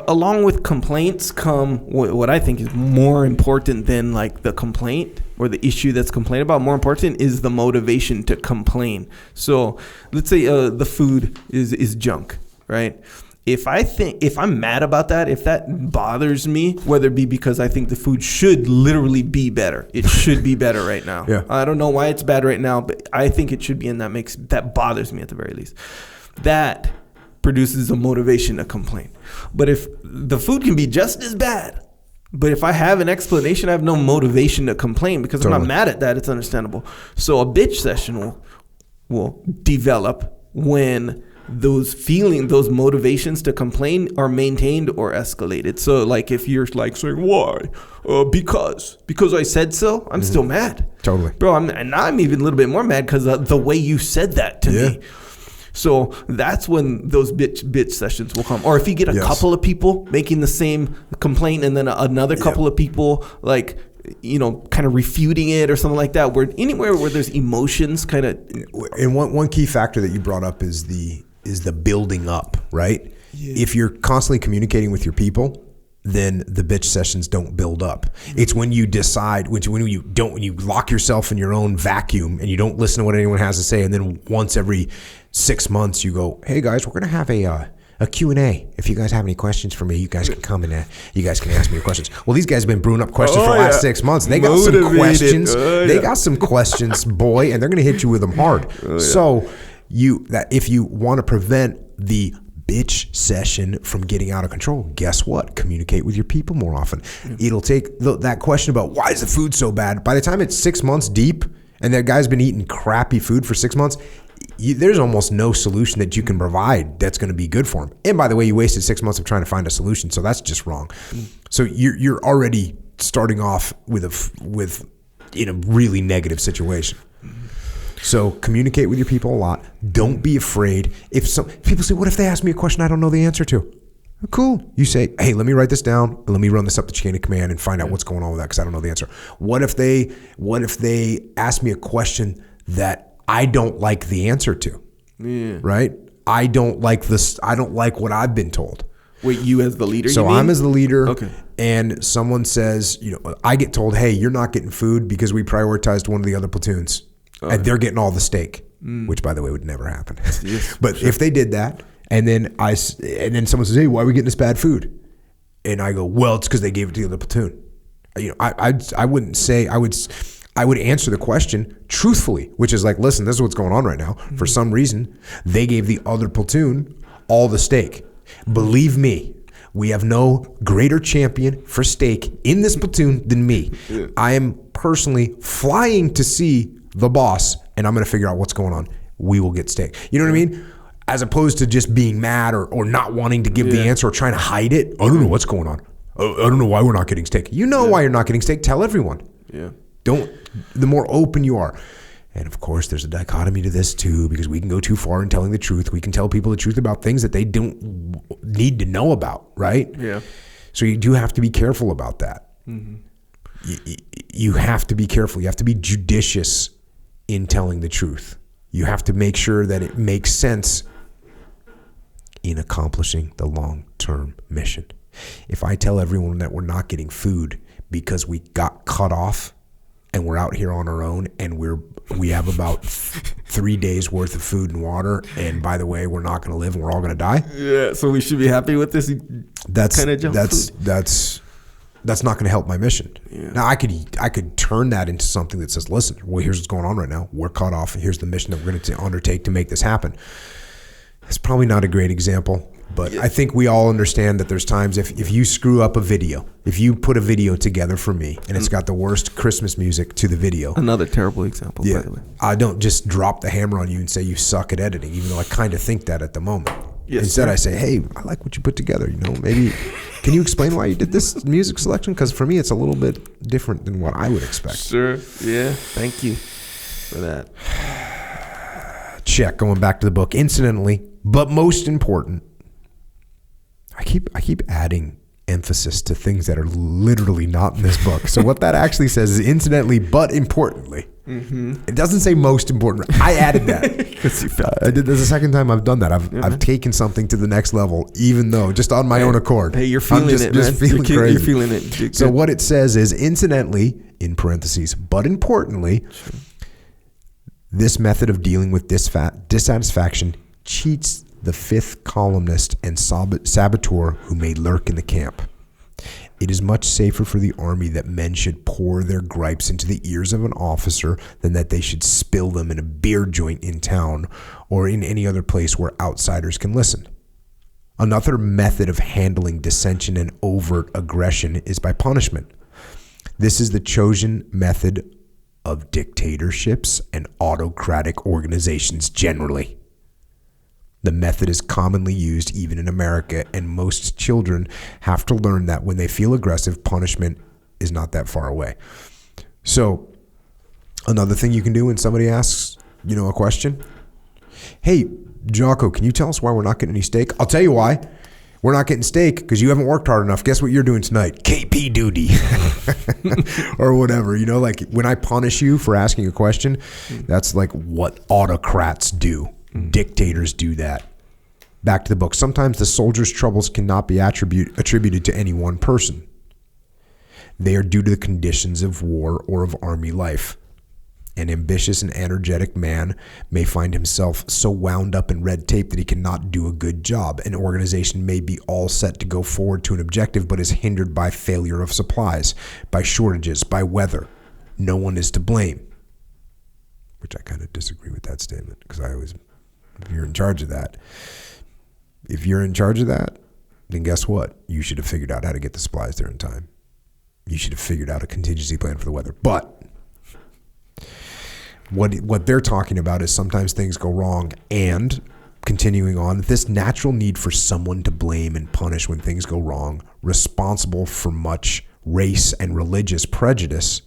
Along with complaints come what I think is more important than, like, the complaint or the issue that's complained about. More important is the motivation to complain. So let's say the food is junk, right? If I'm mad about that, if that bothers me, whether it be because I think the food should literally be better, it should be better right now. Yeah. I don't know why it's bad right now, but I think it should be, and that bothers me at the very least. That produces a motivation to complain. But if the food can be just as bad, but if I have an explanation, I have no motivation to complain, because totally. I'm not mad at that. It's understandable. So a bitch session will develop when those motivations to complain are maintained or escalated. So, like, if you're like saying, why? Because I said so, I'm still mad. Totally. Bro, I'm even a little bit more mad because the way you said that to me. So that's when those bitch sessions will come. Or if you get a couple of people making the same complaint and then another couple of people, like, kind of refuting it or something like that, where anywhere where there's emotions kind of. And one key factor that you brought up is the building up, right? Yeah. If you're constantly communicating with your people, then the bitch sessions don't build up. It's when you decide, when you lock yourself in your own vacuum and you don't listen to what anyone has to say, and then once every 6 months you go, hey guys, we're going to have a Q&A. If you guys have any questions for me, you guys can come and you guys can ask me your questions. Well, these guys have been brewing up questions for the last 6 months. They got some questions. They got some questions, boy, and they're going to hit you with them hard. So if you want to prevent the bitch session from getting out of control, guess what? Communicate with your people more often. It'll take that question about why is the food so bad. By the time it's 6 months deep and that guy's been eating crappy food for 6 months, there's almost no solution that you can provide that's going to be good for him. And by the way, you wasted 6 months of trying to find a solution, so that's just wrong. So you're already starting off with in a really negative situation. So communicate with your people a lot. Don't be afraid. If people say, what if they ask me a question I don't know the answer to? Cool. You say, hey, let me write this down and let me run this up the chain of command and find out what's going on with that, because I don't know the answer. What if they ask me a question that I don't like the answer to? Yeah. Right? I don't like this. I don't like what I've been told. Wait, you as the leader? So I'm as the leader. Okay. And someone says, I get told, hey, you're not getting food because we prioritized one of the other platoons. Okay. And they're getting all the steak, which, by the way, would never happen. Yes, but sure. If they did that, and then someone says, hey, why are we getting this bad food? And I go, well, it's because they gave it to the other platoon. I wouldn't say, I would answer the question truthfully, which is like, listen, this is what's going on right now. Mm-hmm. For some reason, they gave the other platoon all the steak. Believe me, we have no greater champion for steak in this platoon than me. Yeah. I am personally flying to see the boss, and I'm going to figure out what's going on. We will get steak. You know what I mean? As opposed to just being mad or not wanting to give the answer or trying to hide it. I don't know what's going on. I don't know why we're not getting steak. You know why you're not getting steak. Tell everyone. Yeah. The more open you are. And of course, there's a dichotomy to this too, because we can go too far in telling the truth. We can tell people the truth about things that they don't need to know about, right? Yeah. So you do have to be careful about that. Mm-hmm. you have to be careful. You have to be judicious in telling the truth. You have to make sure that it makes sense in accomplishing the long-term mission. If I tell everyone that we're not getting food because we got cut off and we're out here on our own and we have about 3 days worth of food and water, and by the way, we're not going to live and we're all going to die. Yeah, so we should be happy with this kind of junk food. That's not going to help my mission. Yeah. Now I could turn that into something that says, listen, well, here's what's going on right now. We're cut off, and here's the mission that we're going to undertake to make this happen. It's probably not a great example, but I think we all understand that there's times if you screw up a video, if you put a video together for me and it's got the worst Christmas music to the video. Another terrible example, by the way. I don't just drop the hammer on you and say you suck at editing, even though I kind of think that at the moment. Yes, Instead, I say, hey, I like what you put together. Maybe can you explain why you did this music selection? Because for me, it's a little bit different than what I would expect. Sure. Yeah. Thank you for that. Check. Going back to the book. Incidentally, but most important, I keep adding emphasis to things that are literally not in this book. So what that actually says is incidentally, but importantly. Mm-hmm. It doesn't say most important. I added that. I did this the second time I've done that. I've taken something to the next level, even though just on my own accord. Hey, you're feeling it, man. Just feeling crazy. You're feeling it. So what it says is incidentally, in parentheses, but importantly, this method of dealing with dissatisfaction cheats the fifth columnist and saboteur who may lurk in the camp. It is much safer for the army that men should pour their gripes into the ears of an officer than that they should spill them in a beer joint in town or in any other place where outsiders can listen. Another method of handling dissension and overt aggression is by punishment. This is the chosen method of dictatorships and autocratic organizations generally. The method is commonly used even in America, and most children have to learn that when they feel aggressive, punishment is not that far away. So, another thing you can do when somebody asks, a question, hey, Jocko, can you tell us why we're not getting any steak? I'll tell you why. We're not getting steak because you haven't worked hard enough. Guess what you're doing tonight? KP duty. Or whatever. Like when I punish you for asking a question, that's like what autocrats do. Dictators do that. Back to the book. Sometimes the soldier's troubles cannot be attributed to any one person. They are due to the conditions of war or of army life. An ambitious and energetic man may find himself so wound up in red tape that he cannot do a good job. An organization may be all set to go forward to an objective, but is hindered by failure of supplies, by shortages, by weather. No one is to blame. Which I kind of disagree with that statement, because if you're in charge of that, then guess what? You should have figured out how to get the supplies there in time. You should have figured out a contingency plan for the weather. But what they're talking about is sometimes things go wrong, and continuing on, this natural need for someone to blame and punish when things go wrong, responsible for much race and religious prejudice,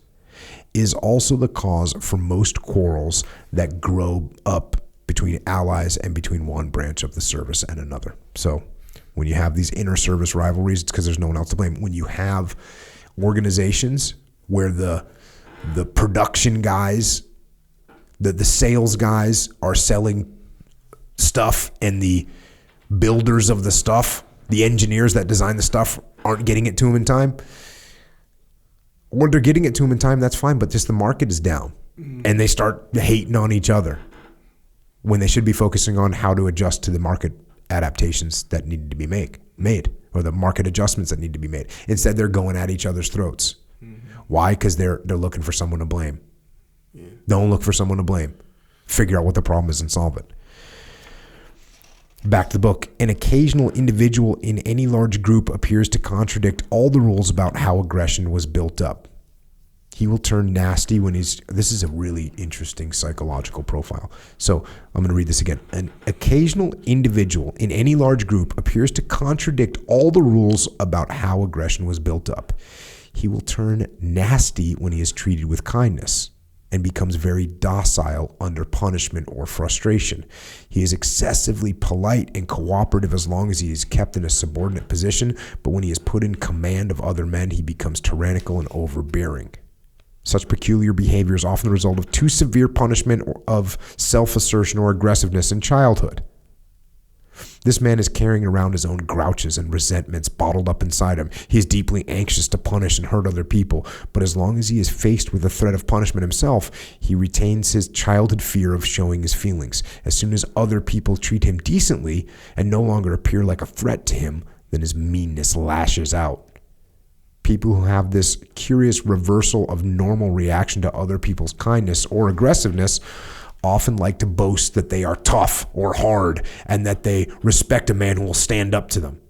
is also the cause for most quarrels that grow up between allies and between one branch of the service and another. So when you have these inter-service rivalries, it's because there's no one else to blame. When you have organizations where the production guys, the sales guys are selling stuff, and the builders of the stuff, the engineers that design the stuff, aren't getting it to them in time, or they're getting it to them in time, that's fine, but just the market is down, and they start hating on each other when they should be focusing on how to adjust to the market adaptations that need to be made, or the market adjustments that need to be made. Instead, they're going at each other's throats. Why? Because they're looking for someone to blame. Don't look for someone to blame. Figure out what the problem is and solve it. Back to the book. An occasional individual in any large group appears to contradict all the rules about how aggression was built up. He will turn nasty when this is a really interesting psychological profile. So I'm going to read this again. An occasional individual in any large group appears to contradict all the rules about how aggression was built up. He will turn nasty when he is treated with kindness. and becomes very docile under punishment or frustration. He is excessively polite and cooperative as long as he is kept in a subordinate position, but when he is put in command of other men, he becomes tyrannical and overbearing. Such peculiar behavior is often the result of too severe punishment or of self-assertion or aggressiveness in childhood. This man is carrying around his own grouches and resentments bottled up inside him. He is deeply anxious to punish and hurt other people, but as long as he is faced with the threat of punishment himself, he retains his childhood fear of showing his feelings. As soon as other people treat him decently and no longer appear like a threat to him, then his meanness lashes out. People who have this curious reversal of normal reaction to other people's kindness or aggressiveness often like to boast that they are tough or hard and that they respect a man who will stand up to them.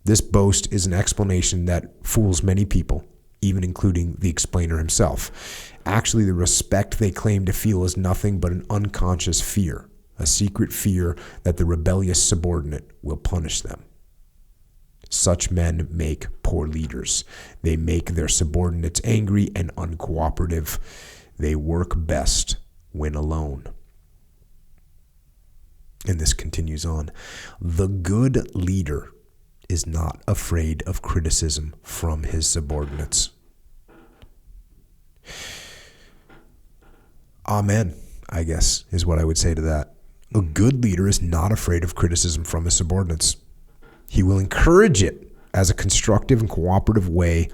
This boast is an explanation that fools many people, even including the explainer himself. Actually, the respect they claim to feel is nothing but an unconscious fear, a secret fear that the rebellious subordinate will punish them. Such men make poor leaders. They make their subordinates angry and uncooperative. They work best when alone. And this continues on. The good leader is not afraid of criticism from his subordinates. Amen, I guess, is what I would say to that. A good leader is not afraid of criticism from his subordinates. He will encourage it as a constructive and cooperative way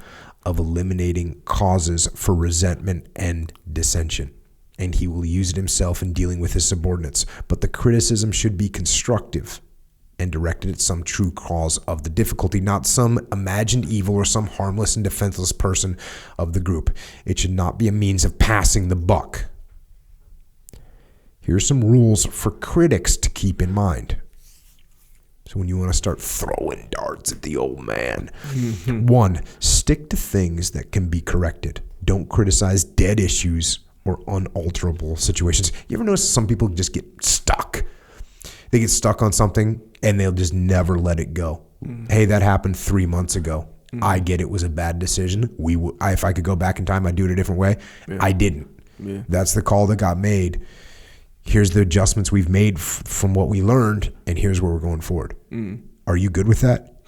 of eliminating causes for resentment and dissension. And he will use it himself in dealing with his subordinates. But the criticism should be constructive and directed at some true cause of the difficulty, not some imagined evil or some harmless and defenseless person of the group. It should not be a means of passing the buck. Here are some rules for critics to keep in mind. So when you want to start throwing darts at the old man. 1, stick to things that can be corrected. Don't criticize dead issues or unalterable situations. You ever notice some people just get stuck? They get stuck on something and they'll just never let it go. Hey, that happened 3 months ago. I get it was a bad decision. If I could go back in time, I'd do it a different way. Yeah. I didn't. Yeah. That's the call that got made. Here's the adjustments we've made from what we learned, and here's where we're going forward. Are you good with that?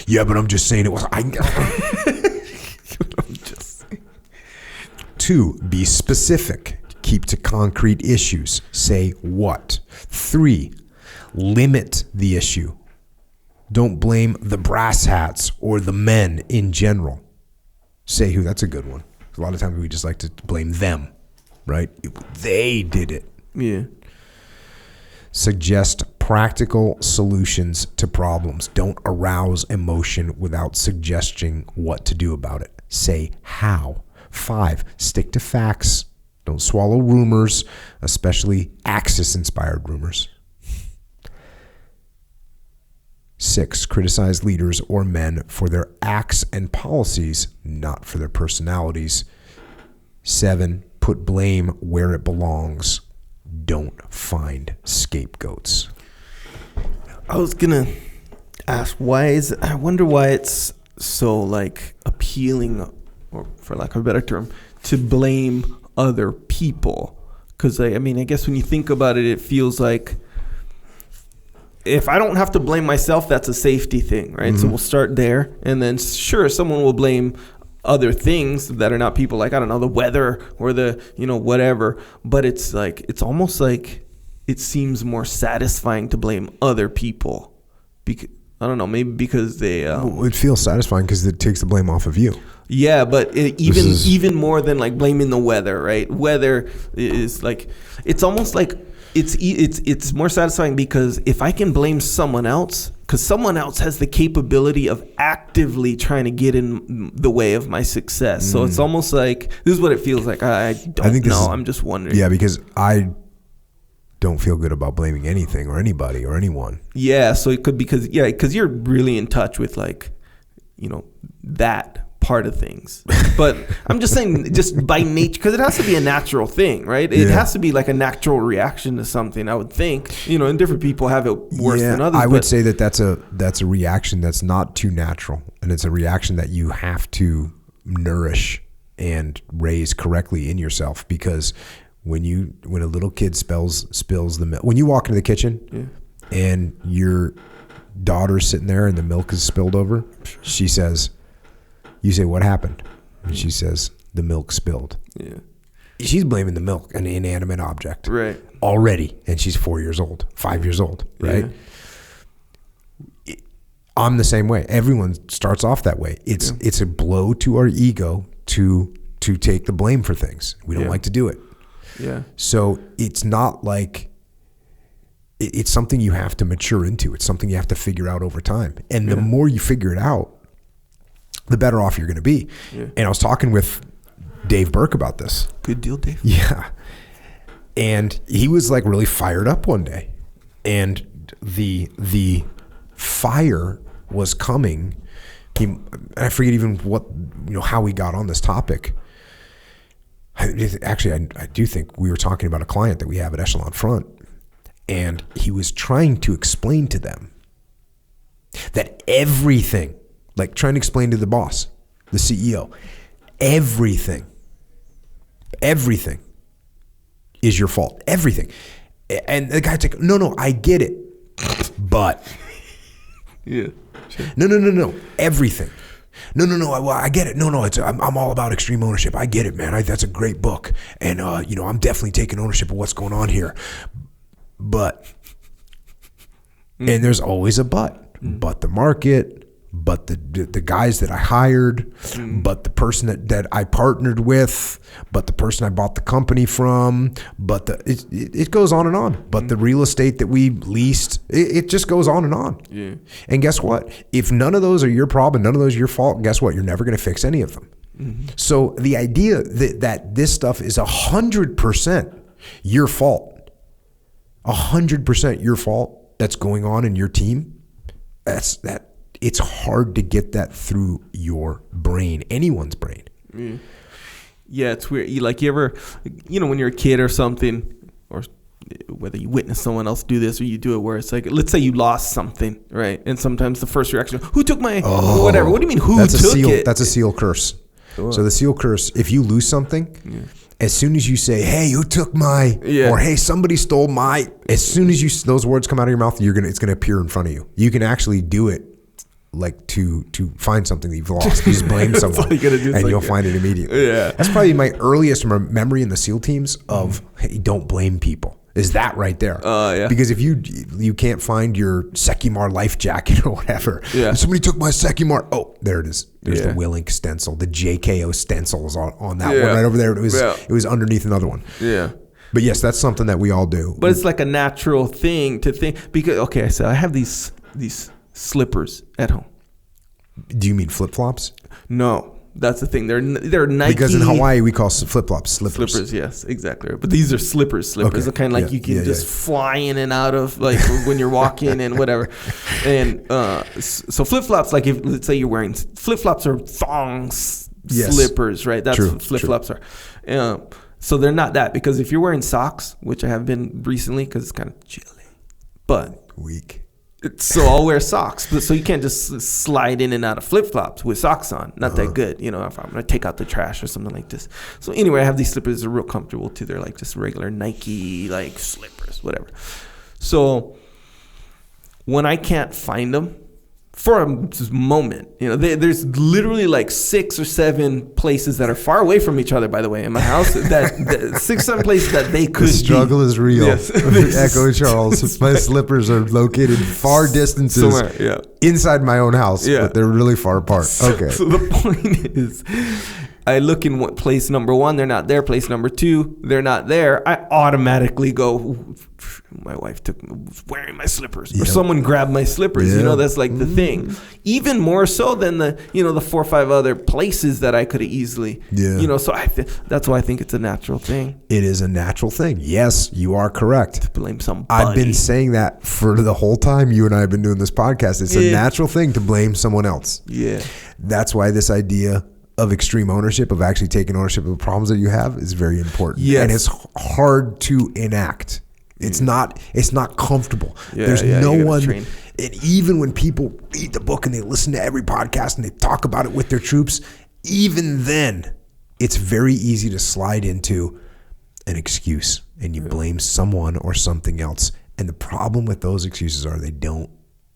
Yeah, but I'm just saying it was. I'm just. 2, be specific. Keep to concrete issues. Say what. 3, limit the issue. Don't blame the brass hats or the men in general. Say who. That's a good one. A lot of times we just like to blame them, right? They did it. Yeah. Suggest practical solutions to problems. Don't arouse emotion without suggesting what to do about it. Say how. 5, stick to facts. Don't swallow rumors, especially Axis-inspired rumors. 6, criticize leaders or men for their acts and policies, not for their personalities. 7, put blame where it belongs. Don't find scapegoats. I was gonna ask, I wonder why it's so like appealing, or for lack of a better term, to blame other people. Because I guess when you think about it, it feels like if I don't have to blame myself, that's a safety thing, right? So we'll start there, and then sure, someone will blame other things that are not people, like, I don't know, the weather or the, whatever. But it's like, it's almost like it seems more satisfying to blame other people. Because, I don't know, maybe because they... it feels satisfying because it takes the blame off of you. Yeah, but even more than like blaming the weather, right? Weather is like, it's almost like it's more satisfying because if I can blame someone else, because someone else has the capability of actively trying to get in the way of my success. So it's almost like, this is what it feels like. I don't know. I'm just wondering. Yeah, because I don't feel good about blaming anything or anybody or anyone. Yeah, so it could, because you're really in touch with like, that part of things. But I'm just saying, just by nature, because it has to be a natural thing, right? It has to be like a natural reaction to something, I would think. And different people have it worse than others. I would say that's a reaction that's not too natural, and it's a reaction that you have to nourish and raise correctly in yourself, because when a little kid spills the milk, when you walk into the kitchen and your daughter's sitting there and the milk is spilled over, you say, what happened? And she says, the milk spilled. Yeah. She's blaming the milk, an inanimate object. Right. Already. And she's 5 years old, right? Yeah. I'm the same way. Everyone starts off that way. It's a blow to our ego to take the blame for things. We don't like to do it. Yeah. So it's not like, it's something you have to mature into. It's something you have to figure out over time. And the more you figure it out, the better off you're going to be. Yeah. And I was talking with Dave Burke about this. Good deal, Dave. Yeah. And he was like really fired up one day. And the fire was coming. I forget even how we got on this topic. Actually, I do think we were talking about a client that we have at Echelon Front, and he was trying to explain to them that everything, like trying to explain to the boss, the CEO, everything is your fault. Everything. And the guy's like, no, I get it. But yeah, sure. No, everything. No, I get it. No, I'm all about extreme ownership. I get it, man. That's a great book. And, I'm definitely taking ownership of what's going on here. But, and there's always a but. But the market, but the guys that I hired, but the person that I partnered with, but the person I bought the company from, but it goes on and on. But the real estate that we leased, it just goes on and on. Yeah. And guess what? If none of those are your problem, none of those are your fault, guess what? You're never going to fix any of them. Mm-hmm. So the idea that this stuff is 100% your fault, 100% your fault that's going on in your team, it's hard to get that through your brain, anyone's brain. Yeah, it's weird. You ever, when you're a kid or something, or whether you witness someone else do this or you do it, where it's like, let's say you lost something, right? And sometimes the first reaction, who took my whatever? What do you mean who took it? That's a seal curse. Oh. So the seal curse, if you lose something, as soon as you say, hey, who took my, or hey, somebody stole my, as soon as those words come out of your mouth, it's going to appear in front of you. You can actually do it. Like to find something that you've lost, you just blame someone, and you'll find it immediately. Yeah, that's probably my earliest memory in the SEAL teams of hey, don't blame people. Is that right there? Yeah. Because if you can't find your Sekimar life jacket or whatever, somebody took my Sekimar. Oh, there it is. There's the Willink stencil, the JKO stencil is on that one right over there. It was underneath another one. Yeah. But yes, that's something that we all do. But it's like a natural thing to think because so I have these slippers at home. Do you mean flip-flops? No, that's the thing. They're Nike. Because in Hawaii we call flip-flops slippers. Slippers, yes, exactly. But these are slippers. Okay. They're kind of like you can just fly in and out of, like when you're walking and whatever. And so flip-flops, like if let's say you're wearing flip-flops or thongs slippers, right? That's what flip-flops are. So they're not that, because if you're wearing socks, which I have been recently because it's kind of chilly, but weak. So I'll wear socks, so you can't just slide in and out of flip-flops with socks on. Not that good, if I'm gonna take out the trash or something like this. So anyway, I have these slippers that are real comfortable too. They're like just regular Nike like slippers, whatever. So when I can't find them for a moment, there's literally like 6 or 7 places that are far away from each other, by the way, in my house, that 6 or 7 places that they could The struggle is real. Yes. Echo Charles. My slippers are located far distances inside my own house, but they're really far apart. Okay. So the point is, I look in place number 1, they're not there. Place number 2, they're not there. I automatically go, my wife was wearing my slippers, or someone grabbed my slippers. That's like the thing. Even more so than the 4 or 5 other places that I could have easily, so that's why I think it's a natural thing. It is a natural thing. Yes, you are correct. To blame somebody. I've been saying that for the whole time you and I have been doing this podcast. It's a natural thing to blame someone else. Yeah. That's why this idea of extreme ownership, of actually taking ownership of the problems that you have, is very important. Yes. And it's hard to enact. It's not comfortable. Yeah, there's no one, and even when people read the book and they listen to every podcast and they talk about it with their troops, even then it's very easy to slide into an excuse and you blame someone or something else. And the problem with those excuses are they don't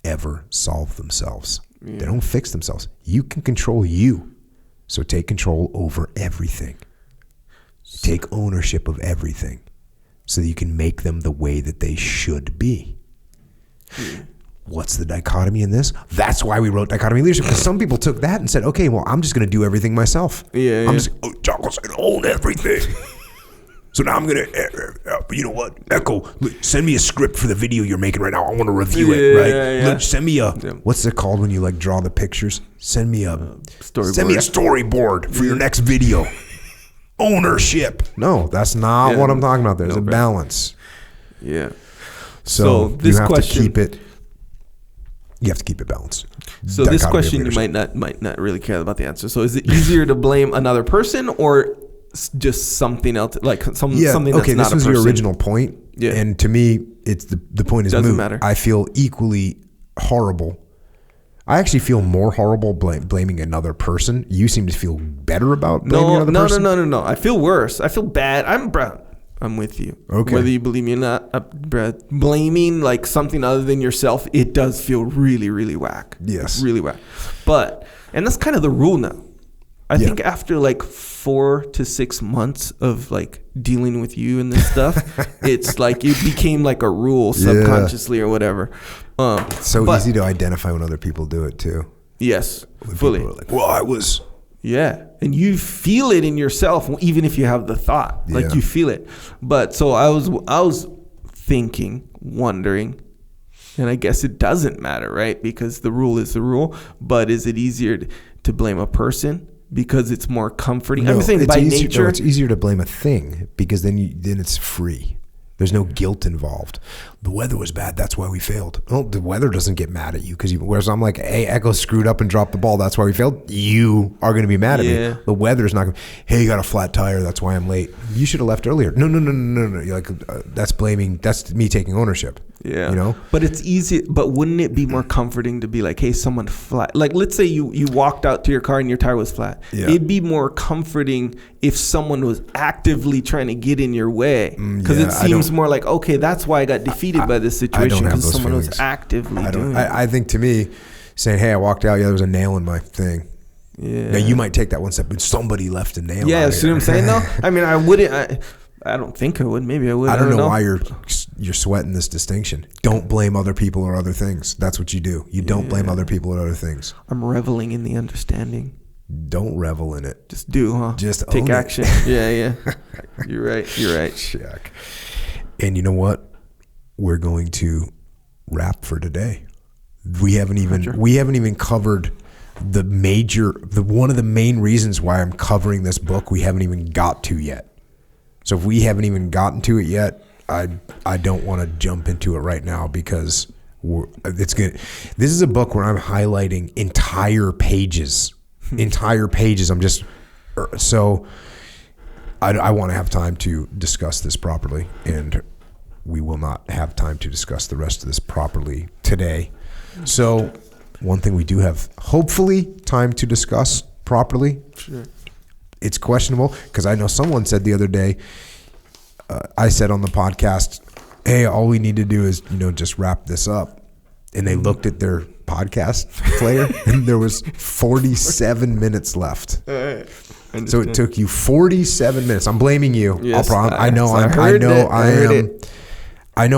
ever solve themselves. Yeah. They don't fix themselves. You can control you. So take control over everything. Take ownership of everything so that you can make them the way that they should be. What's the dichotomy in this? That's why we wrote Dichotomy Leadership, because some people took that and said, okay, well, I'm just going to do everything myself. Yeah, I'm just, Jocko's going to own everything. So now I'm going to, you know what, Echo, send me a script for the video you're making right now. I want to review it, right? Yeah. Look, send me what's it called when you like draw the pictures? Send me a storyboard for your next video. Ownership. No, that's not what I'm talking about. There's a balance. Yeah. So this you have question, to keep it. You have to keep it balanced. So this question you might not really care about the answer. So is it easier to blame another person or just something else, like something that's not a person? This was your original point. Yeah. And to me, it's the point is doesn't moot. Matter. I feel equally horrible. I actually feel more horrible blaming another person. You seem to feel better about blaming another person. No. I feel worse. I feel bad. I'm with you. Okay. Whether you believe me or not, blaming like something other than yourself, it does feel really, really whack. Yes. It's really whack. And that's kind of the rule now. I think after like 4 to 6 months of like dealing with you and this stuff, it's like it became like a rule subconsciously or whatever. It's so easy to identify when other people do it too. Yes, when fully. People are like, well, I was. Yeah, and you feel it in yourself, even if you have the thought, like you feel it. But so I was thinking, wondering, and I guess it doesn't matter, right? Because the rule is the rule. But is it easier to blame a person because it's more comforting? I'm saying by nature. No, it's easier to blame a thing because then it's free. There's no guilt involved. The weather was bad. That's why we failed. Well, the weather doesn't get mad at you whereas I'm like, hey, Echo screwed up and dropped the ball. That's why we failed. You are going to be mad at me. The weather's not going to, hey, you got a flat tire. That's why I'm late. You should have left earlier. No. You're like, that's me taking ownership. Yeah. You know? But it's easy. But wouldn't it be more comforting to be like, hey, someone flat. Like, let's say you walked out to your car and your tire was flat. Yeah. It'd be more comforting if someone was actively trying to get in your way. Because it seems more like, okay, that's why I got defeated by this situation, because someone was actively doing it. I think to me, saying, hey, I walked out, there was a nail in my thing. Yeah. Now, you might take that one step, but somebody left a nail. Yeah, see what I'm saying? No, I mean, I wouldn't. I don't think I would. Maybe I would. I don't know why you're sweating this distinction. Don't blame other people or other things. That's what you do. You don't blame other people or other things. I'm reveling in the understanding. Don't revel in it. Just do, huh? Just take action. Yeah. You're right. Check. And you know what? We're going to wrap for today. We haven't even covered one of the main reasons why I'm covering this book. We haven't even got to yet. So if we haven't even gotten to it yet, I don't want to jump into it right now because it's good. This is a book where I'm highlighting entire pages. I'm just so I want to have time to discuss this properly, and we will not have time to discuss the rest of this properly today. So one thing we do have hopefully time to discuss properly. Sure. It's questionable because I know someone said the other day, I said on the podcast, hey, all we need to do is, just wrap this up. And they looked at their podcast player and there was 47 minutes left. So it took you 47 minutes. I'm blaming you. Yes, I know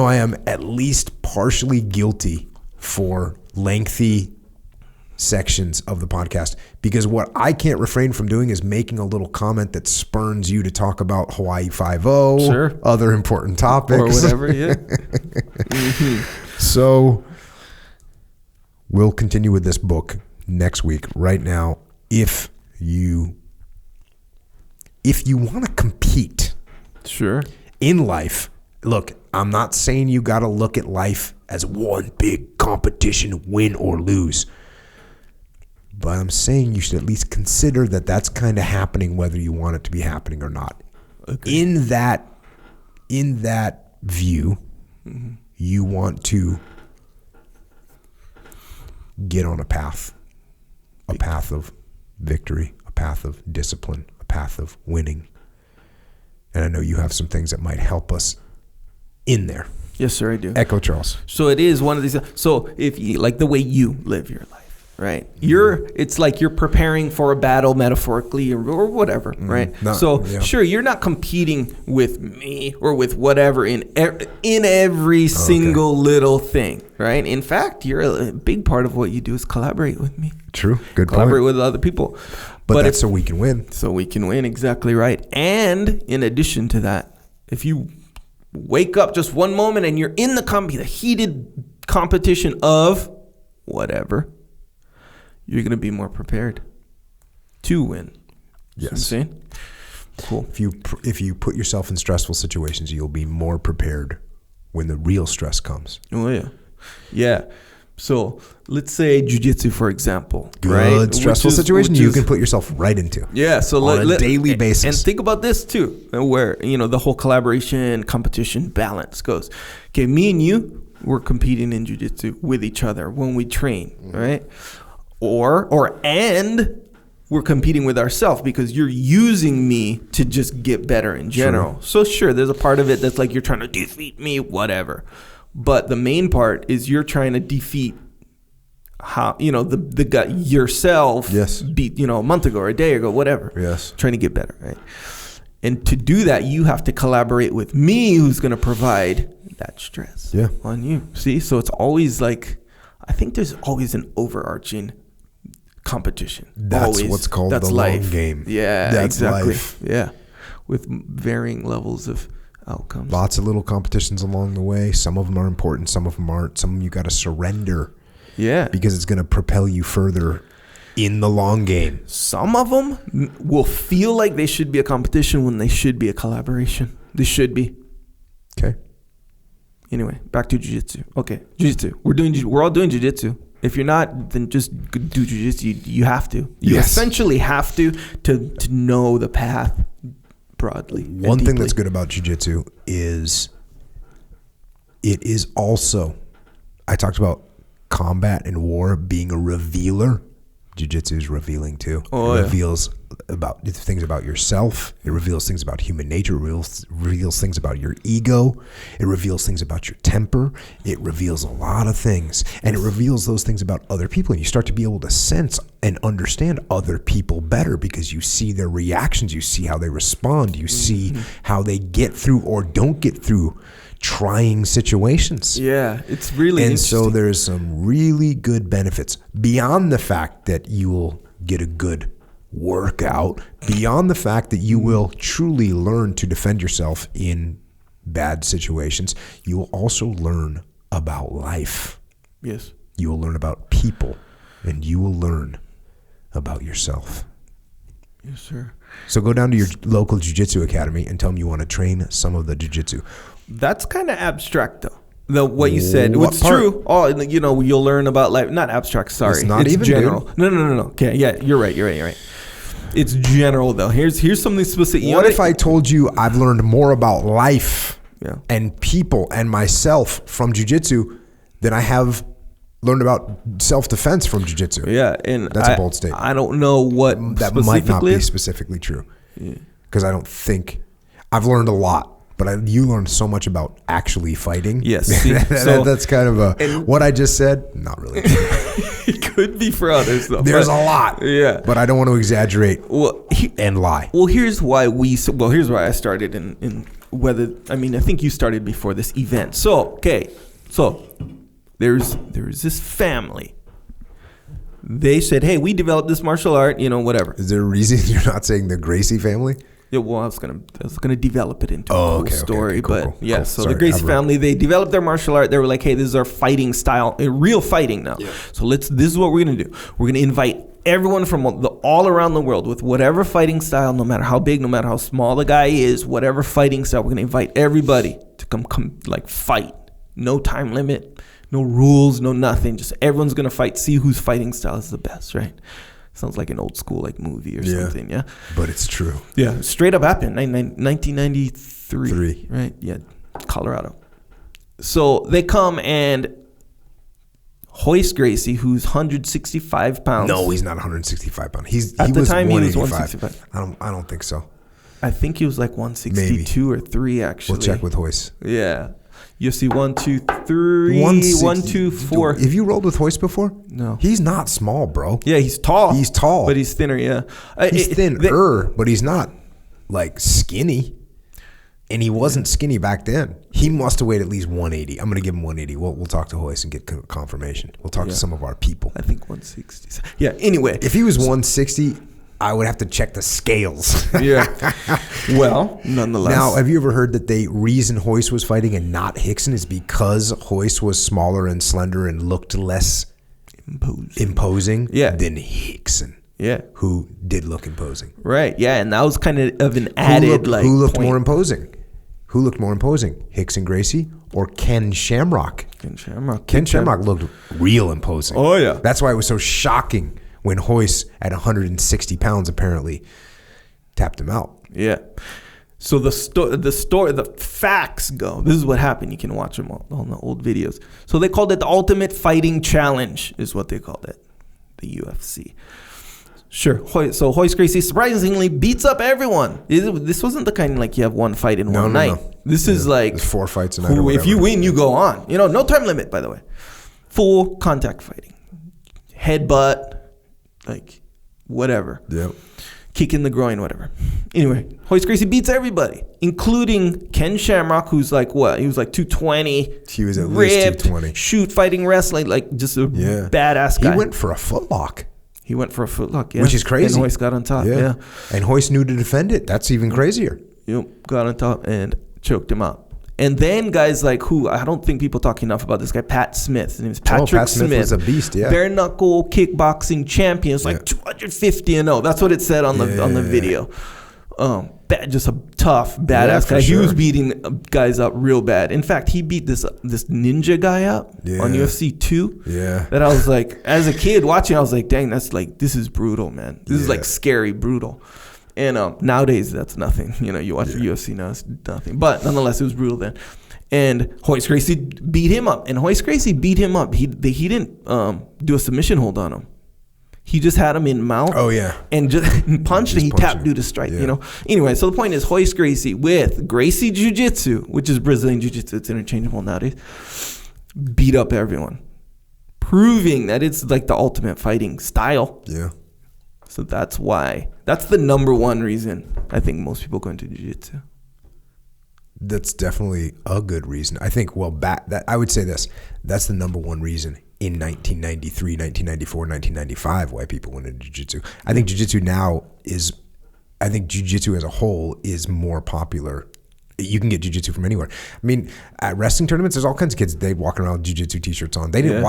I am at least partially guilty for lengthy sections of the podcast, because what I can't refrain from doing is making a little comment that spurns you to talk about Hawaii 5-0, sure, other important topics, or whatever. Yeah. Mm-hmm. So we'll continue with this book next week. Right now, if you want to compete, sure, in life, look, I'm not saying you got to look at life as one big competition, win or lose. But I'm saying you should at least consider that that's kind of happening, whether you want it to be happening or not. Okay. In that view, mm-hmm, you want to get on a path of victory, a path of discipline, a path of winning. And I know you have some things that might help us in there. Yes, sir, I do. Echo Charles. So it is one of these. So if you like the way you live your life, right? It's like you're preparing for a battle metaphorically or whatever, right? Sure, you're not competing with me or with whatever in every single little thing, right? In fact, a big part of what you do is collaborate with me. True. Good Collaborate point. with other people. But that's so we can win. So we can win, exactly right. And in addition to that, if you wake up just one moment and you're in the heated competition of whatever, you're going to be more prepared to win. Yes. You know what I'm saying? Cool. If you put yourself in stressful situations, you'll be more prepared when the real stress comes. Oh, yeah. Yeah. So let's say jiu-jitsu, for example. Good right? stressful situation you can put yourself right into. Yeah. So on a daily basis. And think about this too, where, the whole collaboration, competition, balance goes. Okay, me and you, we're competing in jiu-jitsu with each other when we train, right? And we're competing with ourselves because you're using me to just get better in general. True. So sure, there's a part of it that's like you're trying to defeat me, whatever. But the main part is you're trying to defeat the guy yourself. Yes. Beat a month ago or a day ago, whatever. Yes. Trying to get better, right? And to do that, you have to collaborate with me, who's going to provide that stress on you. See, so it's always like, I think there's always an overarching competition. That's what's called the long game. Yeah, that's exactly. Life. Yeah, with varying levels of outcomes. Lots of little competitions along the way. Some of them are important. Some of them aren't. Some of them you got to surrender. Yeah. Because it's going to propel you further in the long game. Some of them will feel like they should be a competition when they should be a collaboration. They should be. Okay. Anyway, back to jiu-jitsu. Okay, jiu-jitsu. We're all doing jiu-jitsu. If you're not, then just do jiu-jitsu. You have to. You essentially have to know the path broadly. One thing that's good about jiu-jitsu is it is also, I talked about combat and war being a revealer. Jiu-jitsu is revealing too. It reveals things about yourself. It reveals things about human nature. It reveals things about your ego. It reveals things about your temper. It reveals a lot of things. And it reveals those things about other people. And you start to be able to sense and understand other people better because you see their reactions. You see how they respond. You see how they get through or don't get through trying situations. Yeah, it's really interesting. So there's some really good benefits beyond the fact that you will get a good workout, beyond the fact that you will truly learn to defend yourself in bad situations. You will also learn about life. Yes. You will learn about people, and you will learn about yourself. Yes, sir. So go down to your local jiu-jitsu academy and tell them you want to train some of the jiu-jitsu. That's kind of abstract, though. What you said, What it's part? true. Oh, you'll learn about life. Not abstract. Sorry, It's not even, general. dude. No. Okay, yeah, you're right. It's general though. Here's something specific. What if I told you I've learned more about life and people and myself from jiu-jitsu than I have learned about self-defense from jiu-jitsu? Yeah, and that's a bold statement. I don't know what that might not be specifically true because I don't think I've learned a lot. But you learned so much about actually fighting. Yes. That's kind of what I just said. Not really true. It could be for others, though. There's a lot. Yeah. But I don't want to exaggerate and lie. Well, here's why I started in whether, I think you started before this event. So there's this family. They said, hey, we developed this martial art, whatever. Is there a reason you're not saying the Gracie family? Yeah, well, I was gonna develop it into a cool story, cool. Yeah. So the Gracie family, they developed their martial art. They were like, "Hey, this is our fighting style, real fighting now. Yeah. So this is what we're gonna do. We're gonna invite everyone from all around the world with whatever fighting style, no matter how big, no matter how small the guy is, whatever fighting style. We're gonna invite everybody to come like fight. No time limit, no rules, no nothing. Just everyone's gonna fight. See whose fighting style is the best, right?" Sounds like an old school movie or something, yeah? But it's true. Yeah, straight up happened, 1993, right? Yeah, Colorado. So they come and Hoist Gracie, who's 165 pounds. No, he's not 165 pounds. At the time, he was 165. I don't think so. I think he was like 162 or 3, actually. We'll check with Hoist. Yeah. UFC 1, 2, 3, 1, 2, 4. Have you rolled with Hoist before? No. He's not small, bro. Yeah, he's tall. He's tall. But he's thinner, yeah. He's thinner, but he's not like skinny. And he wasn't skinny back then. He must have weighed at least 180. I'm going to give him 180. We'll talk to Hoist and get confirmation. We'll talk to some of our people. I think 160. Yeah, anyway. If he was 160, I would have to check the scales. Yeah. Well, nonetheless. Now, have you ever heard that the reason Hoist was fighting and not Hickson is because Hoist was smaller and slender and looked less imposing than Hickson? Yeah. Who did look imposing. Right. Yeah. And that was kind of an added who looked point. more imposing? Who looked more imposing? Hickson Gracie or Ken Shamrock? Ken Shamrock looked real imposing. Oh, yeah. That's why it was so shocking when Hoist at 160 pounds apparently tapped him out. Yeah. So the facts go. This is what happened. You can watch them on the old videos. So they called it the Ultimate Fighting Challenge is what they called it. The UFC. Sure. So Hoist Gracie surprisingly beats up everyone. This wasn't the kind like you have one fight in one night. No. This is like there's 4 fights a night. If you win, you go on. No time limit, by the way. Full contact fighting. Headbutt, like whatever. Yep. Kick in the groin, whatever. Anyway, Hoist Gracie beats everybody, including Ken Shamrock, who's like what? He was like 220. He was at ripped, least 220. Shoot, fighting, wrestling, like just a badass guy. He went for a footlock. Yeah. Which is crazy. And Hoist got on top, yeah. And Hoist knew to defend it. That's even crazier. Yep, got on top and choked him out. And then guys like who, I don't think people talk enough about this guy, Pat Smith. His name is Patrick Pat Smith was a beast, yeah. Bare knuckle kickboxing champion. It's like 250-0. That's what it said on the video. Just a tough, badass guy. Sure. He was beating guys up real bad. In fact, he beat this ninja guy up on UFC 2. Yeah. That I was like, as a kid watching, I was like, dang, this is brutal, man. This is like scary, brutal. And nowadays, that's nothing. You watch UFC now, it's nothing. But nonetheless, it was brutal then. And Hoist Gracie beat him up. And Hoist Gracie beat him up. He didn't do a submission hold on him. He just had him in mount. Oh, yeah. And just punched and he tapped due to strike, Anyway, so the point is Hoist Gracie with Gracie Jiu-Jitsu, which is Brazilian Jiu-Jitsu. It's interchangeable nowadays. Beat up everyone. Proving that it's like the ultimate fighting style. Yeah. So that's why. That's the number one reason I think most people go into jiu-jitsu. That's definitely a good reason. I think, I would say this. That's the number one reason in 1993, 1994, 1995 why people went into jiu-jitsu. I think jiu-jitsu jiu-jitsu as a whole is more popular. You can get jiu-jitsu from anywhere. I mean, at wrestling tournaments, there's all kinds of kids. They walking around with jiu-jitsu t-shirts on. They didn't.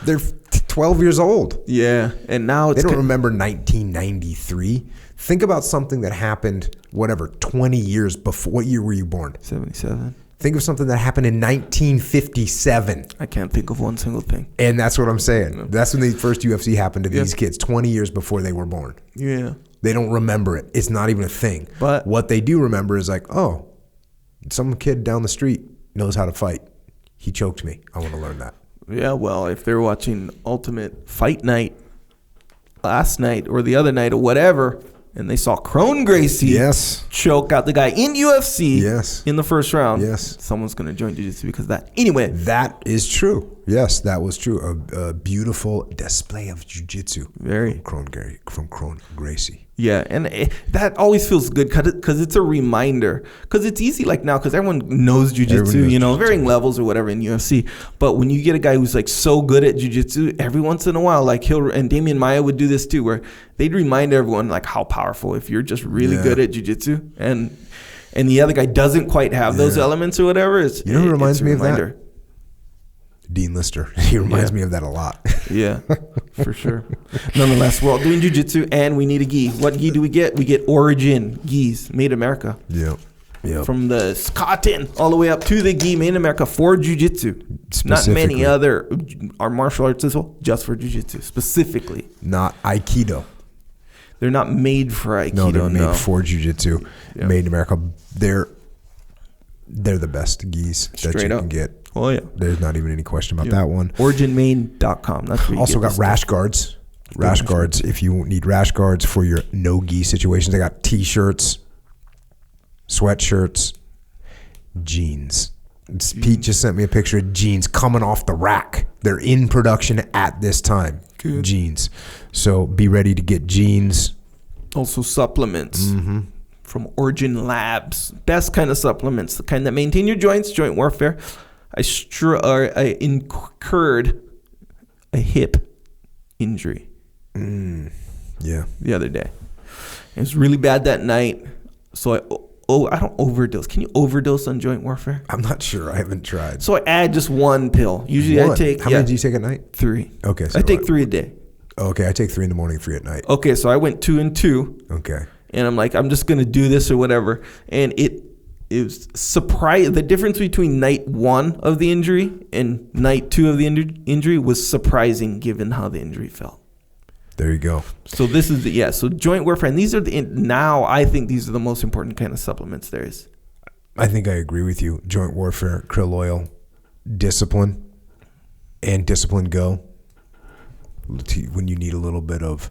They're 12 years old. Yeah, and now they don't remember 1993. Think about something that happened, 20 years before. What year were you born? 77. Think of something that happened in 1957. I can't think of one single thing. And that's what I'm saying. No. That's when the first UFC happened to these kids, 20 years before they were born. Yeah. They don't remember it. It's not even a thing. But what they do remember is like, oh, some kid down the street knows how to fight. He choked me. I want to learn that. Yeah, well, if they're watching Ultimate Fight Night last night or the other night or whatever, and they saw Crone Gracie choke out the guy in UFC in the first round, someone's going to join jiu-jitsu because of that. Anyway. That is true. Yes, that was true. A beautiful display of jiu-jitsu from Crone Gracie. Yeah, and that always feels good because it's a reminder. Because it's easy like now because everyone knows jiu-jitsu, varying levels or whatever in UFC. But when you get a guy who's like so good at jiu-jitsu, every once in a while, like and Damian Maia would do this too, where they'd remind everyone like how powerful if you're just really good at jiu-jitsu and the other guy doesn't quite have those elements or whatever. It reminds me of that. Dean Lister. He reminds me of that a lot. Yeah, for sure. Nonetheless, we're all doing jiu-jitsu and we need a gi. What gi do we get? We get Origin gis, made in America. Yeah. From the cotton all the way up to the gi, made in America for jiu-jitsu. Not many other our martial arts as well, just for jiu-jitsu specifically. Not Aikido. They're not made for Aikido. No, they're made for jiu-jitsu. Made in America. They're the best gis that you can get. Oh, yeah. There's not even any question about that one. OriginMain.com. That's where you Also get got rash guards. Rash guards. If you need rash guards for your no-gi situations, I got T-shirts, sweatshirts, jeans. Pete just sent me a picture of jeans coming off the rack. They're in production at this time. Good. Jeans. So be ready to get jeans. Also supplements from Origin Labs. Best kind of supplements. The kind that maintain your joints, joint warfare. I incurred a hip injury. Yeah. The other day. It was really bad that night. So I don't overdose. Can you overdose on joint warfare? I'm not sure. I haven't tried. So I add just one pill. Usually I take... How many do you take at night? 3. Okay. So I take 3 a day. Okay. I take 3 in the morning, 3 at night. Okay. So I went 2 and 2. Okay. And I'm like, I'm just going to do this or whatever. And it was surprising. The difference between night 1 of the injury and night 2 of the injury was surprising given how the injury felt. There you go. So this is so joint warfare. And these are now I think these are the most important kind of supplements there is. I think I agree with you. Joint warfare, krill oil, discipline, and discipline go. When you need a little bit of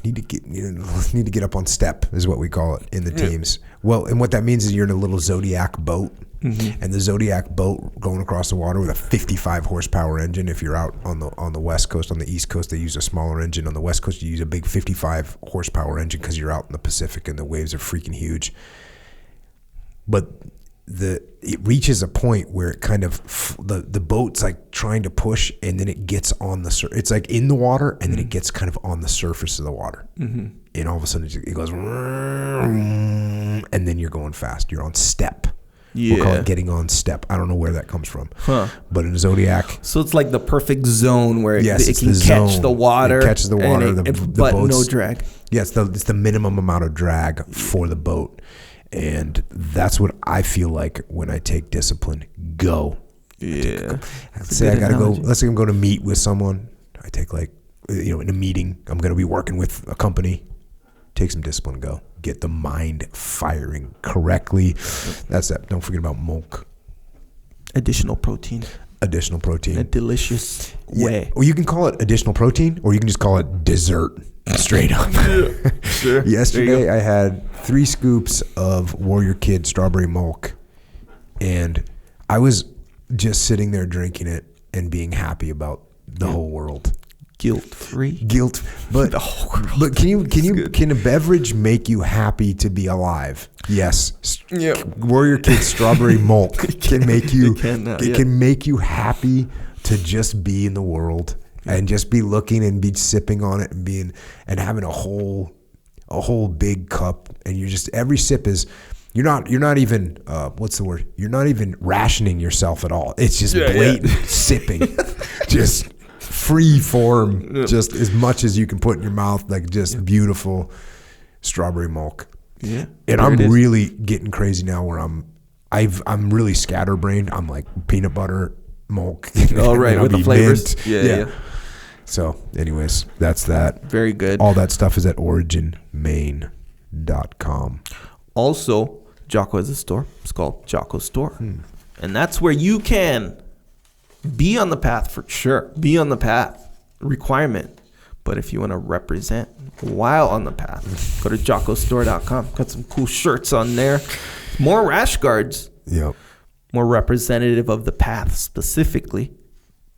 need to get up on step is what we call it in the teams. Well, and what that means is you're in a little Zodiac boat, and the Zodiac boat going across the water with a 55 horsepower engine. If you're out on the West Coast, on the East Coast, they use a smaller engine. On the West Coast, you use a big 55 horsepower engine because you're out in the Pacific and the waves are freaking huge. But it reaches a point where it kind of the boat's like trying to push, and then it gets on the it's like in the water, and then it gets kind of on the surface of the water, and all of a sudden it goes, and then you're going fast. You're on step. Yeah. We'll call it getting on step. I don't know where that comes from, but in Zodiac, so it's like the perfect zone where it can catch zone. the water. It catches the water, but no drag. Yeah, it's the minimum amount of drag for the boat. And that's what I feel like when I take discipline. Go. Yeah. Let's say I gotta go. Let's say I'm going to meet with someone. I take in a meeting. I'm going to be working with a company. Take some discipline. Go. Get the mind firing correctly. That's that. Don't forget about milk. Additional protein. A delicious way. Well, you can call it additional protein, or you can just call it dessert. Straight up. Sure. Yesterday I had 3 scoops of Warrior Kid strawberry milk, and I was just sitting there drinking it and being happy about the whole world. Guilt-free. But the whole world. But can a beverage make you happy to be alive? Yes. Yeah. Warrior Kid strawberry milk can make you can make you happy to just be in the world. And just be looking and be sipping on it and having a whole big cup, and you're just every sip is you're not even what's the word? You're not even rationing yourself at all. It's just blatant sipping, just free form, just as much as you can put in your mouth, like just beautiful strawberry milk. Yeah, and I'm really getting crazy now where I'm really scatterbrained. I'm like peanut butter, milk. Oh right, with the flavors. Mint. Yeah. So, anyways, that's that. Very good. All that stuff is at originmain.com. Also, Jocko has a store. It's called Jocko Store. And that's where you can be on the path for sure. Be on the path. Requirement. But if you want to represent while on the path, go to jockostore.com. Got some cool shirts on there. More rash guards. Yep. More representative of the path specifically.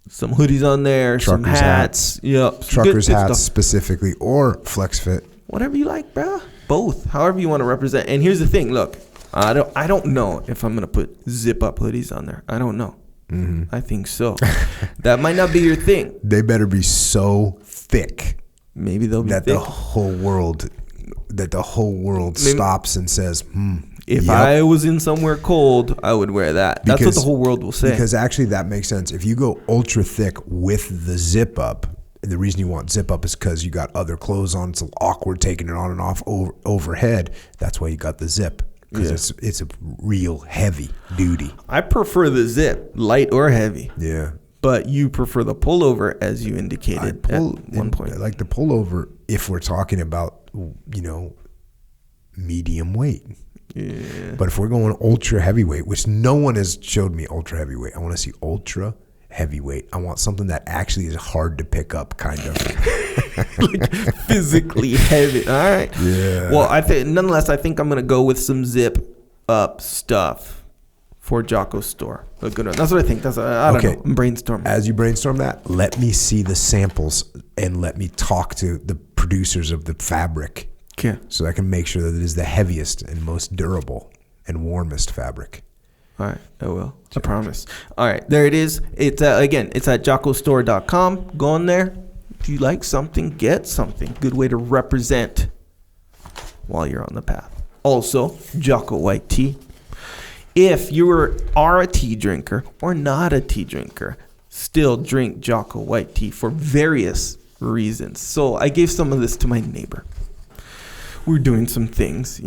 Some hoodies on there, some hats. Yep. Truckers hats specifically, or Flex Fit. Whatever you like, bro. Both. However you want to represent. And here's the thing. Look, I don't know if I'm going to put zip up hoodies on there. I don't know. I think so. That might not be your thing. They better be so thick. Maybe they'll be that thick. the whole world stops and says, If I was in somewhere cold, I would wear that. That's what the whole world will say. Because actually that makes sense. If you go ultra thick with the zip up, and the reason you want zip up is because you got other clothes on. It's awkward taking it on and off overhead. That's why you got the zip. Because it's a real heavy duty. I prefer the zip, light or heavy. Yeah. But you prefer the pullover, as you indicated at one point. I like the pullover if we're talking about, medium weight. Yeah. But if we're going ultra heavyweight, which no one has showed me ultra heavyweight, I want to see ultra heavyweight. I want something that actually is hard to pick up, kind of. Like physically heavy. All right. Yeah. Well, nonetheless, I think I'm gonna go with some zip up stuff for Jocko's store. A good one. That's what I think. I don't know. I'm brainstorming. As you brainstorm that, let me see the samples and let me talk to the producers of the fabric. Okay. So I can make sure that it is the heaviest and most durable and warmest fabric. All right, I will. I promise. All right, there it is. It's again, it's at jockostore.com. Go on there. If you like something, get something. Good way to represent while you're on the path. Also, Jocko White Tea. If you are a tea drinker or not a tea drinker, still drink Jocko White Tea for various reasons. So I gave some of this to my neighbor. We're doing some things,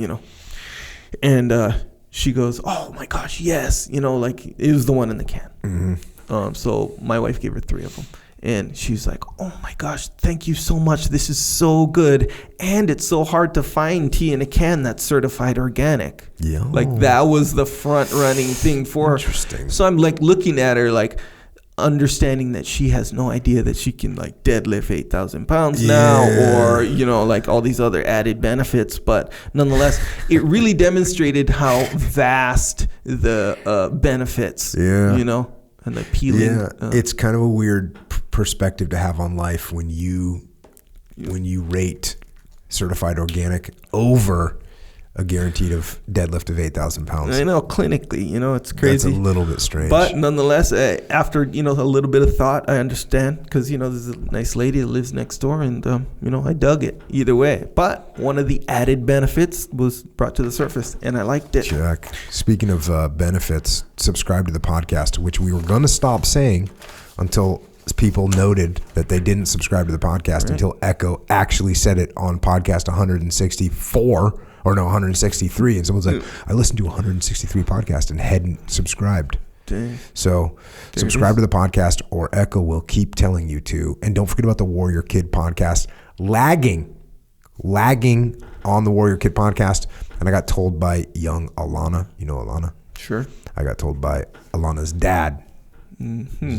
and she goes, "Oh my gosh, yes!" Like it was the one in the can. Mm-hmm. So my wife gave her 3 of them, and she's like, "Oh my gosh, thank you so much. This is so good, and it's so hard to find tea in a can that's certified organic." Yeah, like that was the front running thing for her. Interesting. So I'm like looking at her like, understanding that she has no idea that she can like deadlift 8,000 pounds now, or like all these other added benefits, but nonetheless it really demonstrated how vast the benefits and the appealing it's kind of a weird perspective to have on life when you rate certified organic over a guaranteed of deadlift of 8,000 pounds. I know, clinically, it's crazy. That's a little bit strange. But nonetheless, after, a little bit of thought, I understand, because, there's a nice lady that lives next door, and, I dug it either way. But one of the added benefits was brought to the surface, and I liked it. Check. Speaking of benefits, subscribe to the podcast, which we were going to stop saying until people noted that they didn't subscribe to the podcast, until Echo actually said it on podcast 164. Or no, 163. And someone's like, I listened to 163 podcasts and hadn't subscribed. Dang. So subscribe to the podcast, or Echo will keep telling you to. And don't forget about the Warrior Kid podcast. Lagging on the Warrior Kid podcast. And I got told by young Alana. You know Alana? Sure. I got told by Alana's dad. Mm-hmm.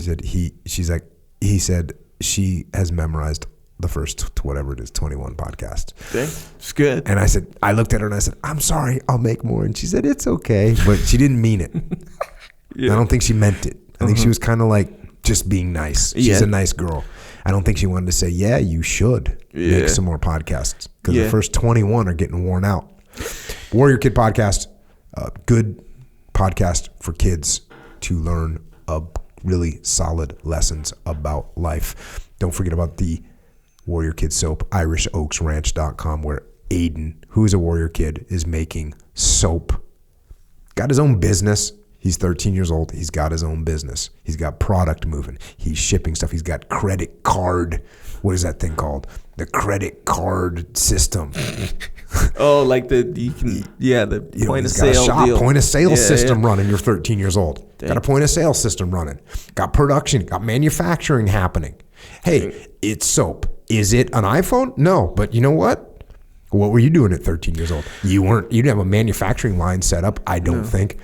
He said she has memorized the first, whatever it is, 21 podcast. Okay, it's good. And I looked at her and I said, I'm sorry, I'll make more. And she said, it's okay. But she didn't mean it. I don't think she meant it. I think she was kind of like just being nice. She's a nice girl. I don't think she wanted to say, yeah, you should make some more podcasts. Because the first 21 are getting worn out. Warrior Kid podcast, good podcast for kids to learn really solid lessons about life. Don't forget about the Warrior Kid soap, IrishOaksRanch.com, where Aiden, who is a Warrior Kid, is making soap. Got his own business. He's 13 years old. He's got his own business. He's got product moving. He's shipping stuff. He's got credit card. What is that thing called? The credit card system. Oh, like the point of sale deal. Point of sale system running. You're 13 years old. Dang. Got a point of sale system running. Got production. Got manufacturing happening. Hey, it's soap. Is it an iPhone? No, but you know what? What were you doing at 13 years old? You didn't have a manufacturing line set up, I don't think.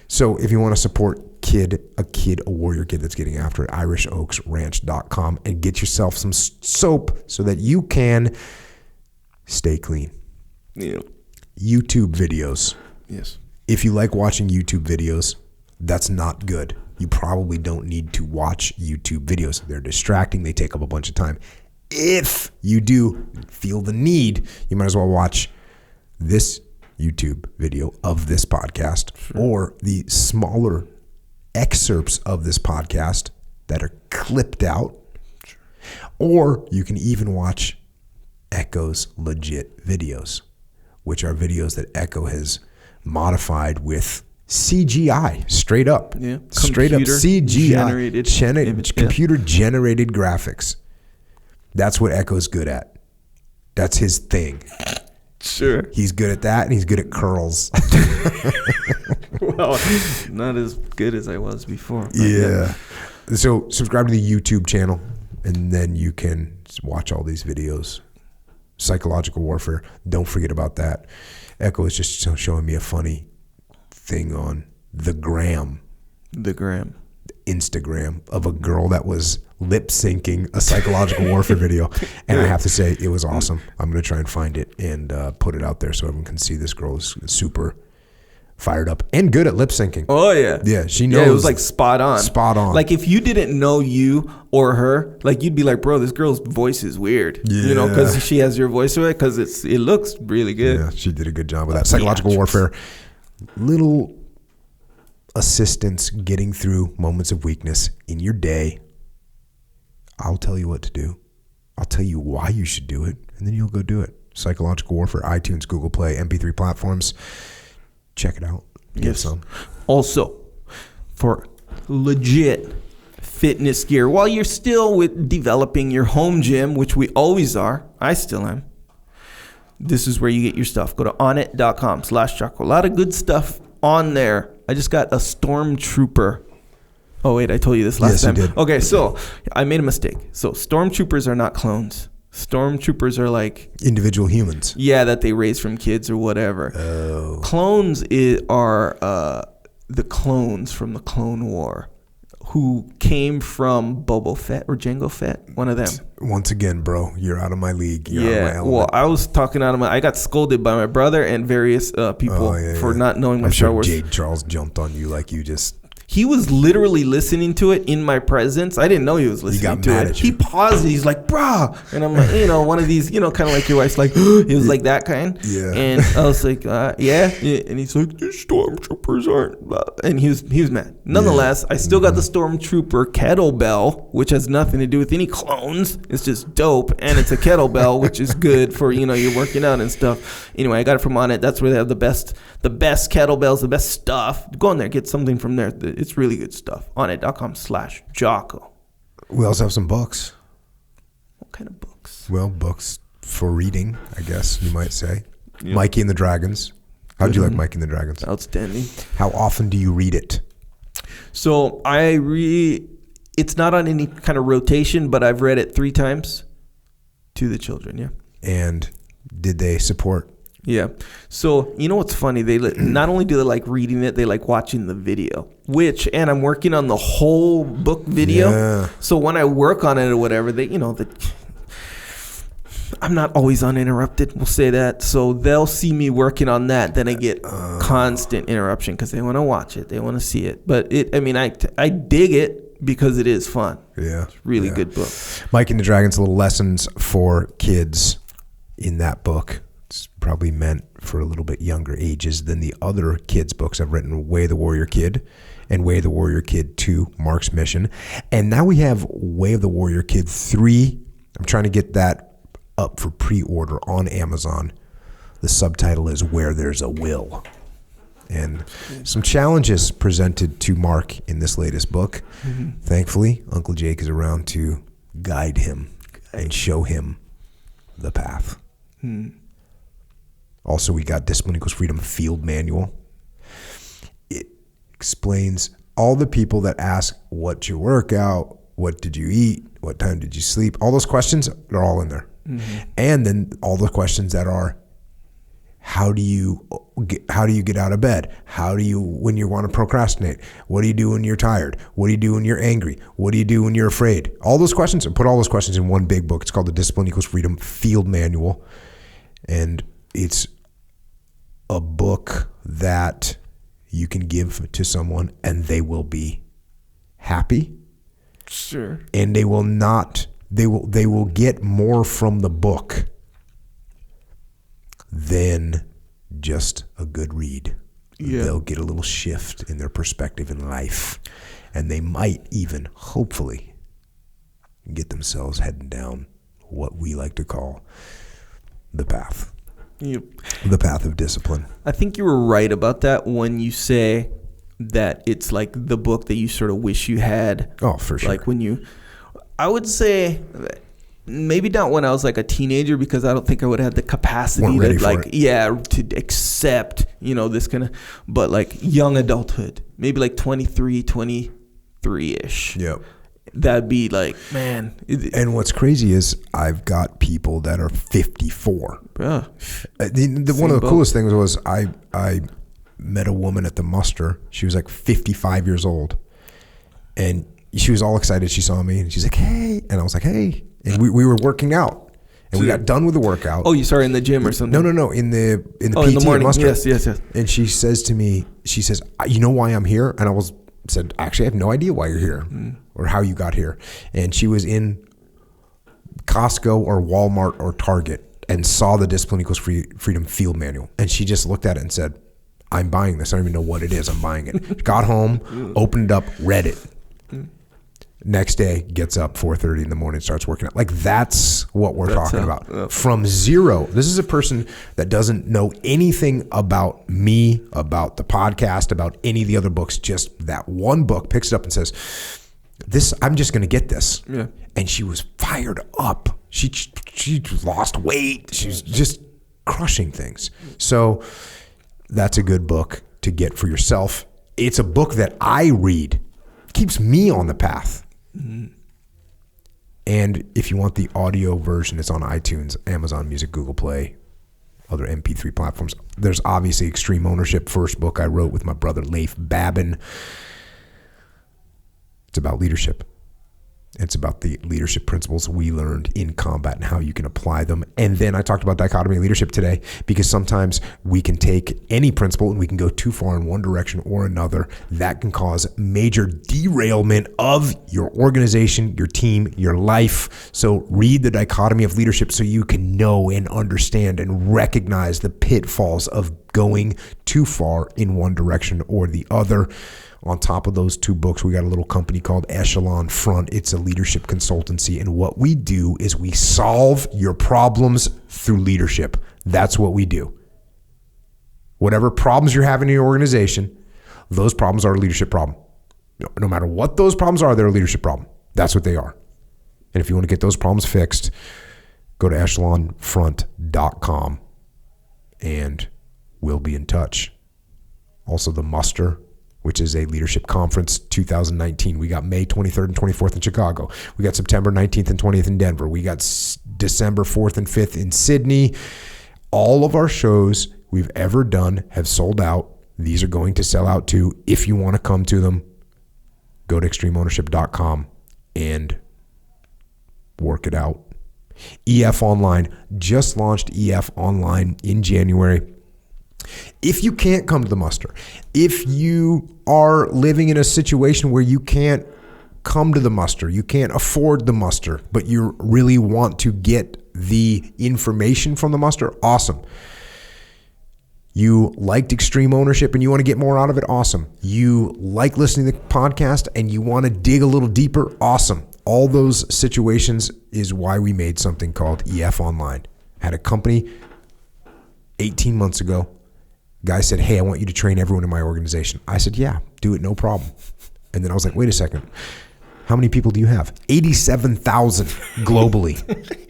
So if you want to support a Warrior Kid that's getting after it, IrishOaksRanch.com, and get yourself some soap so that you can stay clean. Yeah. YouTube videos. Yes. If you like watching YouTube videos, that's not good. You probably don't need to watch YouTube videos. They're distracting. They take up a bunch of time. If you do feel the need, you might as well watch this YouTube video of this podcast, or the smaller excerpts of this podcast that are clipped out. Or you can even watch Echo's legit videos, which are videos that Echo has modified with CGI, straight up. Yeah. Straight up CGI. Computer generated graphics. That's what Echo's good at. That's his thing. Sure. He's good at that, and he's good at curls. Well, not as good as I was before. Yeah. So subscribe to the YouTube channel, and then you can watch all these videos psychological warfare. Don't forget about that. Echo is just showing me a funny thing on the Instagram of a girl that was lip syncing a psychological warfare video, and I have to say it was awesome. I'm gonna try and find it and put it out there so everyone can see this girl is super fired up and good at lip syncing. Oh yeah, yeah, she knows. Yeah, it was like spot on. Like if you didn't know you or her, like you'd be like, bro, this girl's voice is weird. Yeah. You know, because she has your voice to it, because it looks really good. Yeah, she did a good job with that. Psychological warfare, little assistance getting through moments of weakness in your day. I'll tell you what to do. I'll tell you why you should do it, and then you'll go do it. Psychological Warfare, iTunes, Google Play, MP3 platforms. Check it out. Get some. Also, for legit fitness gear, while you're still with developing your home gym, which we always are, I still am, this is where you get your stuff. Go to onit.com/Jocko. A lot of good stuff on there. I just got a Stormtrooper. Oh, wait, I told you this last time. Yes, you did. Okay, so I made a mistake. So Stormtroopers are not clones. Stormtroopers are like individual humans. Yeah, that they raise from kids or whatever. Oh. Clones are the clones from the Clone War, who came from Boba Fett or Jango Fett, one of them. Once again, bro, you're out of my league. You're out of my element. Well, I was talking I got scolded by my brother and various people for not knowing my Star Wars. Jade Charles jumped on you like you just... He was literally listening to it in my presence. I didn't know he was listening to it. He paused it. He's like, brah. And I'm like, one of these, kind of like your wife's like, he was like that kind. Yeah. And I was like, yeah. And he's like, these Stormtroopers aren't. And he was mad. Nonetheless, I still got the Stormtrooper kettlebell, which has nothing to do with any clones. It's just dope. And it's a kettlebell, which is good for, you're working out and stuff. Anyway, I got it from Onnit. That's where they have the best kettlebells, the best stuff. Go on there, get something from there. It's really good stuff. Onnit.com/Jocko. We also have some books. What kind of books? Well, books for reading, I guess you might say. Yep. Mikey and the Dragons. How'd you like Mikey and the Dragons? Outstanding. How often do you read it? So it's not on any kind of rotation, but I've read it 3 times to the children, yeah. And did they support? Yeah. So, what's funny? They not only do they like reading it, they like watching the video, and I'm working on the whole book video. Yeah. So when I work on it or whatever, I'm not always uninterrupted. We'll say that. So they'll see me working on that. Then I get constant interruption because they want to watch it. They want to see it. But I dig it because it is fun. Yeah. It's really good book. Mike and the Dragons, little lessons for kids in that book. It's probably meant for a little bit younger ages than the other kids' books I've written, Way the Warrior Kid and Way the Warrior Kid 2, Mark's Mission. And now we have Way of the Warrior Kid 3. I'm trying to get that up for pre-order on Amazon. The subtitle is Where There's a Will. And some challenges presented to Mark in this latest book. Mm-hmm. Thankfully, Uncle Jake is around to guide him and show him the path. Also, we got Discipline Equals Freedom Field Manual. It explains all the people that ask, what's your workout? What did you eat? What time did you sleep? All those questions are all in there. Mm-hmm. And then all the questions that are, how do you get out of bed? How do you, when you want to procrastinate? What do you do when you're tired? What do you do when you're angry? What do you do when you're afraid? All those questions, and put all those questions in one big book. It's called the Discipline Equals Freedom Field Manual. And it's a book that you can give to someone and they will be happy. Sure. And they will get more from the book than just a good read. Yeah. They'll get a little shift in their perspective in life, and they might even, hopefully, get themselves heading down what we like to call the path. Yep. The path of discipline. I think you were right about that when you say that it's like the book that you sort of wish you had. Oh, for sure. Like I would say maybe not when I was like a teenager, because I don't think I would have the capacity to accept, this kind of, but like young adulthood, maybe like 23-ish. Yep. that'd be like, man. And what's crazy is I've got people that are 54. Yeah. One of the coolest things was I met a woman at the muster. She was like 55 years old. And she was all excited. She saw me and she's like, hey. And I was like, hey. And we were working out. And we got done with the workout. Oh, you started in the gym or something? No. In the PT in the morning. muster. Yes. And she says to me, she says, you know why I'm here? And I said, actually, I have no idea why you're here or how you got here. And she was in Costco or Walmart or Target and saw the Discipline Equals Freedom field manual. And she just looked at it and said, I'm buying this. I don't even know what it is. I'm buying it. Got home, opened it up, read it. Next day, gets up 4:30 in the morning, starts working out. Like, that's what we're talking about. From zero. This is a person that doesn't know anything about me, about the podcast, about any of the other books. Just that one book, picks it up and says, I'm just going to get this. Yeah. And she was fired up. She lost weight. She's just crushing things. So that's a good book to get for yourself. It's a book that I read. Keeps me on the path. And if you want the audio version, it's on iTunes, Amazon Music, Google Play, other MP3 platforms. There's obviously Extreme Ownership, first book I wrote with my brother Leif Babin. It's about leadership. It's about the leadership principles we learned in combat and how you can apply them. And then I talked about dichotomy leadership today, because sometimes we can take any principle and we can go too far in one direction or another. That can cause major derailment of your organization, your team, your life. So read the dichotomy of leadership so you can know and understand and recognize the pitfalls of going too far in one direction or the other. On top of those two books, we got a little company called Echelon Front. It's a leadership consultancy. And what we do is we solve your problems through leadership. That's what we do. Whatever problems you're having in your organization, those problems are a leadership problem. No matter what those problems are, they're a leadership problem. That's what they are. And if you want to get those problems fixed, go to echelonfront.com and we'll be in touch. Also, the muster, which is a leadership conference 2019. We got May 23rd and 24th in Chicago. We got September 19th and 20th in Denver. We got December 4th and 5th in Sydney. All of our shows we've ever done have sold out. These are going to sell out too. If you want to come to them, go to extremeownership.com and work it out. EF Online, just launched EF Online in January. If you can't come to the muster, if you are living in a situation where you can't come to the muster, you can't afford the muster, but you really want to get the information from the muster, awesome. You liked Extreme Ownership and you want to get more out of it, awesome. You like listening to the podcast and you want to dig a little deeper, awesome. All those situations is why we made something called EF Online. Had a company 18 months ago. Guy said, hey, I want you to train everyone in my organization. I said, yeah, do it, no problem. And then I was like, wait a second. How many people do you have? 87,000 globally.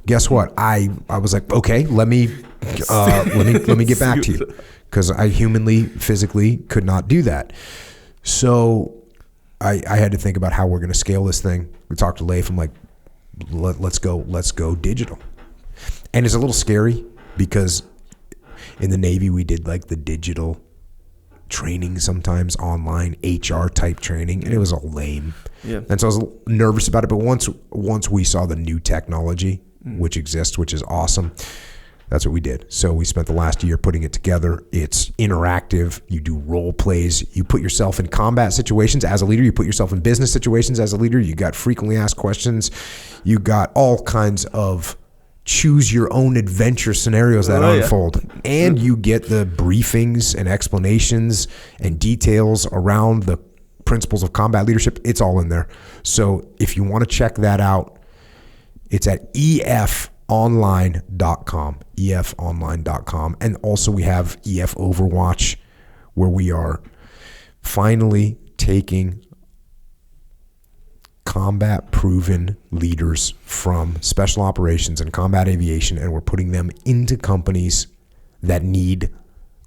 Guess what? I was like, okay, let me get back to you, because I humanly, physically could not do that. So I had to think about how we're going to scale this thing. We talked to Leif. I'm like, let's go digital. And it's a little scary because in the Navy, we did like the digital training sometimes, online HR type training, and it was all lame. Yeah. And so I was nervous about it. But once we saw the new technology, which exists, which is awesome, that's what we did. So we spent the last year putting it together. It's interactive. You do role plays. You put yourself in combat situations as a leader. You put yourself in business situations as a leader. You got frequently asked questions. You got all kinds of choose your own adventure scenarios that unfold. Yeah. And you get the briefings and explanations and details around the principles of combat leadership. It's all in there. So if you want to check that out, it's at efonline.com, efonline.com. And also we have EF Overwatch, where we are finally taking combat proven leaders from special operations and combat aviation, and we're putting them into companies that need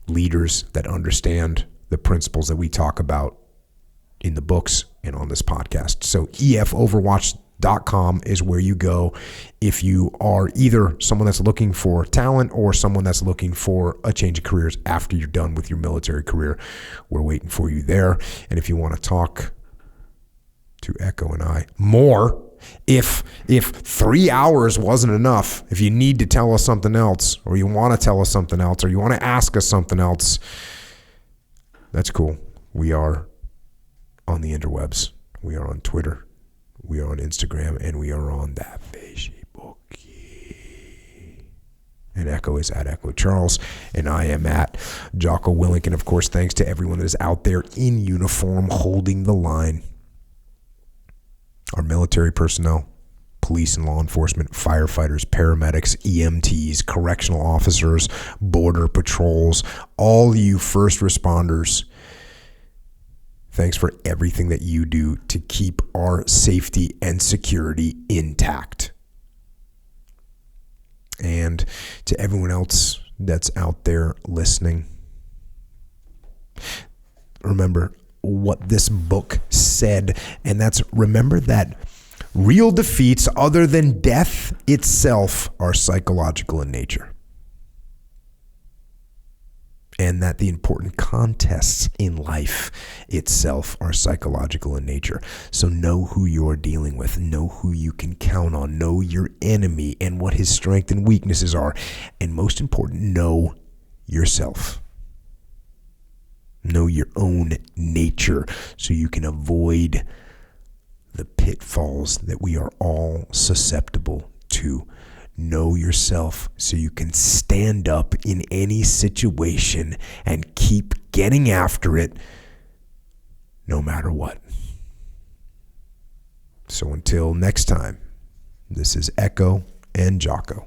leaders that understand the principles that we talk about in the books and on this podcast. So efoverwatch.com is where you go if you are either someone that's looking for talent or someone that's looking for a change of careers after you're done with your military career. We're waiting for you there. And if you want to talk to Echo and I more, if 3 hours wasn't enough, if you need to tell us something else, or you want to tell us something else, or you want to ask us something else, that's cool. We are on the interwebs. We are on Twitter. We are on Instagram, and we are on that Facebook. And Echo is at Echo Charles, and I am at Jocko Willink. And of course, thanks to everyone that is out there in uniform holding the line. Our military personnel, police and law enforcement, firefighters, paramedics, EMTs, correctional officers, border patrols, all you first responders. Thanks for everything that you do to keep our safety and security intact. And to everyone else that's out there listening, remember what this book said, and that's remember that real defeats other than death itself are psychological in nature. And that the important contests in life itself are psychological in nature. So know who you're dealing with. Know who you can count on. Know your enemy and what his strengths and weaknesses are. And most important, know yourself. Know your own nature so you can avoid the pitfalls that we are all susceptible to. Know yourself so you can stand up in any situation and keep getting after it no matter what. So until next time, this is Echo and Jocko.